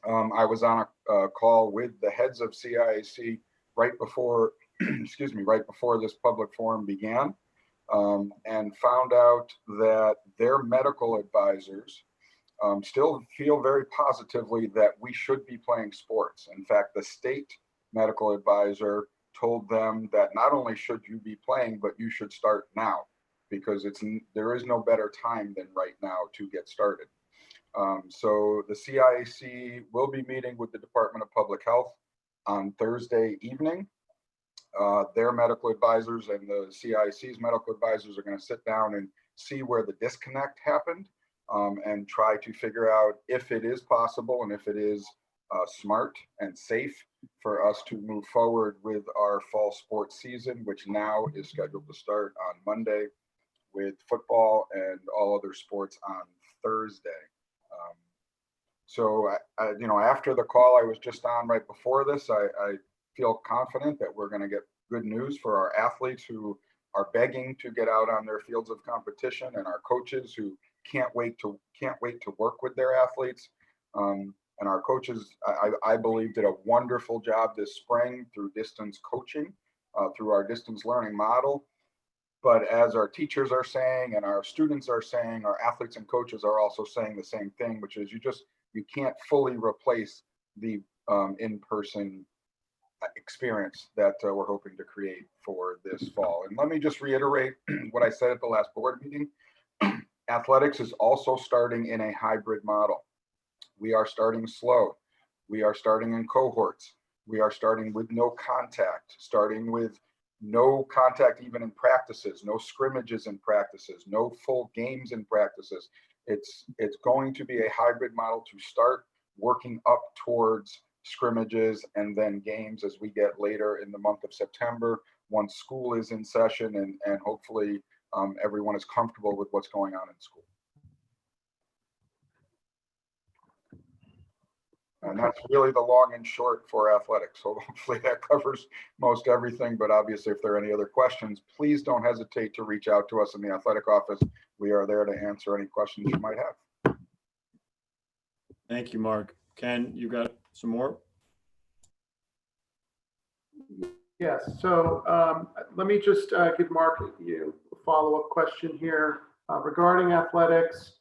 I was on a call with the heads of CIAC right before, excuse me, right before this public forum began. and found out that their medical advisors still feel very positively that we should be playing sports. In fact, the state medical advisor told them that not only should you be playing, but you should start now, because there is no better time than right now to get started. So the CIAC will be meeting with the Department of Public Health on Thursday evening. Their medical advisors and the CIAC's medical advisors are going to sit down and see where the disconnect happened, and try to figure out if it is possible and if it is smart and safe for us to move forward with our fall sports season, which now is scheduled to start on Monday, with football and all other sports on Thursday. So, after the call I was just on right before this, I feel confident that we're going to get good news for our athletes who are begging to get out on their fields of competition, and our coaches who can't wait to work with their athletes. And our coaches, I believe, did a wonderful job this spring through distance coaching, through our distance learning model. But as our teachers are saying, and our students are saying, our athletes and coaches are also saying the same thing, which is you can't fully replace the in-person experience that we're hoping to create for this fall. And let me just reiterate what I said at the last board meeting. Athletics is also starting in a hybrid model. We are starting slow. We are starting in cohorts. We are starting with no contact, starting with no contact even in practices, no scrimmages in practices, no full games in practices. It's going to be a hybrid model to start working up towards scrimmages and then games as we get later in the month of September, once school is in session and hopefully everyone is comfortable with what's going on in school. And that's really the long and short for athletics. So hopefully that covers most everything. But obviously, if there are any other questions, please don't hesitate to reach out to us in the athletic office. We are there to answer any questions you might have. Thank you, Mark. Ken, you got some more? Yes, so let me just give Mark a follow-up question here regarding athletics.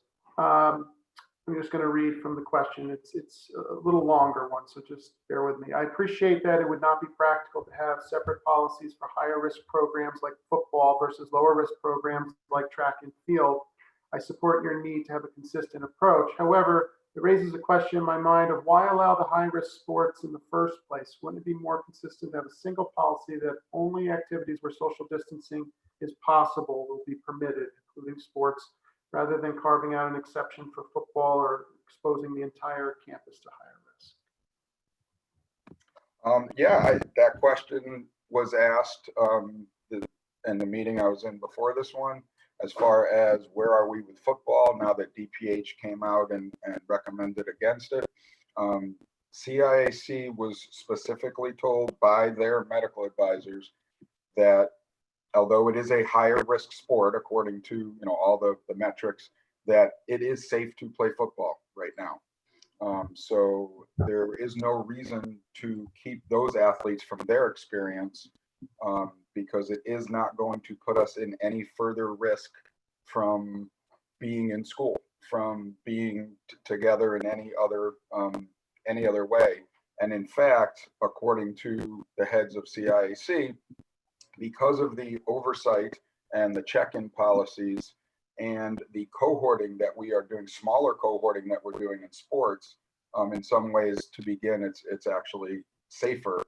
I'm just going to read from the question. It's a little longer one, so just bear with me. I appreciate that it would not be practical to have separate policies for higher risk programs like football versus lower risk programs like track and field. I support your need to have a consistent approach. However, it raises a question in my mind of why allow the high risk sports in the first place? Wouldn't it be more consistent to have a single policy that only activities where social distancing is possible will be permitted, including sports, rather than carving out an exception for football or exposing the entire campus to higher risk? That question was asked in the meeting I was in before this one, as far as where are we with football now that DPH came out and recommended against it. CIAC was specifically told by their medical advisors that although it is a higher risk sport, according to all the metrics, that it is safe to play football right now. So there is no reason to keep those athletes from their experience, because it is not going to put us in any further risk from being in school, from being together in any other way. And in fact, according to the heads of CIAC, because of the oversight and the check-in policies and the cohorting that we are doing, smaller cohorting that we're doing in sports, in some ways to begin, it's actually safer.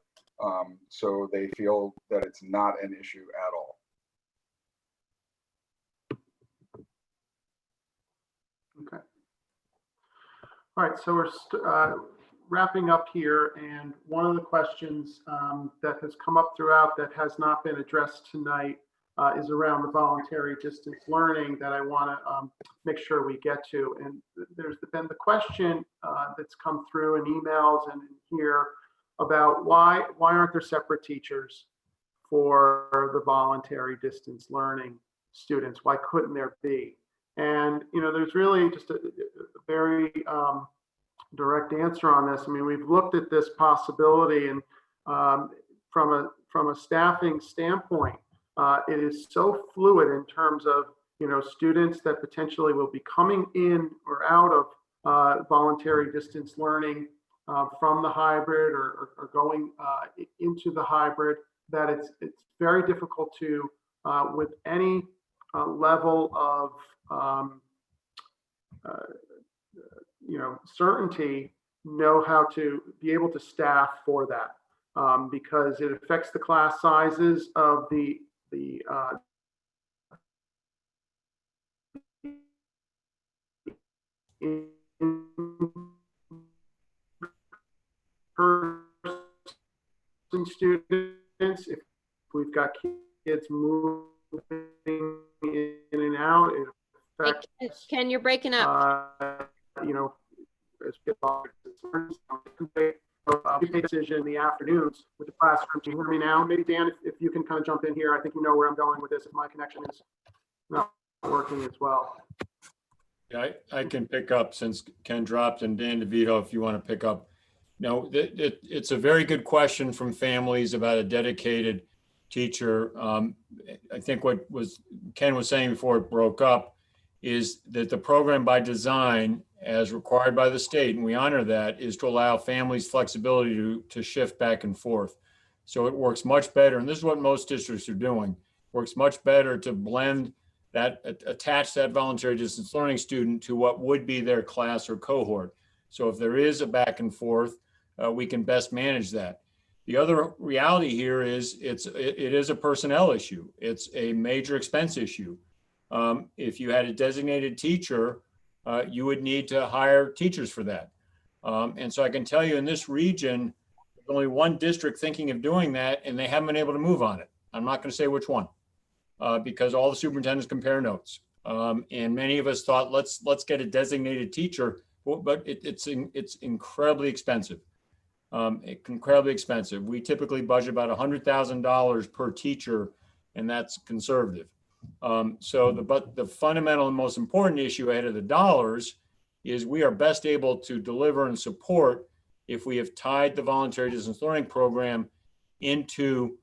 So they feel that it's not an issue at all. Okay. All right, so we're wrapping up here, and one of the questions that has come up throughout that has not been addressed tonight is around the voluntary distance learning that I want to make sure we get to. And there's been the question that's come through in emails and in here about why aren't there separate teachers for the voluntary distance learning students? Why couldn't there be? And there's really just a very direct answer on this. I mean, we've looked at this possibility, and from a staffing standpoint, it is so fluid in terms of, students that potentially will be coming in or out of voluntary distance learning from the hybrid or going into the hybrid, that it's very difficult to, with any level of, certainty, know how to be able to staff for that, because it affects the class sizes of the in-person students. If we've got kids moving in and out, it affects. Ken, you're breaking up. As we make a decision in the afternoons with the classroom. Do you hear me now? Maybe Dan, if you can kind of jump in here. I think you know where I'm going with this if my connection is not working as well. Yeah, I can pick up since Ken dropped, and Dan DeVito, if you want to pick up. No, it's a very good question from families about a dedicated teacher. I think what Ken was saying before it broke up is that the program by design, as required by the state, and we honor that, is to allow families flexibility to shift back and forth. So it works much better, and this is what most districts are doing, works much better to blend that, attach that voluntary distance learning student to what would be their class or cohort. So if there is a back and forth, we can best manage that. The other reality here is it is a personnel issue. It's a major expense issue. If you had a designated teacher, you would need to hire teachers for that. And so I can tell you in this region, there's only one district thinking of doing that, and they haven't been able to move on it. I'm not going to say which one, because all the superintendents compare notes. And many of us thought, let's get a designated teacher, but it's incredibly expensive. Incredibly expensive. We typically budget about $100,000 per teacher, and that's conservative. So the fundamental and most important issue ahead of the dollars is we are best able to deliver and support if we have tied the voluntary distance learning program into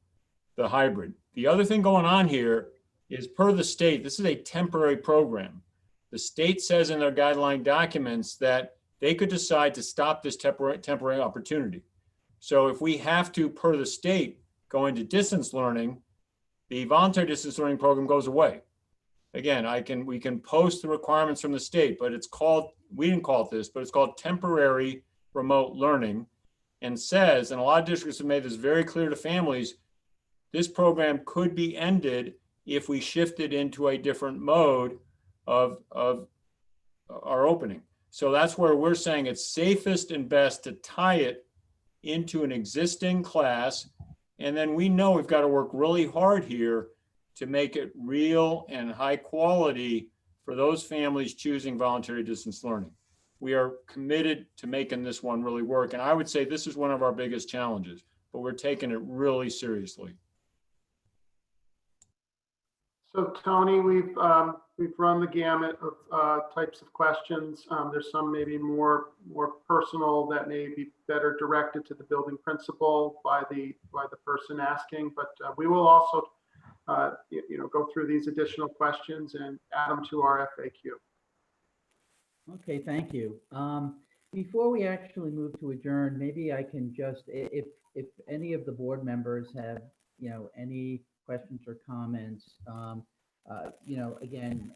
the hybrid. The other thing going on here is, per the state, this is a temporary program. The state says in their guideline documents that they could decide to stop this temporary opportunity. So if we have to, per the state, go into distance learning, the voluntary distance learning program goes away. Again, we can post the requirements from the state, but it's called, we didn't call it this, but it's called temporary remote learning, and says, and a lot of districts have made this very clear to families, this program could be ended if we shifted into a different mode of our opening. So that's where we're saying it's safest and best to tie it into an existing class. And then we know we've got to work really hard here to make it real and high quality for those families choosing voluntary distance learning. We are committed to making this one really work. And I would say this is one of our biggest challenges, but we're taking it really seriously. So Tony, we've run the gamut of types of questions. There's some maybe more personal that may be better directed to the building principal by the person asking, but we will also go through these additional questions and add them to our FAQ. Okay, thank you. Before we actually move to adjourn, maybe I can just, if any of the board members have any questions or comments, again,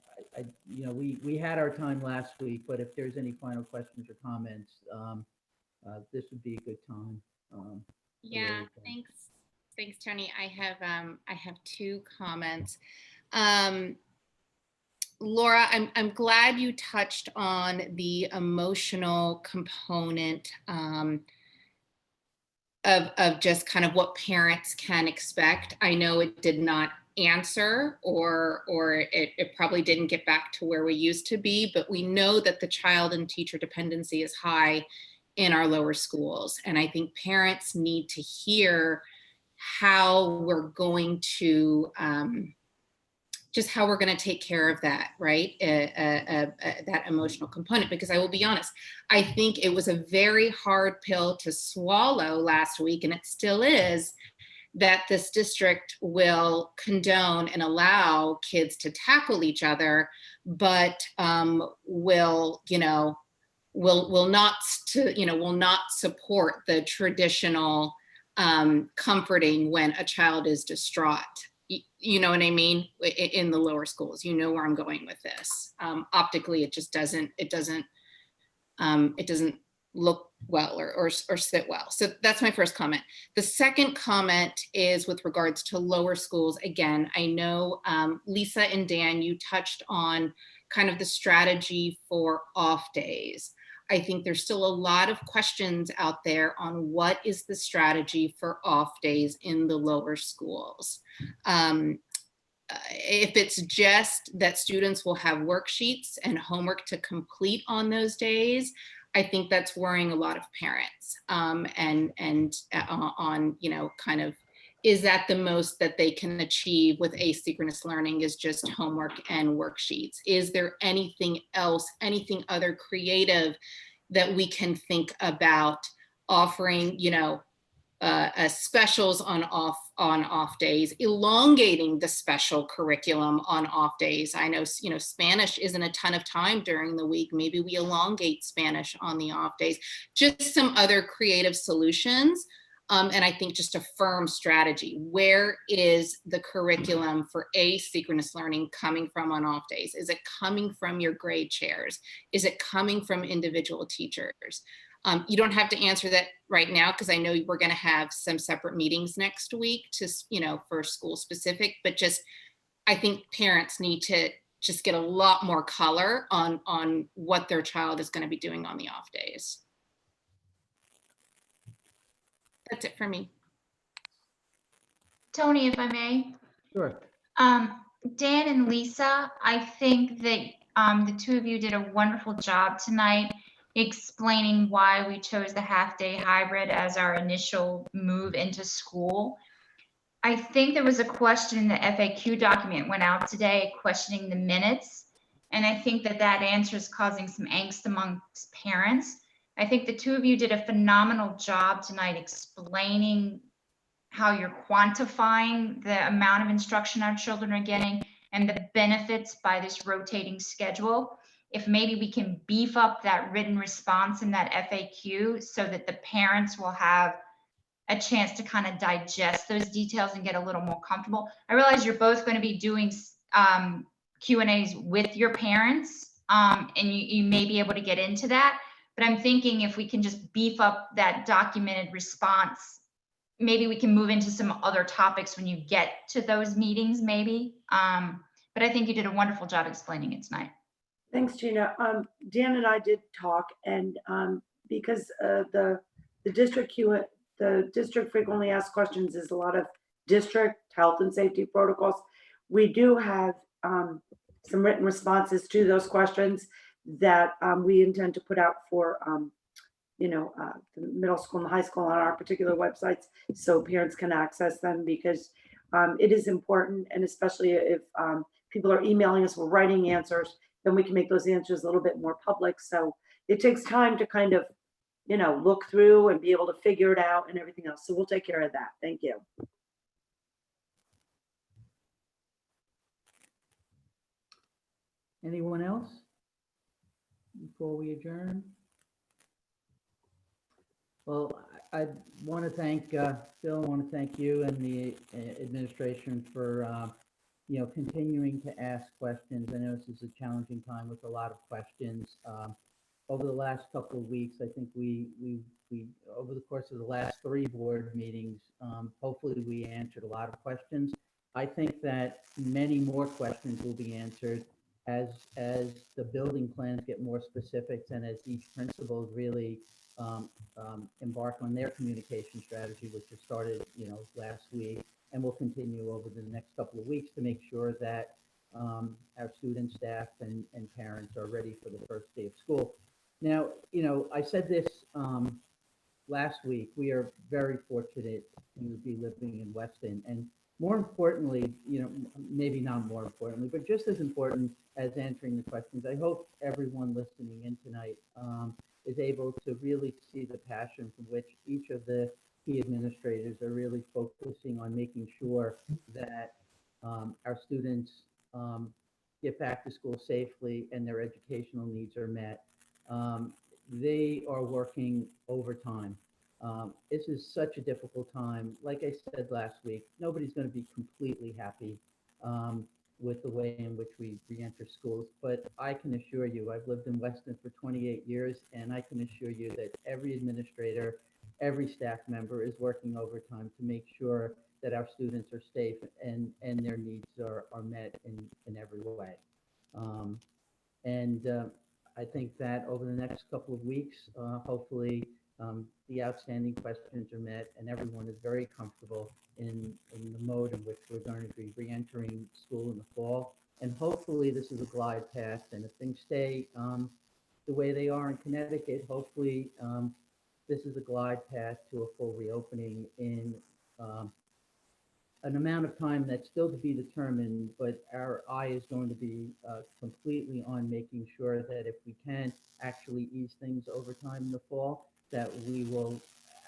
we had our time last week, but if there's any final questions or comments, this would be a good time. Yeah, thanks, Tony. I have two comments. Laura, I'm glad you touched on the emotional component of just kind of what parents can expect. I know it did not answer or it probably didn't get back to where we used to be, but we know that the child and teacher dependency is high in our lower schools. And I think parents need to hear how we're going to just how we're going to take care of that, right? That emotional component, because I will be honest, I think it was a very hard pill to swallow last week, and it still is, that this district will condone and allow kids to tackle each other, but will not support the traditional comforting when a child is distraught. You know what I mean? In the lower schools, you know where I'm going with this. Optically, it just doesn't look well or sit well. So that's my first comment. The second comment is with regards to lower schools. Again, I know Lisa and Dan, you touched on kind of the strategy for off days. I think there's still a lot of questions out there on what is the strategy for off days in the lower schools. If it's just that students will have worksheets and homework to complete on those days, I think that's worrying a lot of parents. Kind of, is that the most that they can achieve with asynchronous learning is just homework and worksheets? Is there anything else, anything other creative that we can think about offering, specials on off days, elongating the special curriculum on off days? I know, Spanish isn't a ton of time during the week. Maybe we elongate Spanish on the off days, just some other creative solutions. And I think just a firm strategy. Where is the curriculum for asynchronous learning coming from on off days? Is it coming from your grade chairs? Is it coming from individual teachers? You don't have to answer that right now, because I know we're going to have some separate meetings next week to, for school specific, but just, I think parents need to just get a lot more color on what their child is going to be doing on the off days. That's it for me. Tony, if I may. Sure. Dan and Lisa, I think that the two of you did a wonderful job tonight explaining why we chose the half-day hybrid as our initial move into school. I think there was a question in the FAQ document went out today questioning the minutes, and I think that answer is causing some angst amongst parents. I think the two of you did a phenomenal job tonight explaining how you're quantifying the amount of instruction our children are getting and the benefits by this rotating schedule. If maybe we can beef up that written response in that FAQ so that the parents will have a chance to kind of digest those details and get a little more comfortable. I realize you're both going to be doing Q&As with your parents, and you may be able to get into that. But I'm thinking if we can just beef up that documented response, maybe we can move into some other topics when you get to those meetings, maybe. But I think you did a wonderful job explaining it tonight. Thanks, Gina. Dan and I did talk, and because the district frequently asked questions is a lot of district health and safety protocols. We do have some written responses to those questions that we intend to put out for the middle school and high school on our particular websites so parents can access them, because it is important, and especially if people are emailing us, we're writing answers, then we can make those answers a little bit more public. So it takes time to kind of, look through and be able to figure it out and everything else. So we'll take care of that. Thank you. Anyone else before we adjourn? Well, I want to thank Phil. I want to thank you and the administration for continuing to ask questions. I know this is a challenging time with a lot of questions. Over the last couple of weeks, I think we over the course of the last 3 board meetings, hopefully we answered a lot of questions. I think that many more questions will be answered as the building plans get more specifics and as each principal really embark on their communication strategy, which has started last week and will continue over the next couple of weeks to make sure that our students, staff, and parents are ready for the first day of school. Now, I said this last week, we are very fortunate to be living in Weston, and more importantly, maybe not more importantly, but just as important as answering the questions, I hope everyone listening in tonight is able to really see the passion from which each of the key administrators are really focusing on making sure that our students get back to school safely and their educational needs are met. They are working overtime. This is such a difficult time. Like I said last week, nobody's going to be completely happy with the way in which we re-enter schools. But I can assure you, I've lived in Weston for 28 years, and I can assure you that every administrator, every staff member is working overtime to make sure that our students are safe and their needs are met in every way. I think that over the next couple of weeks, hopefully the outstanding questions are met and everyone is very comfortable in the mode in which we're going to be re-entering school in the fall. And hopefully this is a glide path, and if things stay the way they are in Connecticut, hopefully this is a glide path to a full reopening in an amount of time that's still to be determined, but our eye is going to be completely on making sure that if we can actually ease things over time in the fall, that we will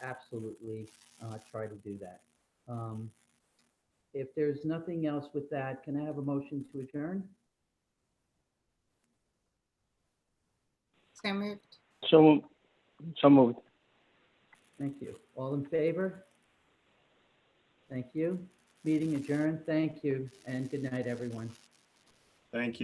absolutely try to do that. If there's nothing else with that, can I have a motion to adjourn? So moved. So moved. Thank you. All in favor? Thank you. Meeting adjourned. Thank you, and good night, everyone. Thank you.